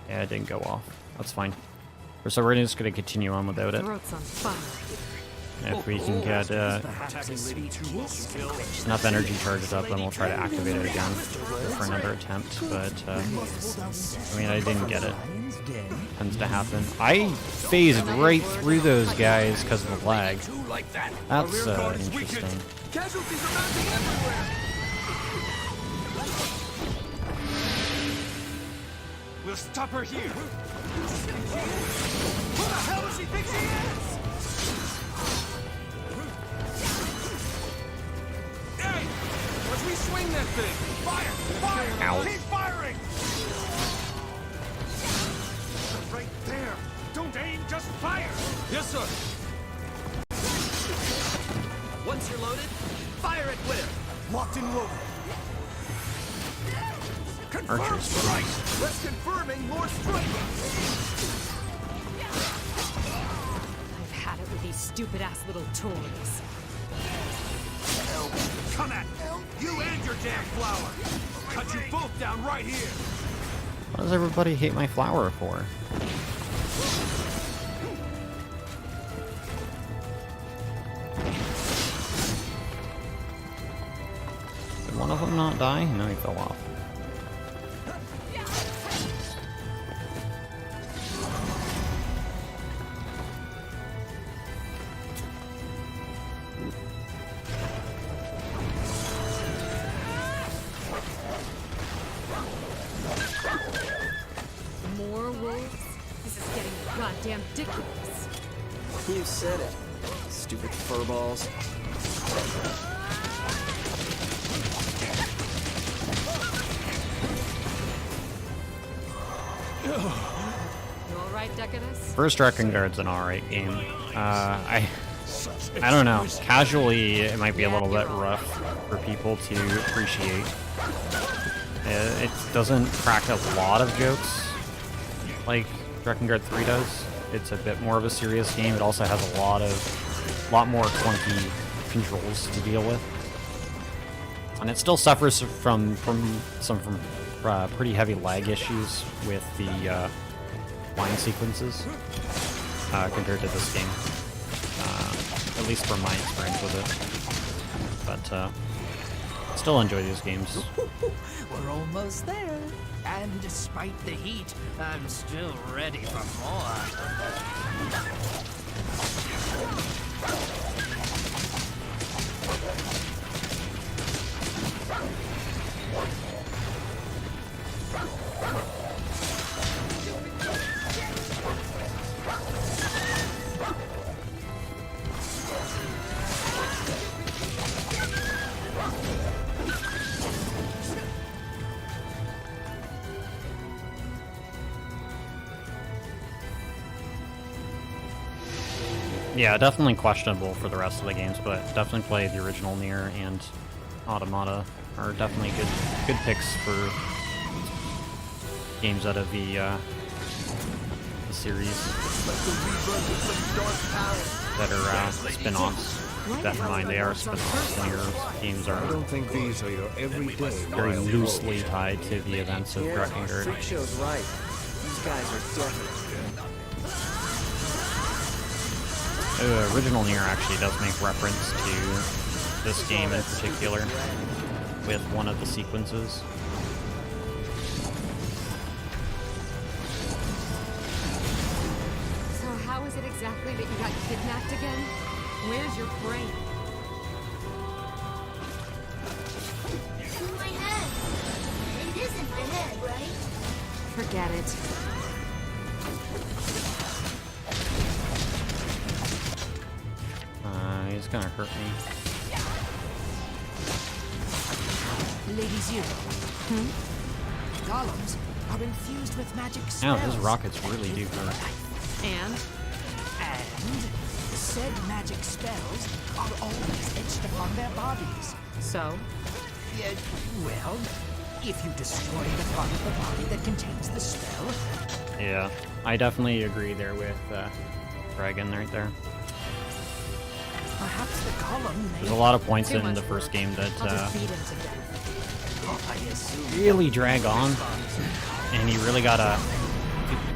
Yeah, it didn't go off. That's fine. So we're just going to continue on without it. Throat's on fire. If we can get enough energy charges up, then we'll try to activate it again for another attempt. But, I mean, I didn't get it. Tends to happen. I phased right through those guys because of the lag. That's interesting. We'll stop her here. Who the hell does she think she is? Hey! Don't aim, just fire! Yes, sir! Once you're loaded, fire at will. Locked and loaded. Confirm Archer's strike! Less confirming, more striking! I've had it with these stupid-ass little toys. Come at me! You and your damn flower! I'll cut you both down right here! What does everybody hate my flower for? Did one of them not die? No, he fell off. More wolves? This is getting goddamn ridiculous. You said it. Stupid furballs. You alright, Decadus? First Drakengard's an alright game. I don't know. Casually, it might be a little bit rough for people to appreciate. It doesn't crack a lot of jokes like Drakengard 3 does. It's a bit more of a serious game. It also has a lot more clunky controls to deal with, and it still suffers from pretty heavy lag issues with the line sequences compared to this game. At least from my experience with it. But still enjoy these games. We're almost there. And despite the heat, I'm still ready for more. Yeah, definitely questionable for the rest of the games, but definitely play the original Nier and Automata are definitely good picks for games out of the series that are spin-offs. Keep that in mind, they are spin-offs. Nier games I are don't think these are your everyday very wild loosely tied to the events of Drakengard. Freak Show's right. These guys are definitely Original Nier actually does make reference to this game in particular with one of the sequences. So how is it exactly that you got kidnapped again? Where's your brain? It's in my head. It is in my head, right? Forget it. He's gonna hurt me. Lady Zero. Golems are infused with magic Now spells. his rockets really do hurt. And? And said magic spells are always etched upon their bodies. So? Yeah, well, if you destroy the part of the body that contains the spell, Yeah, I definitely agree there with Dragon right there. perhaps the golem may... There's a lot of points Too in much the first game that I'll just beat him to death. I assume really drag on, and you really gotta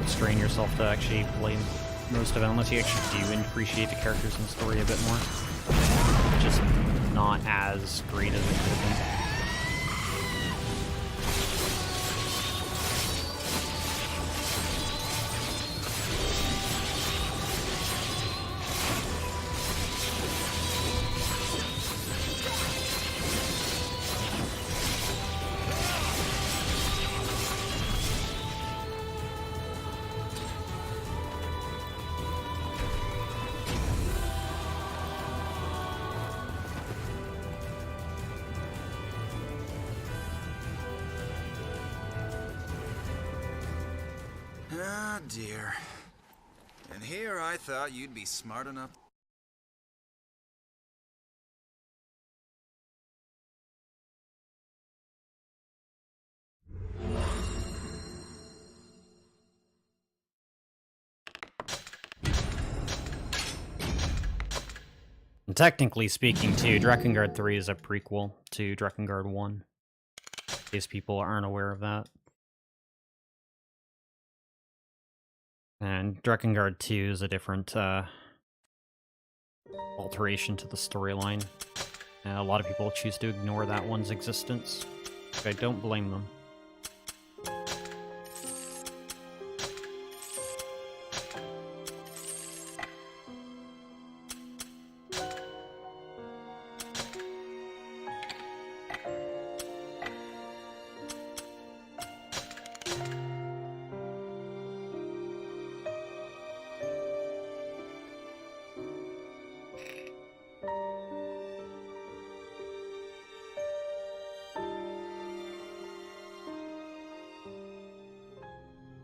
strain yourself to actually play most of it, unless you actually do appreciate the characters and story a bit more. Just not as great as it could have been. Ah, dear. here, I thought you'd be smart enough. And technically speaking, too, Drakengard 3 is a prequel to Drakengard 1. In case people aren't aware of that. And Drakengard 2 is a different alteration to the storyline. A lot of people choose to ignore that one's existence. I don't blame them.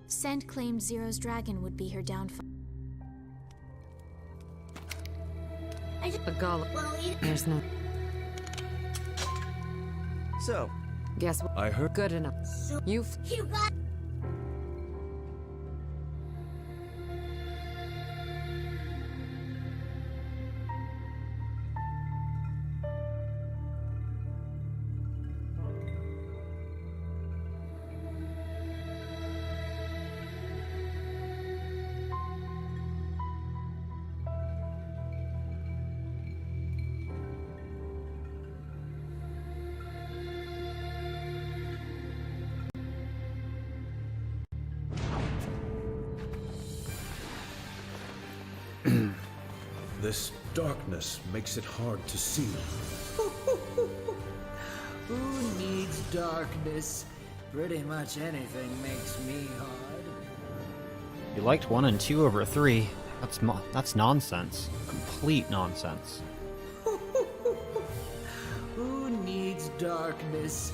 Send claimed Zero's dragon would be her downfall. A golem. Well, There's no. So, Guess what? I heard. Good enough. You've. you got. This darkness makes it hard to see. Who needs darkness? Pretty much anything makes me hard. You liked 1 and 2 over 3. That's nonsense. Complete nonsense. Who needs darkness?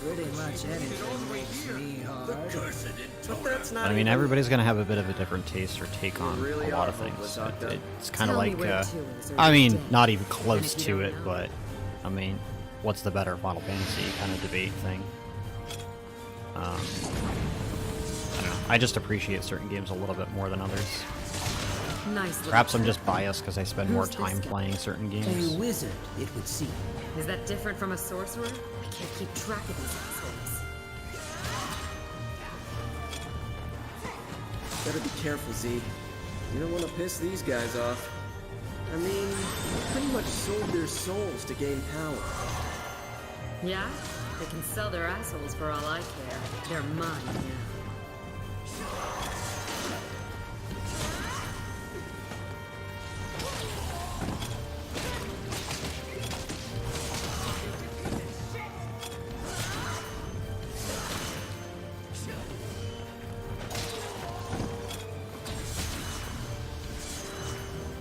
Pretty much anything makes me hard. but that's not I mean, even- everybody's gonna have a bit of a different taste or take on really a lot are of things. hopeless, Octa. It's kind of Tell me like, where to is, or I you're mean, dead. not even close And if you to don't it, know- but I mean, what's the better Final Fantasy kind of debate thing? I don't know. I just appreciate certain games a little bit more than others. Nice. little Perhaps I'm trick. just biased because I spend more Who's this time guy? playing certain A games. wizard, it would seem. Is that different from a sorcerer? I can't keep track of these assholes. Better be careful, Z. You don't want to piss these guys off. I mean, they pretty much sold their souls to gain power. Yeah? They can sell their assholes for all I care. They're mine now.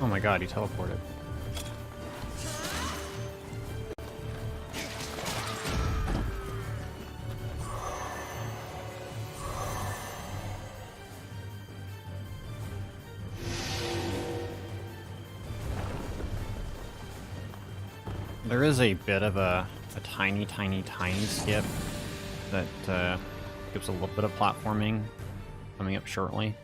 Oh my god, he teleported. There is a bit of a tiny skip that gives a little bit of platforming coming up shortly.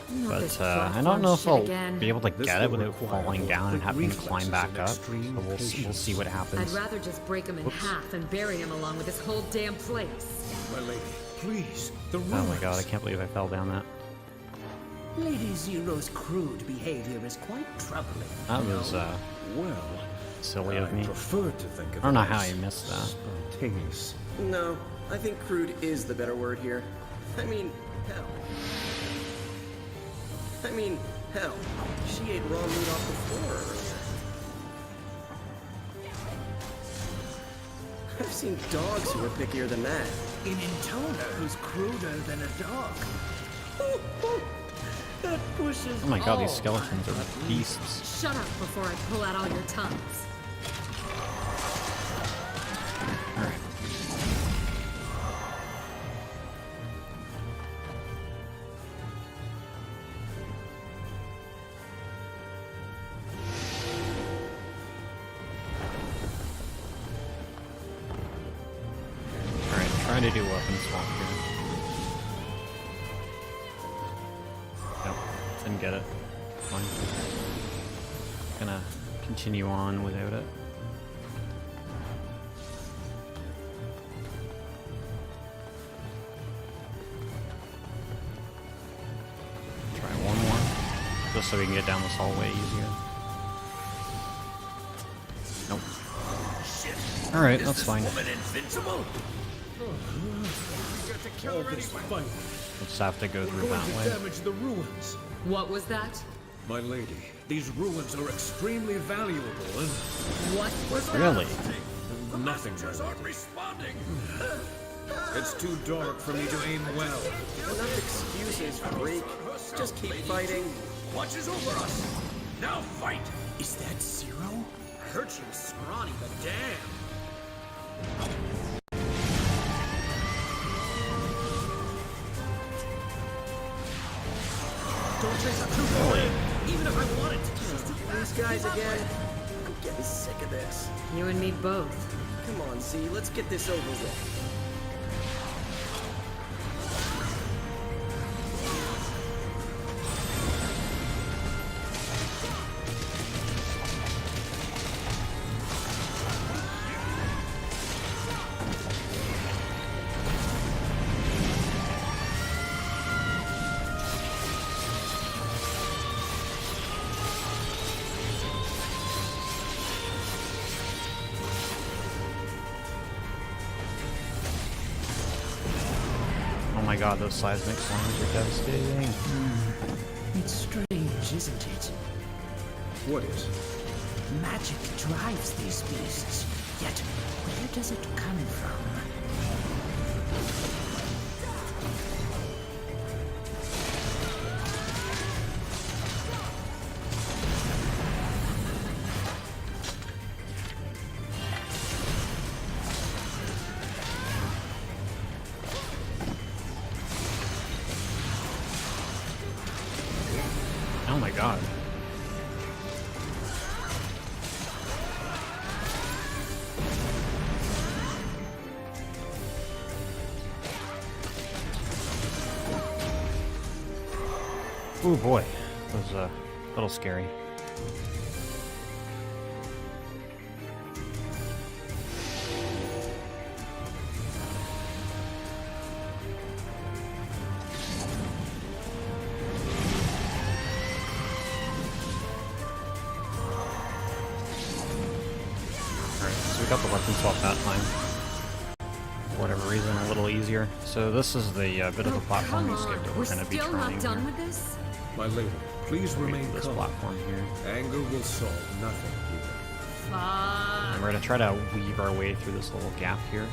Not this But I platform don't know if shit I'll again. be able to This get it will without require falling down and quick having to climb reflexes back and up. So extreme we'll patience. see what I'd happens. rather just break him in Whoops. half and bury him along with this whole damn place. My lady, please. The Oh my god, I can't believe I fell down that. Lady Zero's crude behavior is quite troubling. That was Well, silly I of me. prefer to think of I don't know it how as I missed that. Spontaneous. No, I think crude is the better word here. I mean, hell. She ate raw meat off the floor earlier. I've seen dogs who are pickier than that. An intoner who's cruder than a dog. That pushes Oh my god, these Oh, skeletons are beasts. Shut up before I pull out all your tongues. Alright. to do weapon swap here. Nope, didn't get it. Fine. Gonna continue on without it. Try one more, just so we can get down this hallway easier. Nope. Alright, that's fine. Let's have to go through that way. Damage the ruins. What was that? My lady, these ruins are extremely valuable and What was that? Really? nothing aren't responding. It's too dark for me to aim well. Enough excuses, freak. Just keep fighting. Watches over us. Now fight. Is that Zero? I heard she was scrawny, but damn. Don't chase up too far. Even if I wanted to. These guys again. I'm getting sick of this. You and me both. Come on, Z, let's get this over with. Oh my god, those seismic slimes are devastating. It's strange, isn't it? What is? Magic drives these beasts, yet where does it come from? Oh my god. Ooh boy, that was a little scary. So we got the weapon swap that time. For whatever reason, a little easier. So this is the bit of the platform we skipped that we're going to be still trying not done here. with this? My lady, please remain This calm. platform here. Anger will solve nothing here. And we're going to try to weave our way through this little gap here.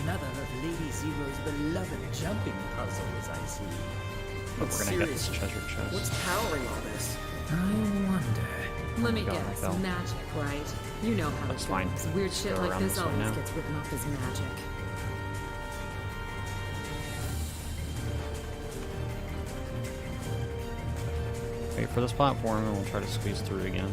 Another of Lady Zero's beloved jumping puzzles, I see. But we're going to get this treasure chest. What's powering all this? I wonder. Let me God, I guess, fell. magic, right? You know how That's it fine. goes. Weird shit Go like around this this way always now. gets written off as magic. Wait for this platform and we'll try to squeeze through again.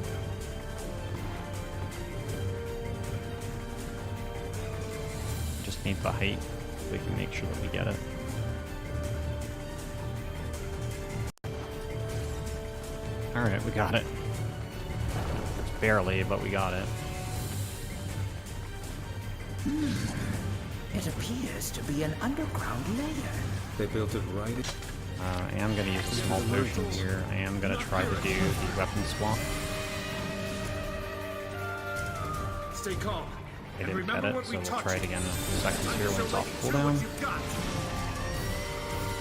Just need the height so we can make sure that we get it. Alright, we got it. It's barely, but we got it. It appears to be an underground layer. They built it right. I am going to use a small potion here. I am going to try to do the weapon swap. Stay calm. I didn't get it, so we'll try it again in a few seconds here when it's off cooldown.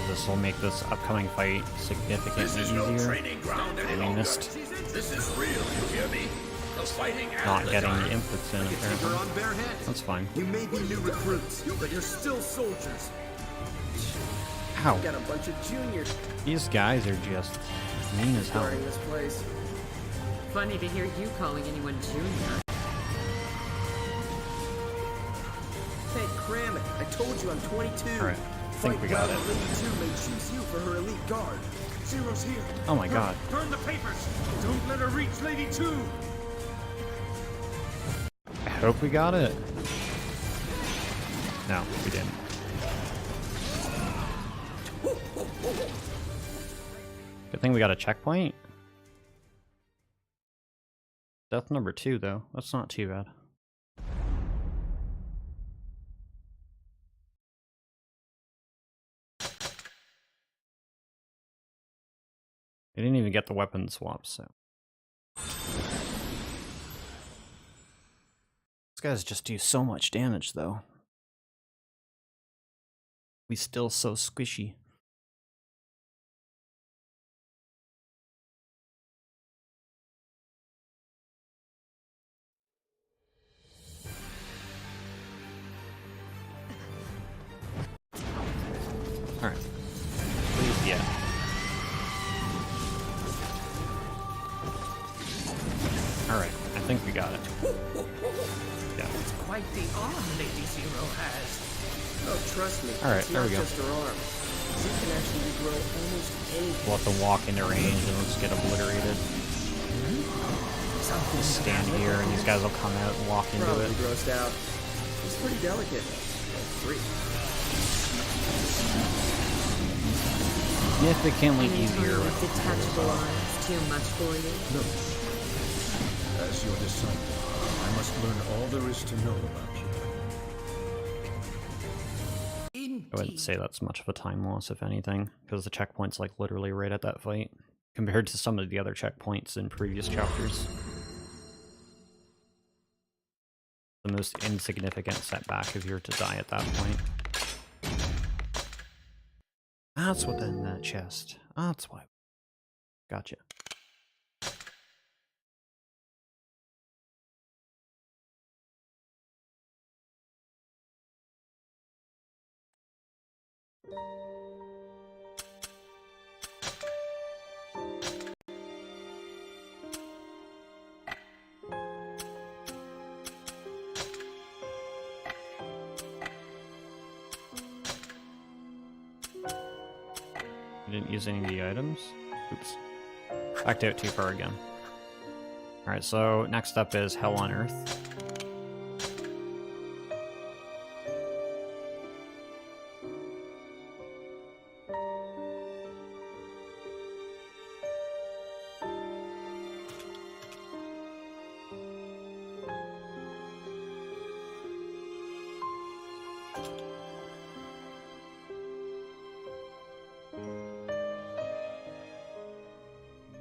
This will make this upcoming fight significantly easier. And we missed This is real, you hear me? The fighting not getting the inputs in, We're apparently. on bare head. That's fine. You may be new recruits, but you're still soldiers. Ow. Got a bunch of juniors These guys are just mean as hell. guarding this place. Funny to hear you calling anyone junior. Hey, cram it. I told you I'm 22. Alright, I think we got it. Lady 2 may choose you for her elite guard. Zero's here. Oh my god. Burn the papers. Don't let her reach Lady 2. I hope we got it. No, we didn't. Good thing we got a checkpoint. Death number 2, though. That's not too bad. We didn't even get the weapon swap, so. These guys just do so much damage, though. We still so squishy. Alright. Please, yeah. Alright, I think we got it. Yeah. It's quite the arm Lady Zero has. Oh, trust me. Alright, it's there not we go. just her arm. She can actually regrow almost anything. We'll have to walk into range and let's get obliterated. Just stand here and these guys will come out and walk into Probably it. grossed out. He's pretty delicate. Free. Significantly An easier internal with detachable arms too much for you. No. As your disciple, I must learn all there is to know about you. I wouldn't say that's much of a time loss, if anything, because the checkpoint's like literally right at that fight, compared to some of the other checkpoints in previous chapters. The most insignificant setback if you're to die at that point. That's what's in that chest. That's why. Gotcha. You didn't use any of the items? Oops. Backed out too far again. Alright, so next up is Hell on Earth.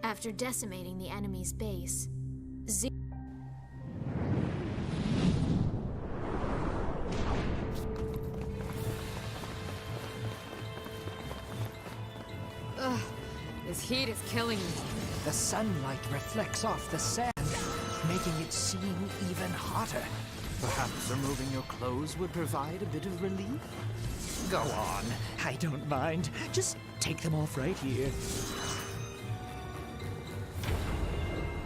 After decimating the enemy's base, Ugh, this heat is killing me. The sunlight reflects off the sand, making it seem even hotter. Perhaps removing your clothes would provide a bit of relief? Go on, I don't mind. Just take them off right here.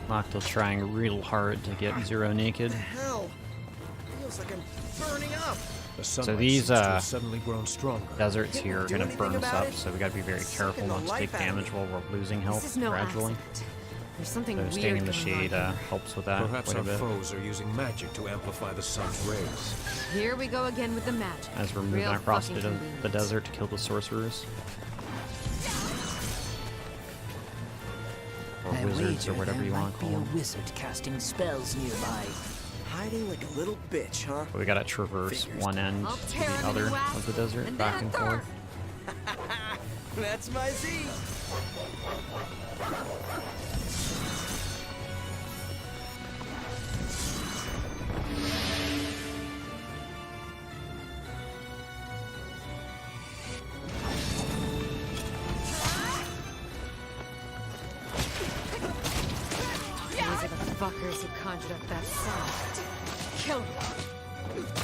Noctil trying real hard to get Zero naked. What the hell? Feels like I'm burning up. The So sunlight these seems to have suddenly grown stronger. deserts here are Do gonna anything burn us about up, it? so we gotta be very careful Sucking the not to life take out of damage me. while we're losing This health is no gradually. accident. There's something So weird staying in the going shade on here. helps with that Perhaps quite a our bit. foes are using magic to amplify the sun's rays. Here we go again with the magic. As we're moving Real across fucking the convenient. desert to kill the sorcerers. Or I wizards, or wager whatever there you want might to call be a them. wizard casting spells nearby. Hiding like a little bitch, huh? But we gotta traverse Figures. one end I'll to tear the him other in wax, of the desert, and back then and a forth. That's my Z. These are the fuckers who conjured up that sound. Kill them.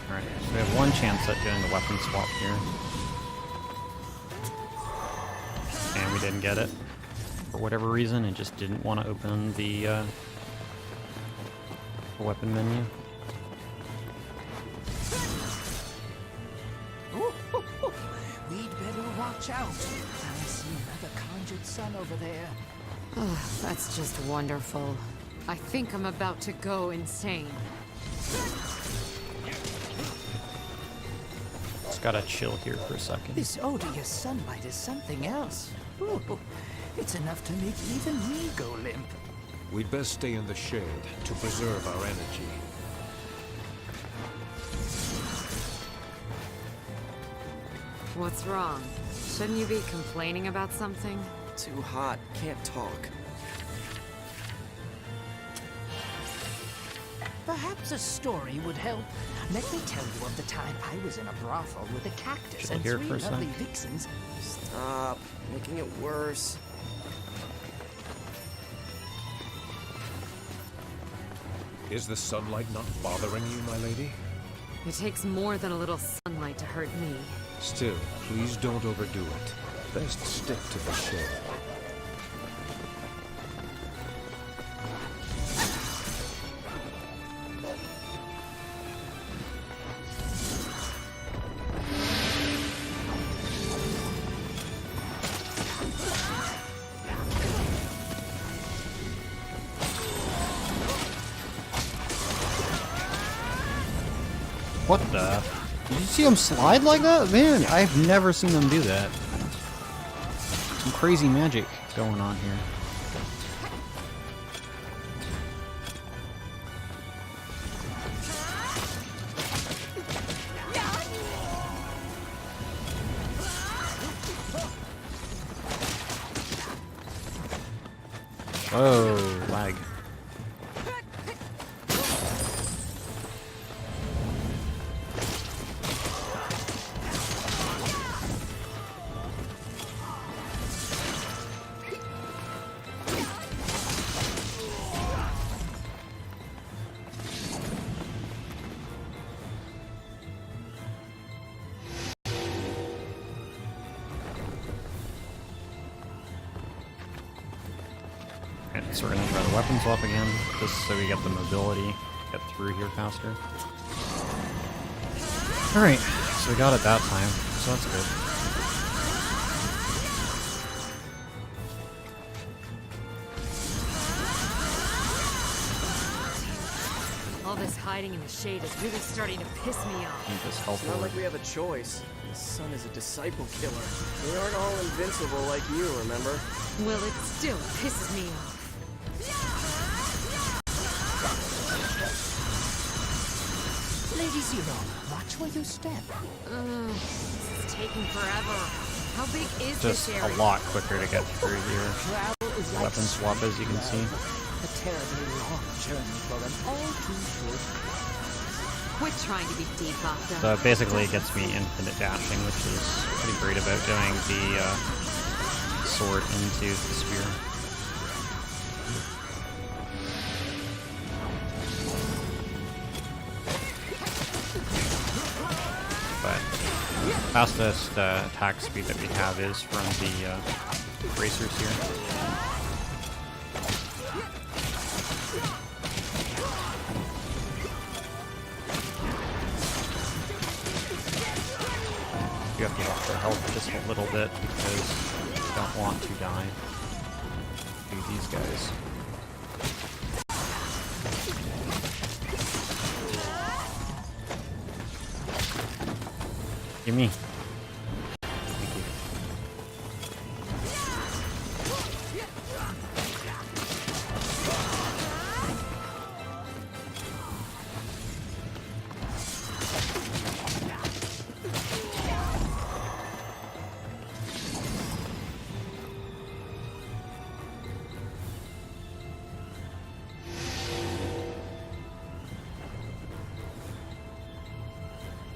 Alright, so we have one chance at doing the weapon swap here. didn't get it for whatever reason and just didn't want to open the weapon menu. We'd better watch out. I see another conjured sun over there. Oh, that's just wonderful. I think I'm about to go insane. Just gotta chill here for a second. This odious sunlight is something else. Ooh, it's enough to make even me go limp. We'd best stay in the shade to preserve our energy. What's wrong? Shouldn't you be complaining about something? Too hot. Can't talk. Perhaps a story would help. Let me tell you of the time I was in a brothel with a cactus Chill and here 3 for a lovely sec. vixens. Stop. Making it worse. Is the sunlight not bothering you, my lady? It takes more than a little sunlight to hurt me. Still, please don't overdo it. Best stick to the shade. What the? Did you see him slide like that? Man, I've never seen them do that. Some crazy magic going on here. Whoa, lag. So we're gonna try the weapon swap again, just so we get the mobility, get through here faster. Alright, so we got it that time, so that's good. All this hiding in the shade is really starting to piss me off. Need this health It's not orb. like we have a choice. The sun is a disciple killer. We aren't all invincible like you, remember? Well, it still pisses me off. Lady Zero, watch where you step. This is taking forever. How big is Just this a area? lot quicker to get through here. Travel is like Weapon swap, as you can see. a terribly long journey for an all too short. Quit trying to be debuffed. So basically it gets me infinite dashing, which is pretty great about doing the sword into the spear. But fastest attack speed that we have is from the racers here. You have to watch your health just a little bit because you don't want to die to these guys. Gimme.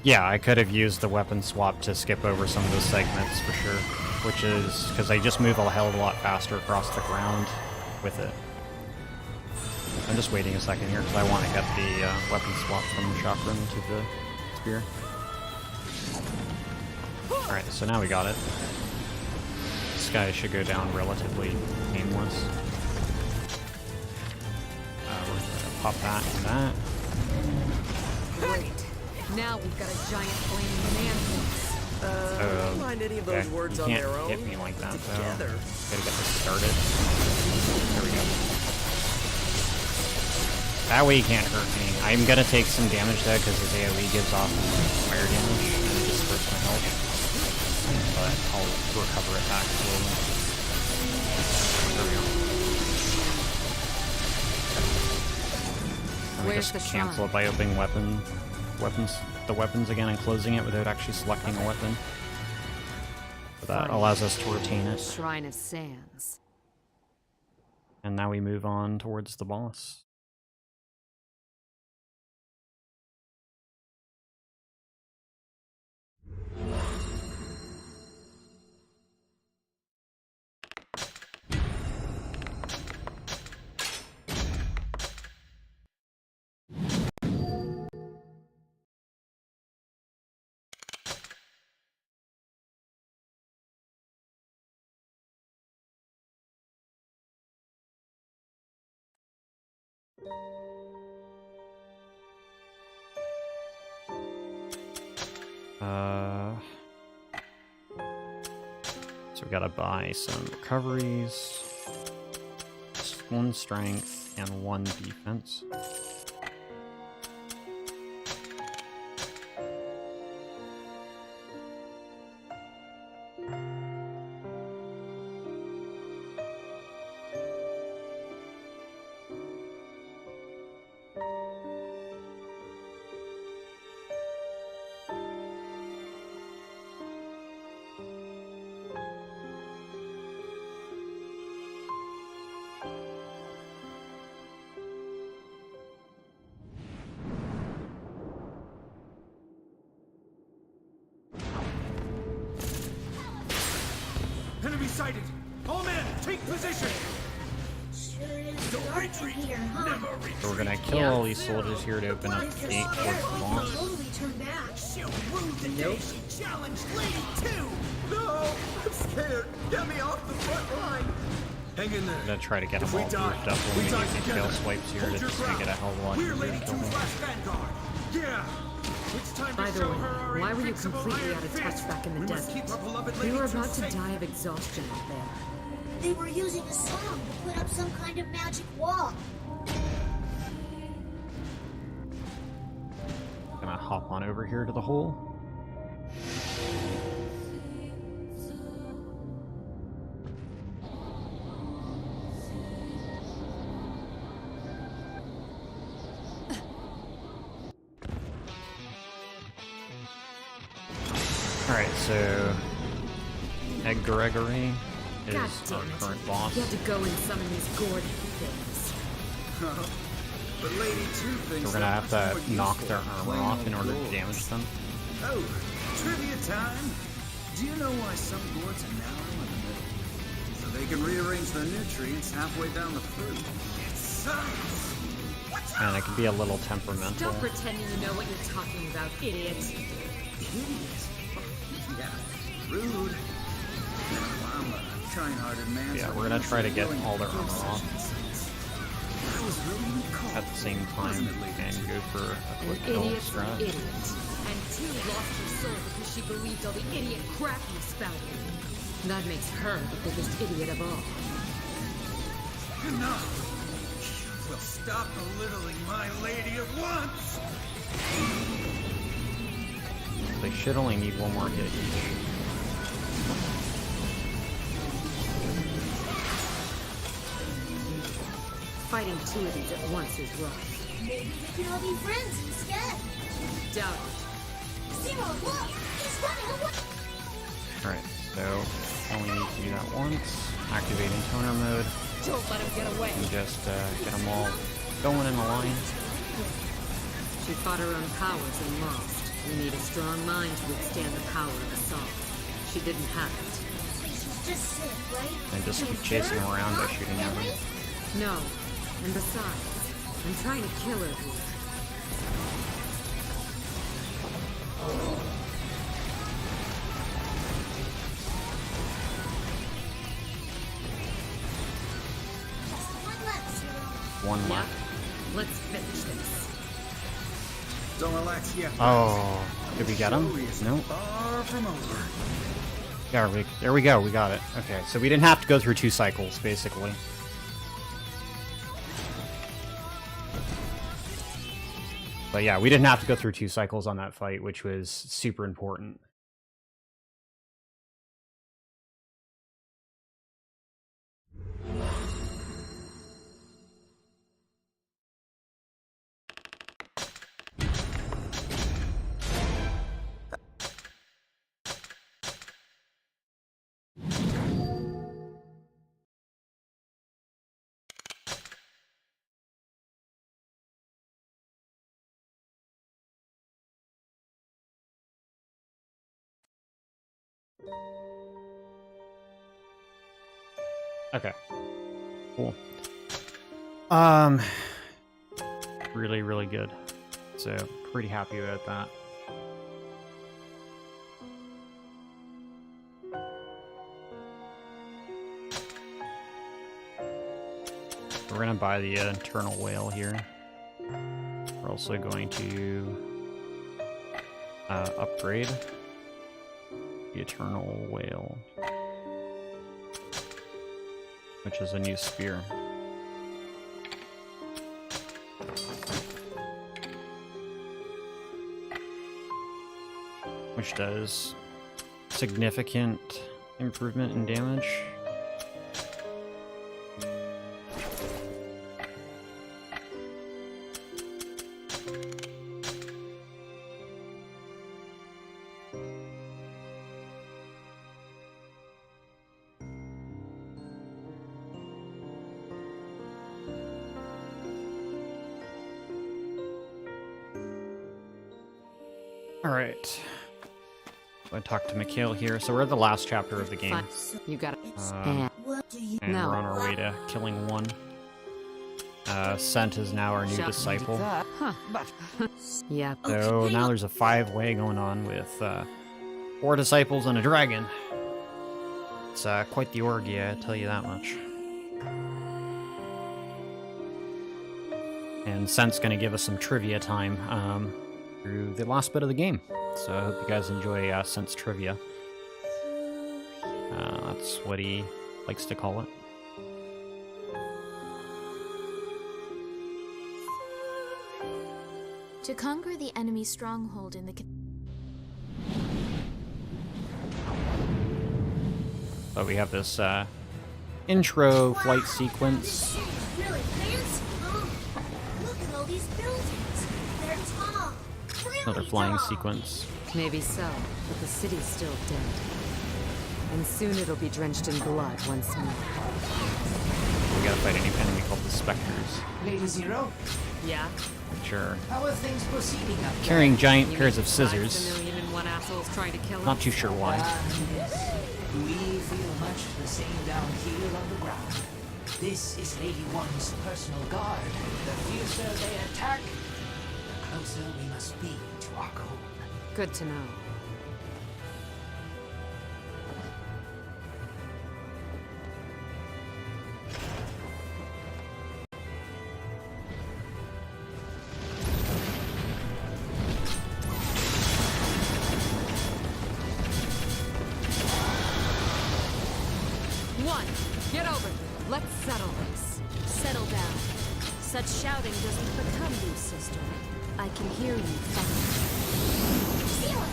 Yeah, I could have used the weapon swap to skip over some of those segments for sure, which is because they just move a hell of a lot faster across the ground with it. I'm just waiting a second here because I want to get the weapon swap from the chakram to the spear. Alright, so now we got it. guy should go down relatively painless. We're gonna pop that and that. Great. Now we've got a giant flaming man. Don't mind any of those words you on can't their own. hit me like that, though. Together. Gotta get this started. There we go. That way he can't hurt me. I'm gonna take some damage though, because his AoE gives off fire damage, and it disperses my health. But I'll recover it back slowly. There we go. And we Where's just the cancel shrine? it by opening the weapons again and closing it without actually selecting a weapon. So that allows us to retain it. Shrine of Sands. And now we move on towards the boss. So we gotta buy some recoveries, 1 strength, and 1 defense. Enemy sighted! All men, take position! Sure is dark in here, huh? So we're gonna kill all these soldiers here to open up the gate towards the boss. Totally turn back. She'll rue the day she challenged Lady 2! No! I'm scared! Get me off the front line! Hang in there. I'm gonna try to get them If we all die, grouped up when we we die do these together. tail swipes here Hold to your just make it a ground. hell of a lot We're easier Lady to kill 2's them. last vanguard! Yeah! It's time By to the show way, her our why were you invincible completely iron out of fist. touch back in the We must desert? keep our beloved We Lady were 2 about to safe. die of exhaustion out there. They were using a song to put up some kind of magic wall. Gonna hop on over here to the hole. Alright, so Ed Gregory is God our damn it. current boss. You had to go and summon these Gordon things. But Lady 2 thinks We're gonna have to that's more knock useful their than armor plain off old in order to gold. damage them. Oh, trivia time. Do you know why some gourds are narrow in the middle? So they can rearrange their nutrients halfway down the fruit. It's science! And it can be a little temperamental. Stop pretending you know what you're talking about, idiot. Idiot. Yeah, rude. No, I'm a kind-hearted man. Yeah, so we're gonna I'm try to get willing all their give armor such off insights. That was really cool. at the same time and go for a An quick kill idiot's an strat. idiot. And two lost her soul because she believed all the idiot crap you spouted. That makes her the biggest idiot of all. Enough! Will stop belittling my lady at once! They should only need 1 more hit each. Fighting 2 of these at once is rough. Maybe we can all be friends instead. Doubt it. Zero, look! He's running away! Alright, so only need to do that once. Activating toner mode. Don't let him get away. And just get them all going in a line. She fought her own powers and lost. You need a strong mind to withstand the power of assault. She didn't have it. She's just sick, right? And just keep chasing them around by shooting at them. No. And besides, I'm trying to kill her here. one Yeah. left. Let's finish this. Don't relax yet. Oh, did we get him? Story is No. far from over. There we go. We got it. Okay, so we didn't have to go through 2 cycles, basically. But yeah, we didn't have to go through 2 cycles on that fight, which was super important. Okay. Cool. Really, really good. So, pretty happy about that. We're gonna buy the Eternal Whale here. We're also going to upgrade the Eternal Whale, which is a new spear. Which does significant improvement in damage. Alright. I talked to Mikhail here. So we're at the last chapter of the game. Fine. You got it. What do you And No. we're on our way to killing one. Sent is now our new Shut me disciple. Huh. But yeah. So now there's a 5-way going on with 4 disciples and a dragon. It's quite the orgy, I tell you that much. And Sent's gonna give us some trivia time through the last bit of the game. So I hope you guys enjoy Sent's trivia. That's what he likes to call it. To conquer the enemy stronghold in the But we have this intro flight sequence. Really fancy, huh? Look at all these buildings. They're tall. Another Really flying tall. sequence. Maybe so, but the city's still dead. And soon it'll be drenched in blood once more. We gotta fight an enemy called the Spectres, Lady Zero, Yeah? which are how are things proceeding up there? carrying giant You pairs mean of besides scissors. the 1,000,001 assholes trying to kill us? Not too sure why. Yes. We feel much the same down here on the ground. This is Lady One's personal guard. The fiercer they attack, the closer we must be to our goal. Good to know. One, get over here. Let's settle this. Settle down. Such shouting doesn't become you, sister. I can hear you fine. Zero!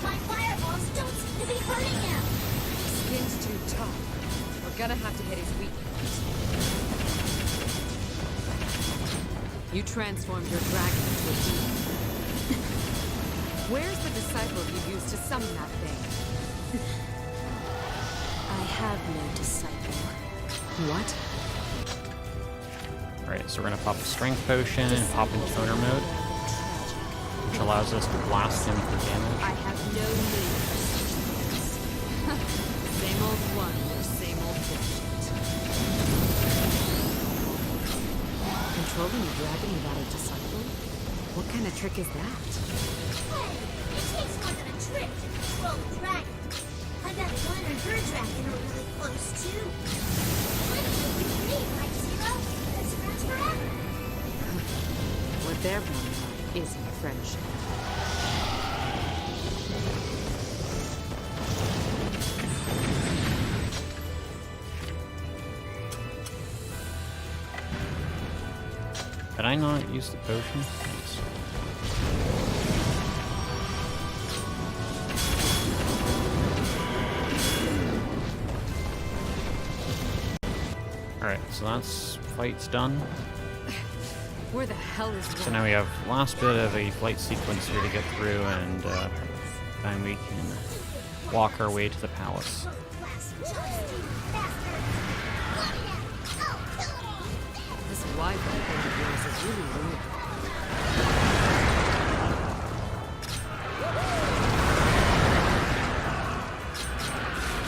My fireballs don't seem to be hurting him! Skin's too tough. We're gonna have to hit his weak points. You transformed your dragon into a demon. Where's the disciple you used to summon that thing? I have no disciple. What? Alright, so we're gonna pop a strength potion and pop in toner mode, which allows us to blast him for I damage. have no need for such things. Same old one, or same old bullshit. Controlling a dragon without a disciple? What kind of trick is that? Hey, it takes more than a trick to control a dragon. I bet one and her dragon are really close too. What do you mean, right, Zero? That's not forever. What they're building up isn't friendship. Did I not use the potion? Thanks. Alright, so that's fight's done. Where the hell is So now we have last bit of a flight sequence here to get through, and then we can walk our way to the palace. This Wi-Fi thing of yours is really weird.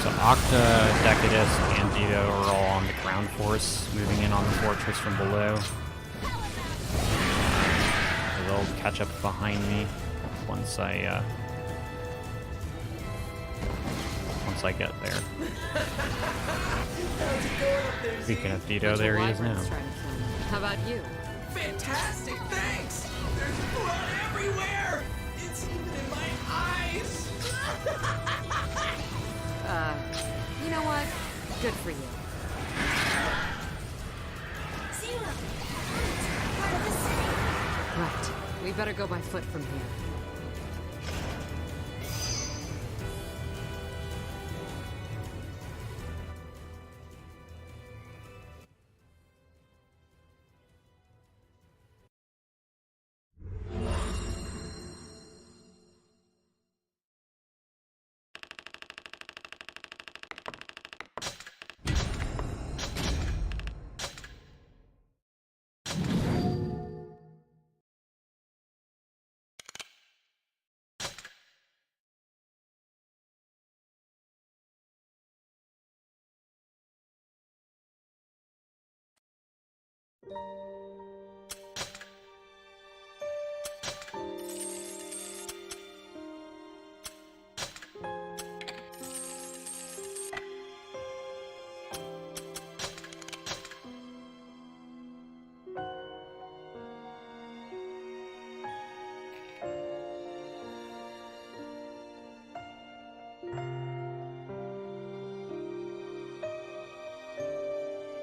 So Octa, Decadus, and Dido are all on the ground force, moving in on the fortress from below. So they'll catch up behind me once I get there. Speaking of Dido, there he is now. How about you? Fantastic, thanks! There's blood everywhere! It's even in my eyes! You know what? Good for you. Zero. Part of the city. Right. We better go by foot from here.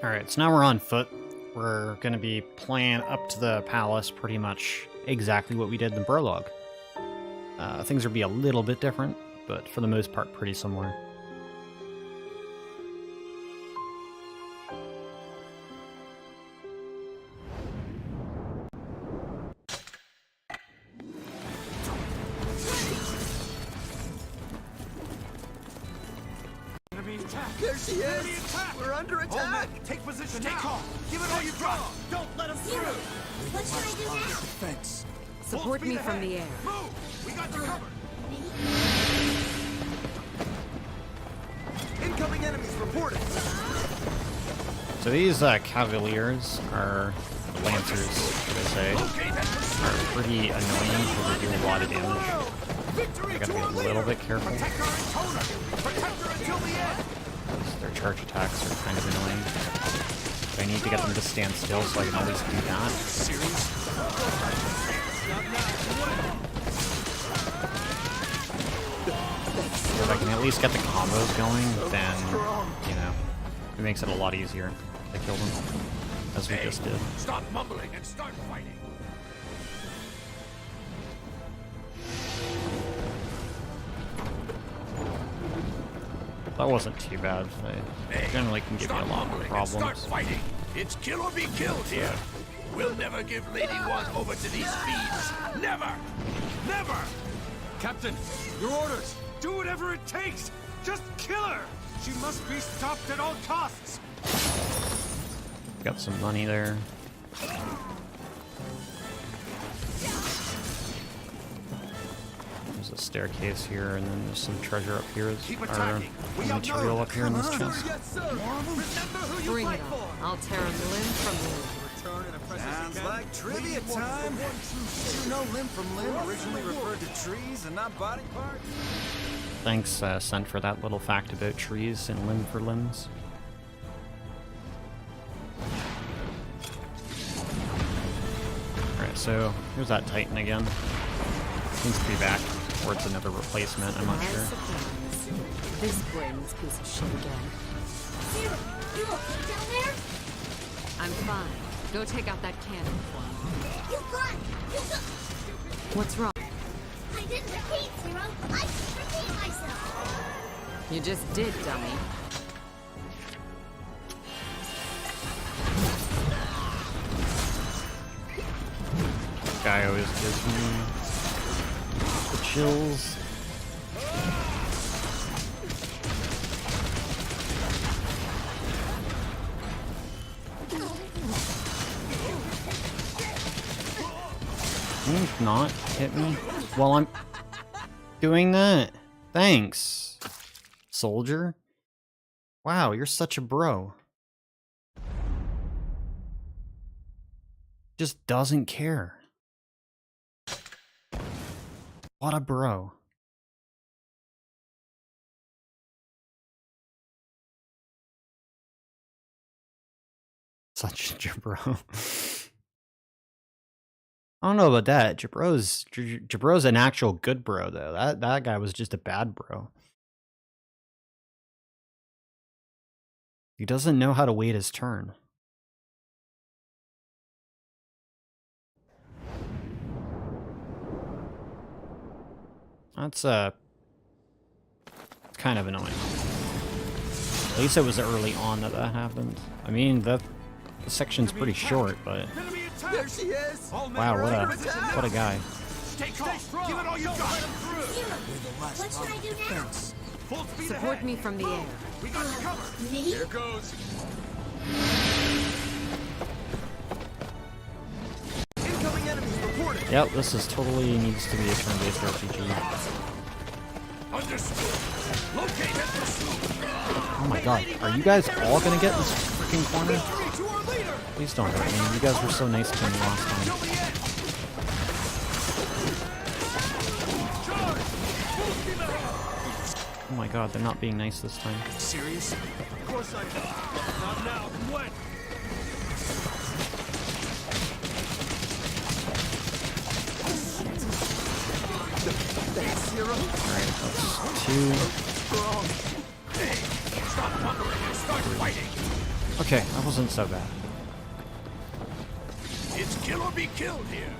Alright, so now we're on foot. We're going to be playing up to the palace pretty much exactly what we did in the prologue. Things will be a little bit different, but for the most part pretty similar. There she is! We're under attack! Take position. Stay calm. Give it all you got. Don't let them Zero. What should I do now? Defense. Support me from the air. Move. We got you covered. Incoming enemies reported! So these Cavaliers, are Lancers, should I say, are pretty annoying because they do a lot of damage. I gotta be a little bit careful. Protect her and tone her. Protect her until the end. Their charge attacks are kind of annoying. But I need to get them to stand still so I can always do that. If I can at least get the combos going, then, you know, it makes it a lot easier to kill them, as we just did. Stop mumbling and start fighting. That wasn't too bad. They generally can give me a lot of problems. Start fighting. It's kill or be killed here. We'll never give Lady One over to these fiends. Never! Never! Captain, your orders. Do whatever it takes. Just kill her. She must be stopped at all costs. Got some money there. There's a staircase here, and then there's some treasure up here, or material up here in this chest. Bring it on. I'll tear him limb from limb. Sounds like trivia time. Did you know limb from limb originally referred to trees and not body parts? Thanks, Sent, for that little fact about trees and limb for limbs. so here's that Titan again. Seems to be back, or it's another replacement, I'm not sure. This brainless piece of shit again. Zero, you okay down there? I'm fine. Go take out that cannon for me. You got. What's wrong? I didn't repeat, Zero. I didn't repeat myself. You just did, dummy. Guy always gives me the chills. Can you not hit me while I'm doing that? Thanks, soldier. Wow, you're such a bro. Just doesn't care. What a bro. Such a jabro. I don't know about that. Jabro's an actual good bro though. That guy was just a bad bro. He doesn't know how to wait his turn. That's kind of annoying. At least it was early on that happened. I mean, the section's pretty short, but There she is! wow, what a guy. Stay strong. Give it all you got. Zero, what should I do now? Full speed Support ahead. me from the air. We got you covered. Me? Here goes. Incoming enemies reported. Yep, this is totally needs to be a turn-based RPG. Understood. Locate and pursue. Oh my god, are you guys all gonna get this freaking corner? Victory to our leader. Please don't hurt me. You guys were so nice to me last Till time. the end. Charge. Full speed ahead. Oh my god, they're not being nice this time. Serious? Of course I am. Not now. When? Alright, that's 2. Stop bumbling and start fighting. Okay, that wasn't so bad. It's kill or be killed here.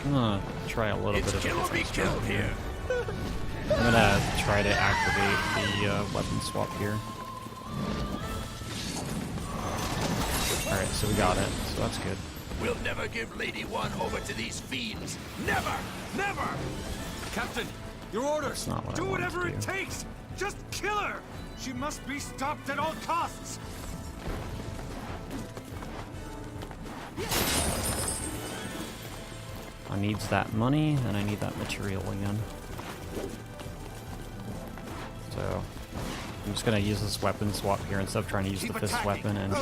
I'm gonna try a little It's bit of kill a or be different killed strat here. here. I'm gonna try to activate the weapon swap here. Alright, so we got it, so that's good. We'll never give Lady One over to these fiends. Never! Never! Captain, your orders. That's not what I do wanted whatever to it do. takes. Just kill her. She must be stopped at all costs. I needs that money, and I need that material again. So, I'm just gonna use this weapon swap here instead of trying to use the fist weapon and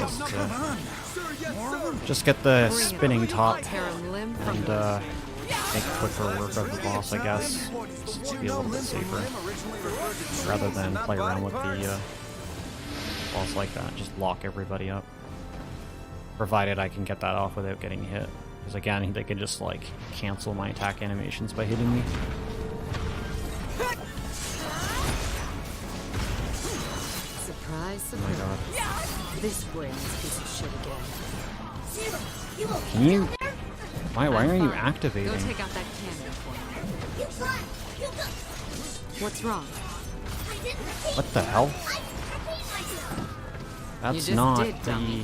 just get the spinning top Tear a limb from and make quicker work of the boss, I guess, just to be a little bit safer, rather than play around with the boss like that. Just lock everybody up, provided I can get that off without getting hit. Because again, they can just like cancel my attack animations by hitting me. Surprise, Oh my god. surprise. This brainless piece of shit again. Zero, you okay Can you? down there? Why I'm aren't you fine. activating? Go take out that cannon for me. You got. What's wrong? I didn't repeat. What the hell? I didn't repeat myself. That's just not did, dummy.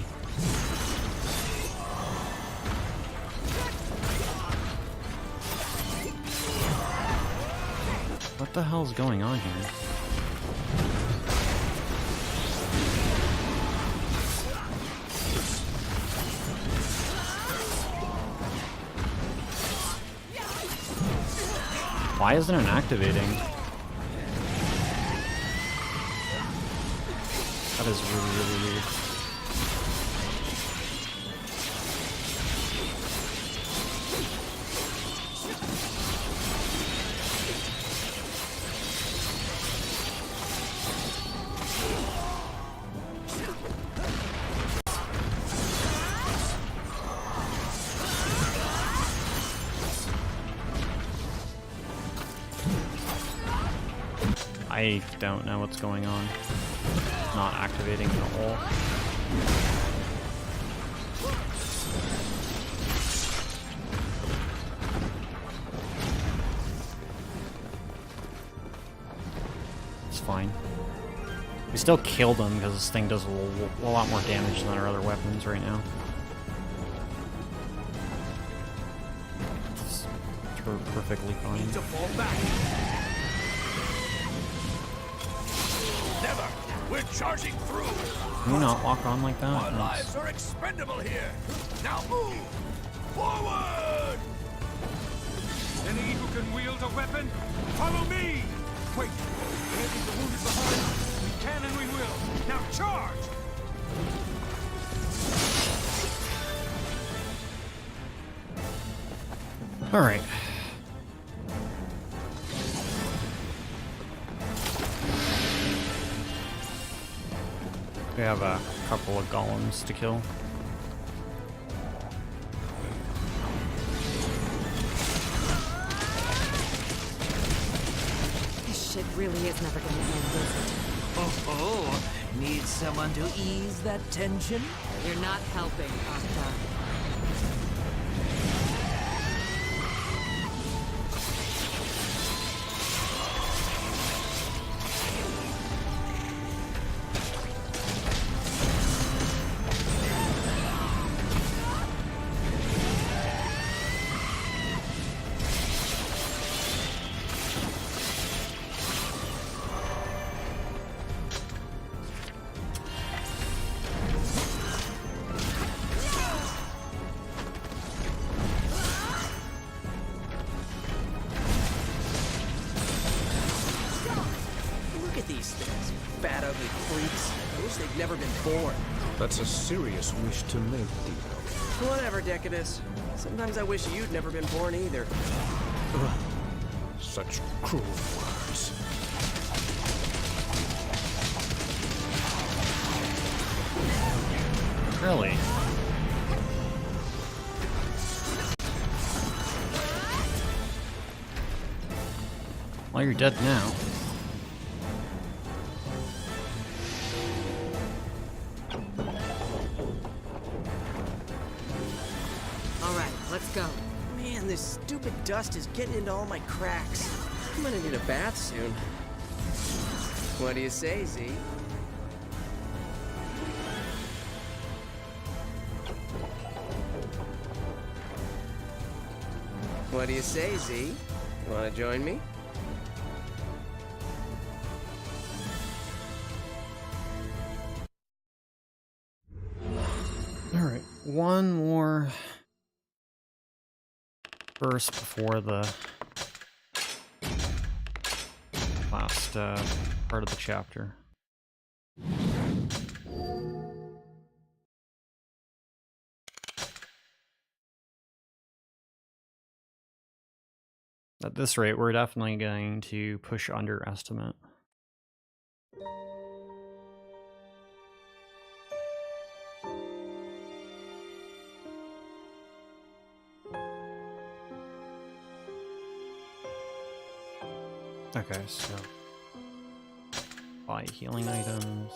What the hell's going on here? Why isn't it activating? That is really, really weird. I don't know what's going on. It's not activating at all. It's fine. We still killed him because this thing does a lot more damage than our other weapons right now. It's perfectly fine. To fall back. Never. We're charging through. Can you not lock on like that? Our lives are expendable here. Now move forward. Any who can wield a weapon, follow me! Wait, leaving the wounded behind. We can and we will. Now charge! All right. We have a couple of golems to kill. This shit really is never gonna end, is it? Oh, need someone to ease that tension? You're not helping, Octa. Look at these things. Fat, ugly freaks. I wish they'd never been born. That's a serious wish to make, Dino. Whatever, Decadus. Sometimes I wish you'd never been born either. Ugh. Such cruel words. Really? Well, you're dead now. All right, let's go. Man, this stupid dust is getting into all my cracks. I'm gonna need a bath soon. What do you say, Z? What do you say, Z? You wanna join me? Alright, one more verse before the last part of the chapter. At this rate, we're definitely going to push underestimate. Okay, so buy healing items.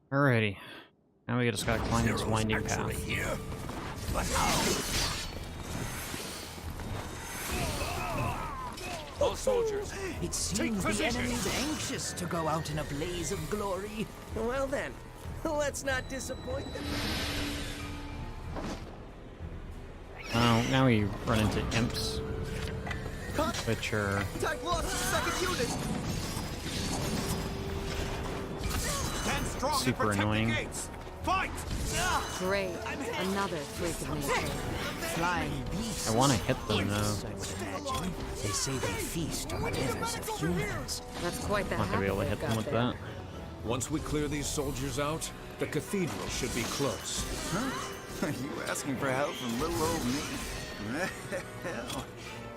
Alrighty. Now we just gotta climb this winding path. Here, but how? All soldiers, It seems the enemy's anxious to go out in a blaze of glory. Well then, let's not disappoint them. now we run into imps, which are Attack lost second unit. Stand strong and super protect the annoying. gates. Fight! Great. Another freak of nature. Flying beasts. I want to hit them though. I would imagine. They say they feast on the livers of humans. That's quite the I'm not gonna be able to habit hit them they've with got that. Once we clear these soldiers out, the cathedral should be close. Huh? You asking for help from little old me? Well,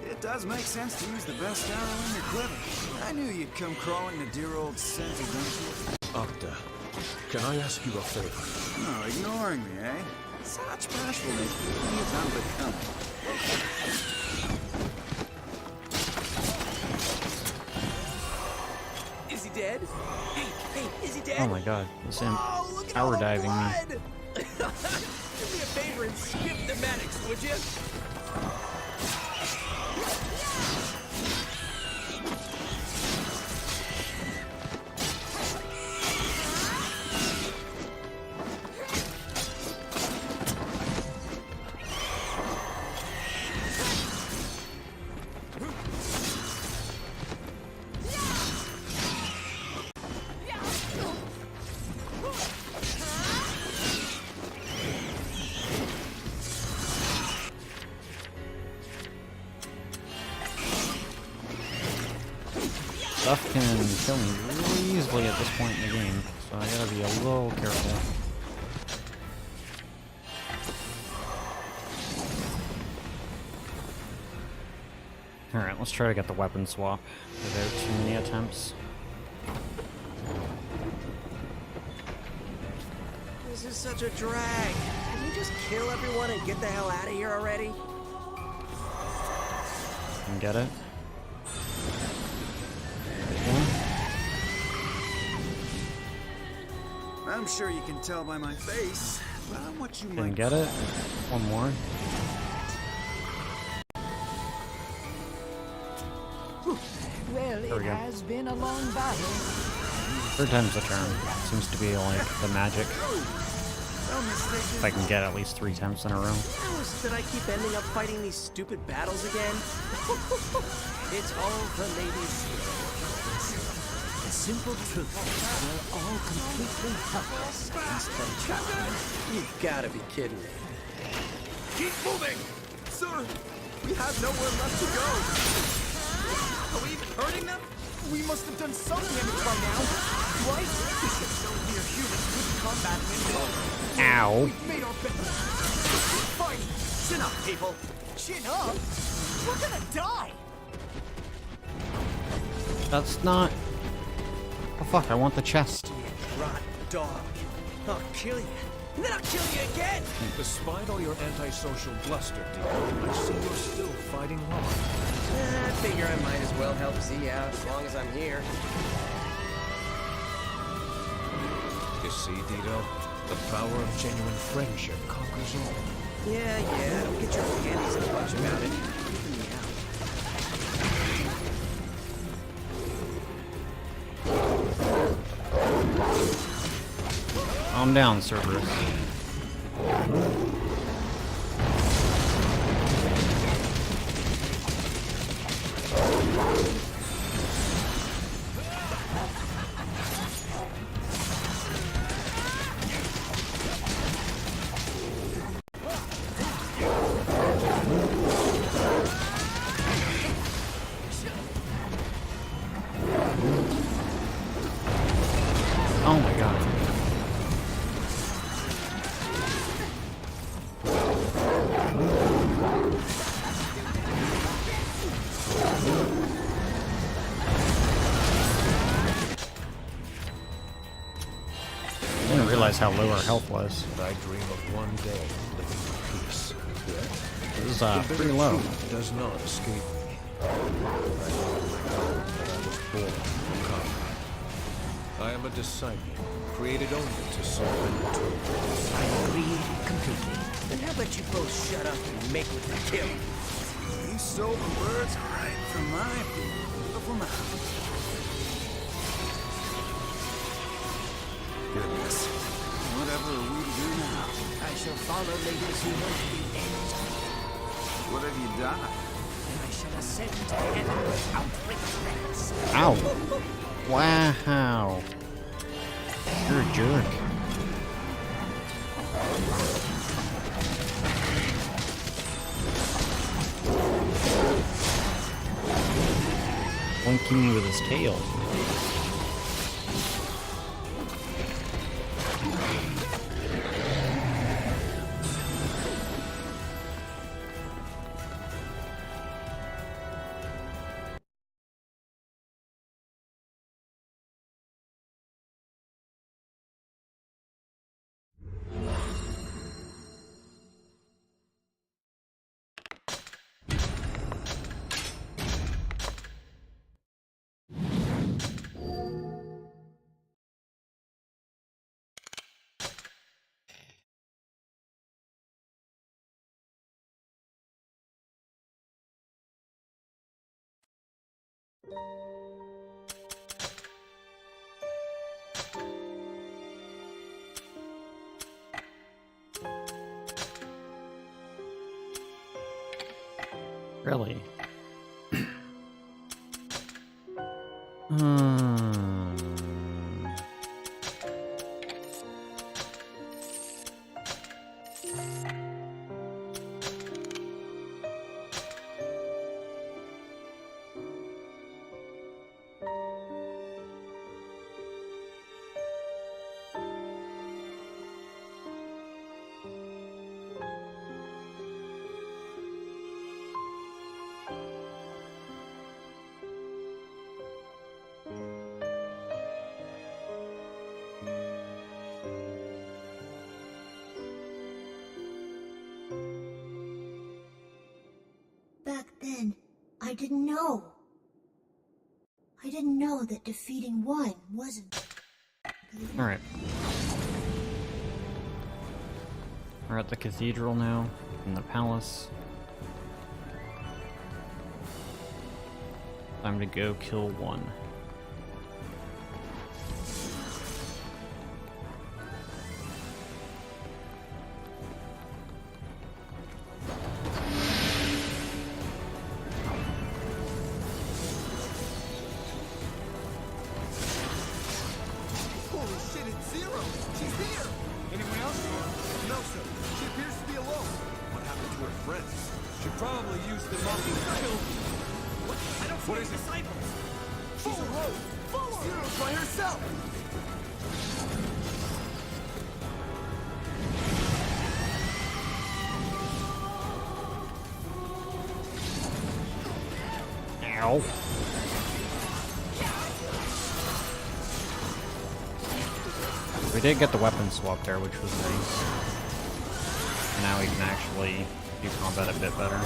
it does make sense to use the best arrow in your quiver. I knew you'd come crawling to dear old Santa, don't you? Octa, can I ask you a favor? Oh, ignoring me, eh? Such bashfulness. You've none but come. Is he dead? Hey, is he dead? Oh my god, this imp Oh, look at power all the diving me. blood! Do me a favor and skip the medics, would you? Stuff can kill me really easily at this point in the game, so I gotta be a little careful. Alright, let's try to get the weapon swap without too many attempts. This is such a drag. Can you just kill everyone and get the hell out of here already? And get it? I'm sure you can tell by my face, but I'm what you Didn't might get it. One more. Well, we it go. has been a long battle. 3 times a turn. Seems to be like the magic. If I can get at least 3 attempts in a row. Oh, did I keep ending up fighting these stupid battles again? It's all the ladies. The simple truth is we're all completely helpless against the giant. You've got to be kidding me. Keep moving! Sir, we have nowhere left to go. Are we even hurting them? We must have done some damage by now, right? We should know we are humans with combat anymore. Ow. We've made our bed. Fine. Chin up, people. Chin up? We're gonna die. That's not... Oh fuck, I want the chest. Rotten dog. I'll kill you. And then I'll kill you again! Despite all your antisocial bluster, Dio, I see you're still fighting hard. I figure I might as well help Z out as long as I'm here. You see, Dido, the power of genuine friendship conquers all. Yeah, don't get your panties in a bunch about it. Keeping me out. Calm down, Cerberus. Oh my god. I didn't realize how low our health was. I dream of one day living in peace. This is The pretty bitter low. truth does not escape me. I know that I was born for combat. I am a disciple, created only to serve and return. I agree completely. Then how about you both shut up and make with the kill? You stole the words right from my beautiful mouth. Goodness. Whatever are we to do now? I shall follow Lady Zuma to the end. What have you done? And I shall ascend to heaven without regrets. Ow! Wow! You're a jerk. Blinking me with his tail. Really? Back then, I didn't know. I didn't know that defeating one wasn't. Alright. We're at the cathedral now, in the palace. Time to go kill one. Ow. We did get the weapon swap there, which was nice. Now we can actually do combat a bit better.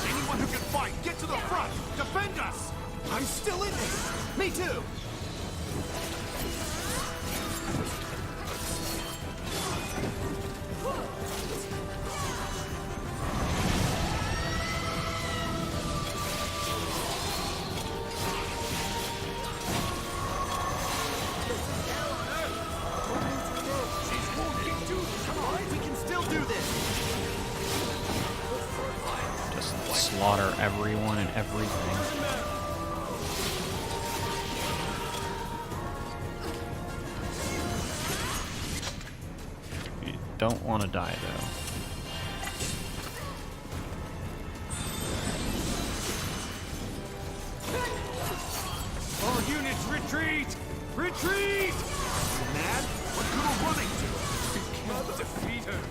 Anyone who can fight, get to the front! Defend us! I'm still in this! Me too! Slaughter everyone and everything. You don't want to die though. All units retreat! Retreat! Mad? What good are running to? You can't defeat her.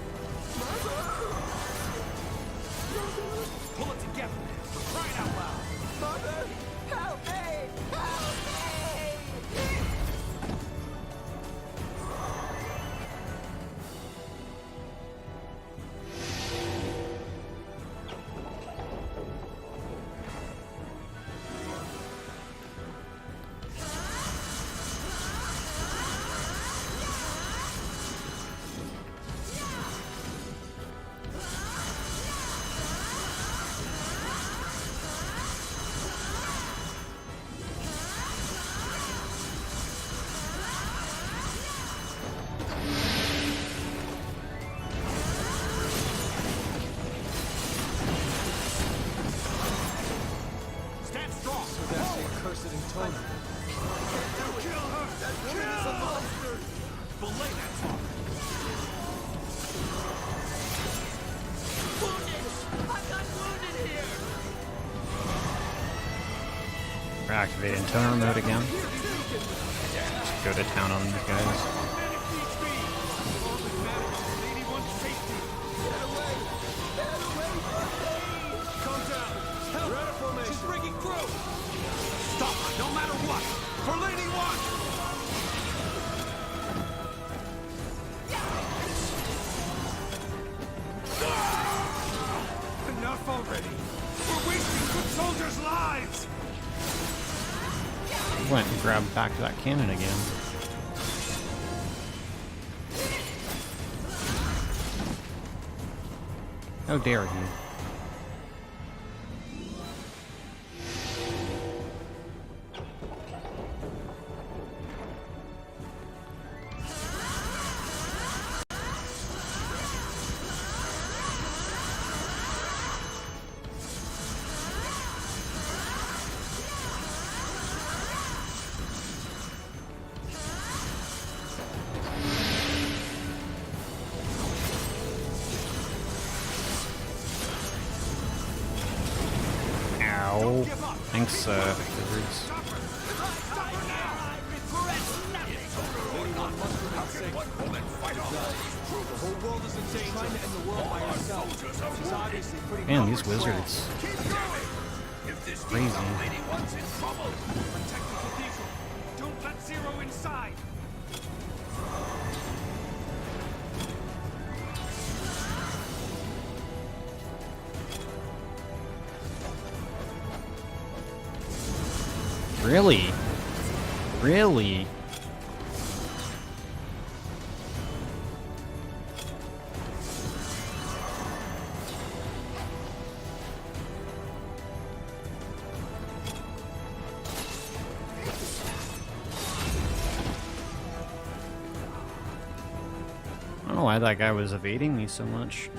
Pull it together, for crying out loud! Mother, help me! Help me! Stand strong. That's the accursed Intona. Kill her. Kill the monster. Belay that talk. We're activating toner mode again. Just go to town on these guys. She's breaking through! Stop her, no matter what! For Lady One! Enough already! We're wasting good soldiers' lives! Went and grabbed back to that cannon again. How dare he? Ow. Thanks, wizards. Man, these wizards. Crazy. Don't let Zero inside! Really? Really? I don't know why that guy was evading me so much.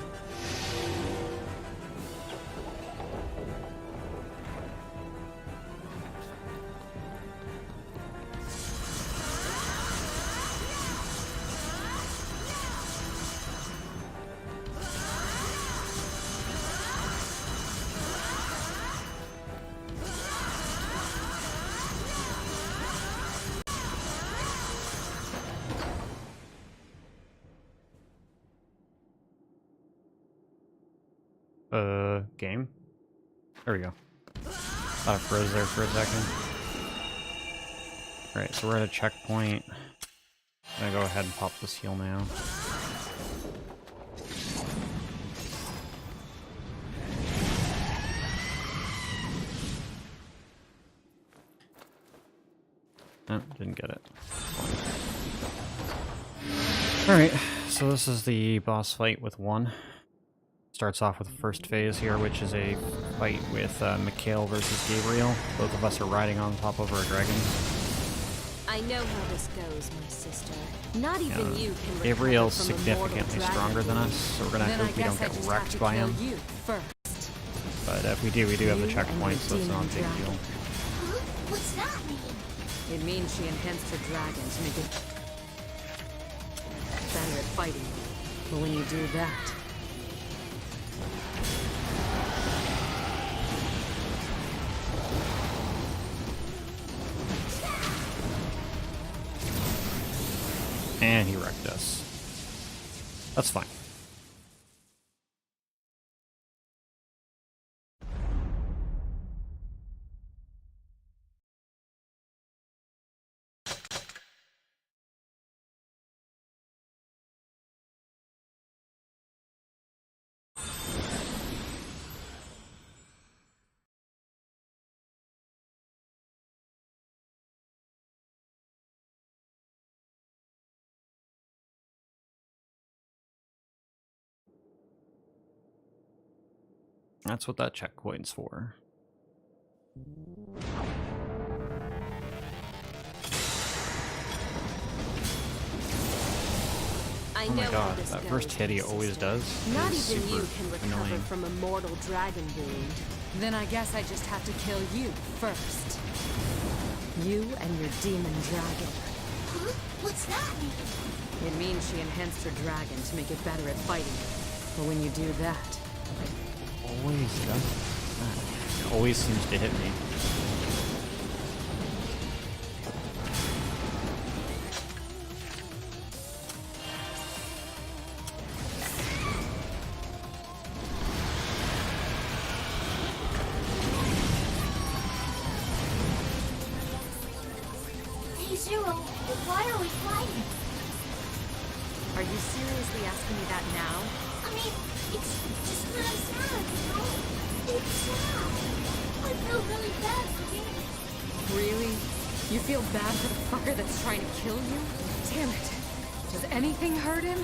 Game? There we go. Thought it froze there for a second. Alright, so we're at a checkpoint. I'm gonna go ahead and pop this heal now. Oh, didn't get it. Alright, so this is the boss fight with 1. Starts off with the first phase here, which is a fight with Mikhail versus Gabriel. Both of us are riding on top over a dragon. I know how this goes, my sister. Not even you can. Gabriel's significantly stronger than us, so we're gonna hope we don't get wrecked by him. But if we do have the checkpoint, so it's not a big deal. What's that mean? It means she enhanced her dragon to make it better at fighting. But when you do that, and he wrecked us. That's fine. That's what that checkpoint's for. I Oh my know how god, this that goes, first hit he my always sister. does Not is even you super can recover annoying. from a mortal dragon wound. Then I guess I just have to kill you first. You and your demon dragon. Huh? What's that mean? It means she enhanced her dragon to make it better at fighting. But when you do that, Always does that. It always seems to hit me. Hey, Zero, why are we fighting? are you seriously asking me that now? I mean, it's just kind of sad, you know? It's sad. I feel really bad for you. Really? You feel bad for the fucker that's trying to kill you? Damn it. Does anything hurt him?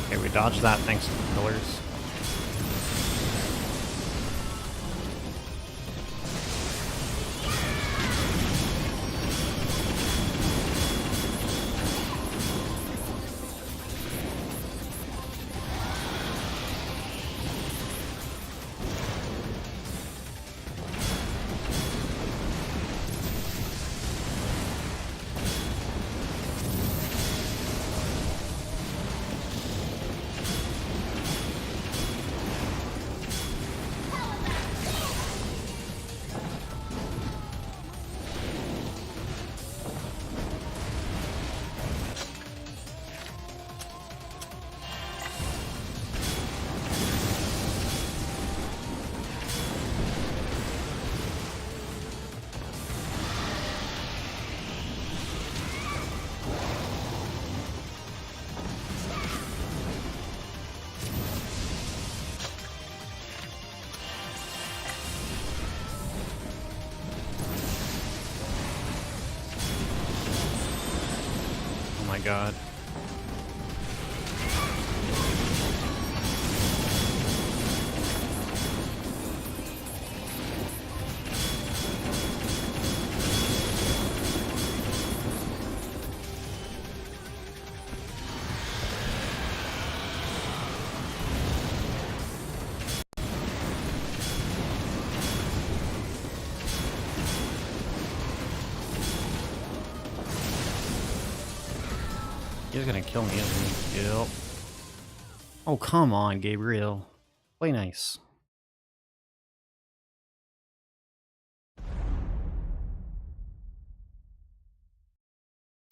Okay, we dodged that thanks to the pillars. Oh my god. He's gonna kill me, isn't he? Yep. Oh, come on, Gabriel. Play nice.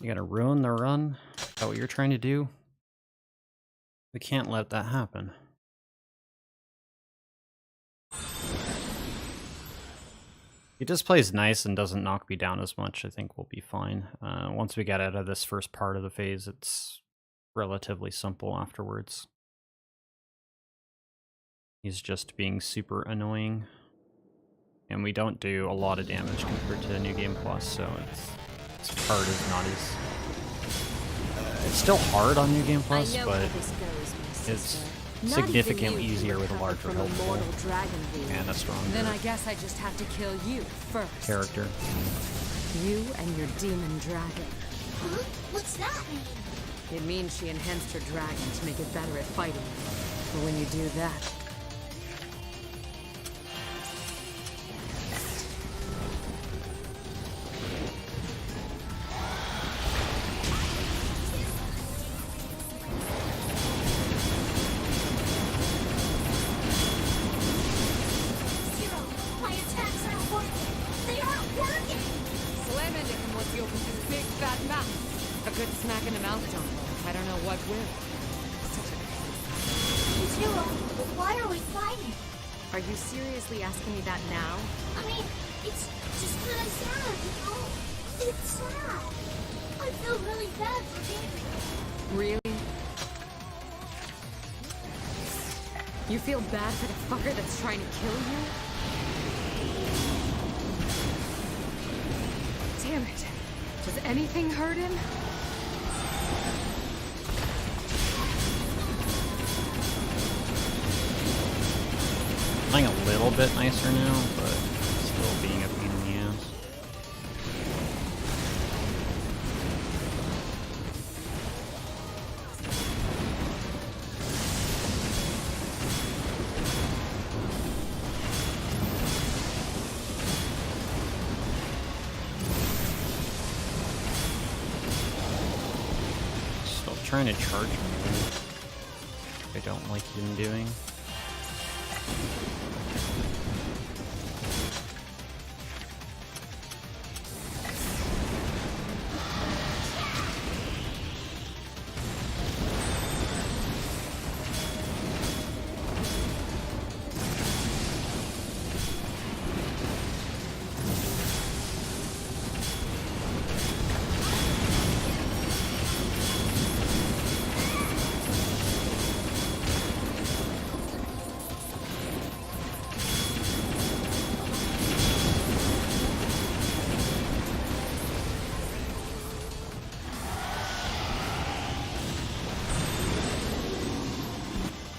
You gotta ruin the run? Is that what you're trying to do? We can't let that happen. He just plays nice and doesn't knock me down as much. I think we'll be fine. Once we get out of this first part of the phase, it's relatively simple afterwards. He's just being super annoying. And we don't do a lot of damage compared to New Game Plus, so this part is not as... it's still hard on New Game Plus, I know but how this goes, my sister. it's Not significantly even you easier can with a recover larger from a health mortal pool dragon wound. and a stronger Then I guess I just have to kill you first. character. You and your demon dragon. Huh? What's that mean? It means she enhanced her dragon to make it better at fighting. But when you do that, Zero, my attacks aren't working. They aren't working. Slam into him once he opens his big fat mouth. A good smack in the mouth, John. I don't know what will. Hey, Zero, why are we fighting? are you seriously asking me that now? I mean, it's just kind of sad, you know? It's sad. Really? You feel bad for the fucker that's trying to kill you? Damn it. Does anything hurt him? Playing a little bit nicer now, but still being a pain in the ass. Still trying to charge me, I don't like him doing.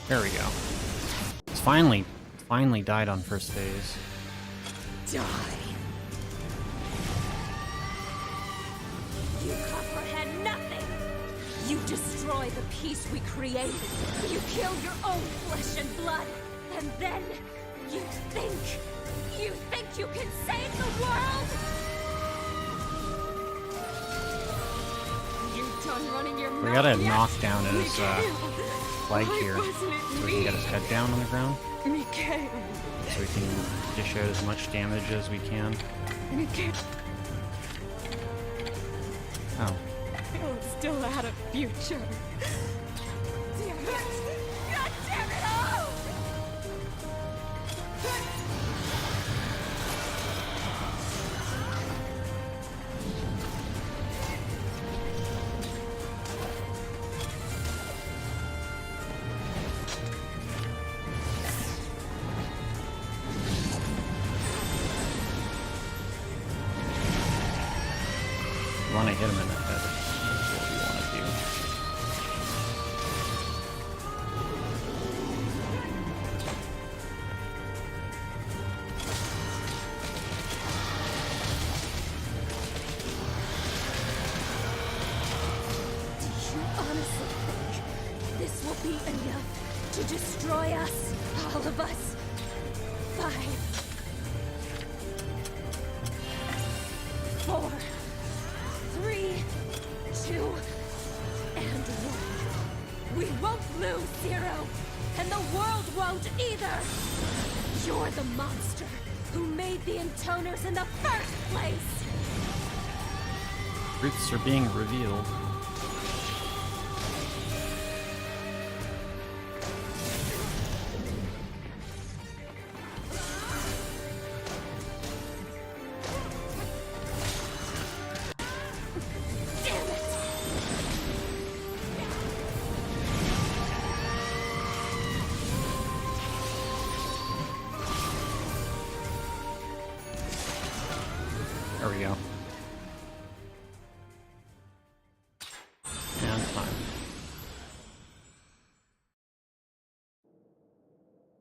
There we go. It's finally died on first phase. Die. You comprehend nothing. You destroy the peace we created. You kill your own flesh and blood. And then you think you can save the world? You done running your mouth? We gotta yet? knock down his leg Why here, wasn't it so we can get his head down on the ground, Mikhail. so we can dish out as much damage as we can. Mikhail Oh, still had a future. Damn it! God damn it all! you want to hit him in the head. That's what we want to do. Do you honestly think this will be enough to destroy us? All of us? 5, 4, 3, 2, and 1. We won't lose, Zero, and the world won't either. You're the monster who made the intoners in the first place. Truths are being revealed. Damn it! There we go. And time.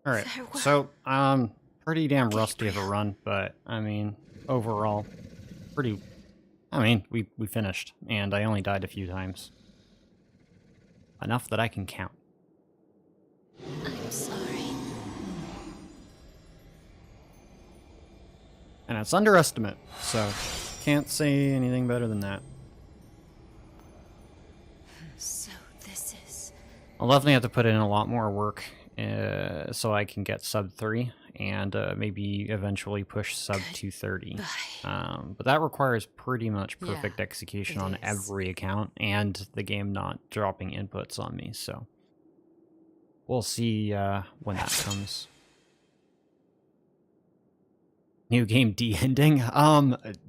Alright, so, pretty damn rusty of a run, but, I mean, overall, pretty... I mean, we finished, and I only died a few times. Enough that I can count. I'm sorry. And it's underestimate, so can't say anything better than that. So this is... I'll definitely have to put in a lot more work so I can get sub 3 and maybe eventually push sub 230. But that requires pretty much perfect execution on every account and the game not dropping inputs on me, so we'll see when that comes. New game D-ending?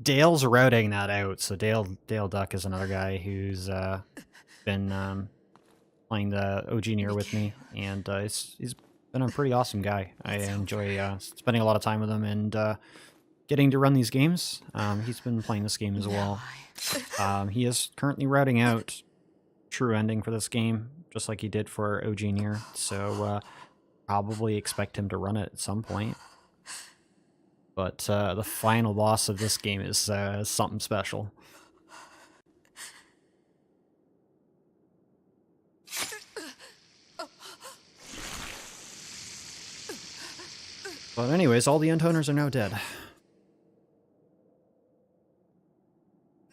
Dale's routing that out, so Dale Duck is another guy who's been playing the OG Nier with me, and he's been a pretty awesome guy. I enjoy spending a lot of time with him and getting to run these games. He's been playing this game as well. He is currently routing out true ending for this game, just like he did for OG Nier, so probably expect him to run it at some point. But the final boss of this game is something special. But anyways, all the intoners are now dead.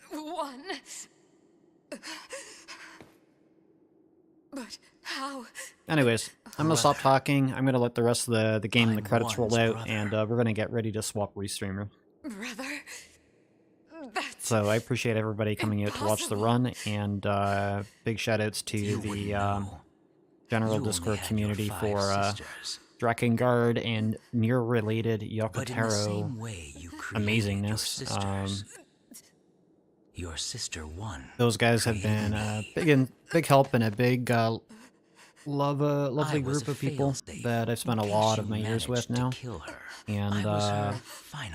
One. But how? Anyways, I'm gonna stop talking. I'm gonna let the rest of the game and the credits roll out, and we're gonna get ready to swap restreamer. Brother? That's So I appreciate everybody coming out to watch the run, and big shoutouts to the general Discord community for Drakengard and Nier-related Yokotaro amazingness. Your sister won. Those guys have been big help and a big lovely group of people that I've spent a lot of my years with now. And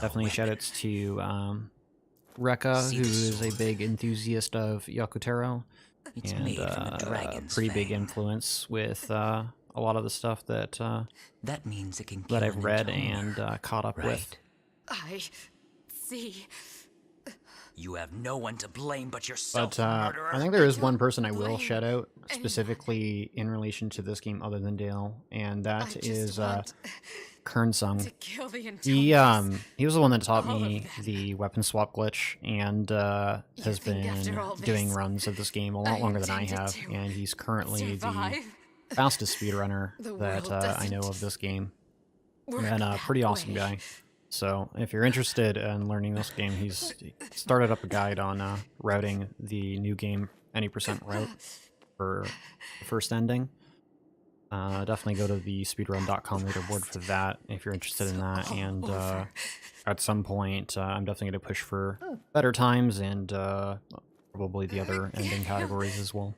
definitely shoutouts to Rekka, who is a big enthusiast of Yokotaro, and a pretty big influence with a lot of the stuff that That means it can that I've read and caught up with. I see. You have no one to blame but yourself, But murderer. I think there is one person I will shout out specifically in relation to this game other than Dale, and that is Kernsung. Kill the He was the one that taught me the weapon swap glitch, and has been doing runs of this game a lot longer than I have, and he's currently the fastest speedrunner that I know of this game, and a pretty awesome guy. So if you're interested in learning this game, he's started up a guide on routing the new game any % route for the first ending. Definitely go to the speedrun.com leaderboard for that if you're interested in that, and at some point I'm definitely going to push for better times and probably the other ending categories as well.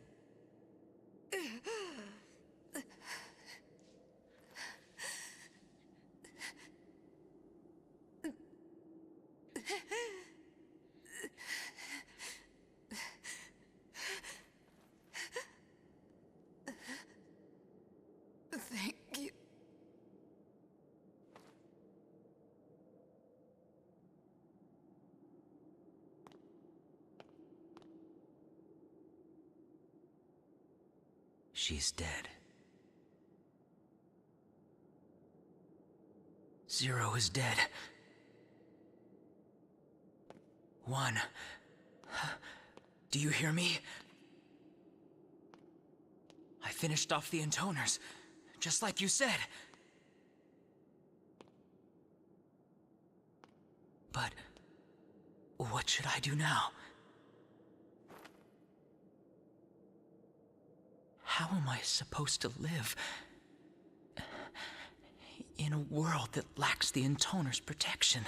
Thank you. She's dead. Zero is dead. One. Do you hear me? I finished off the intoners, just like you said. But what should I do now? How am I supposed to live in a world that lacks the intoner's protection?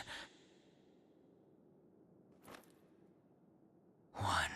One.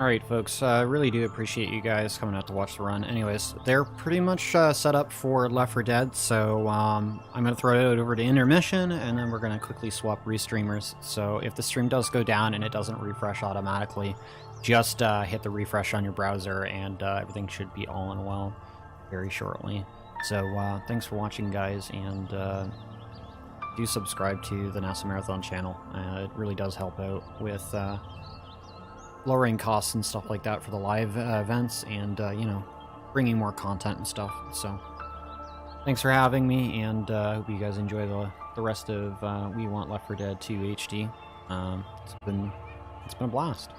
Alright folks, I really do appreciate you guys coming out to watch the run. Anyways, they're pretty much set up for Left 4 Dead, so I'm going to throw it over to intermission, and then we're going to quickly swap restreamers. So if the stream does go down and it doesn't refresh automatically, just hit the refresh on your browser, and everything should be all in well very shortly. So thanks for watching, guys, and do subscribe to the NASA Marathon channel. It really does help out with lowering costs and stuff like that for the live events, and you know, bringing more content and stuff. So thanks for having me, and hope you guys enjoy the rest of We Want Left 4 Dead 2 HD. It's been a blast.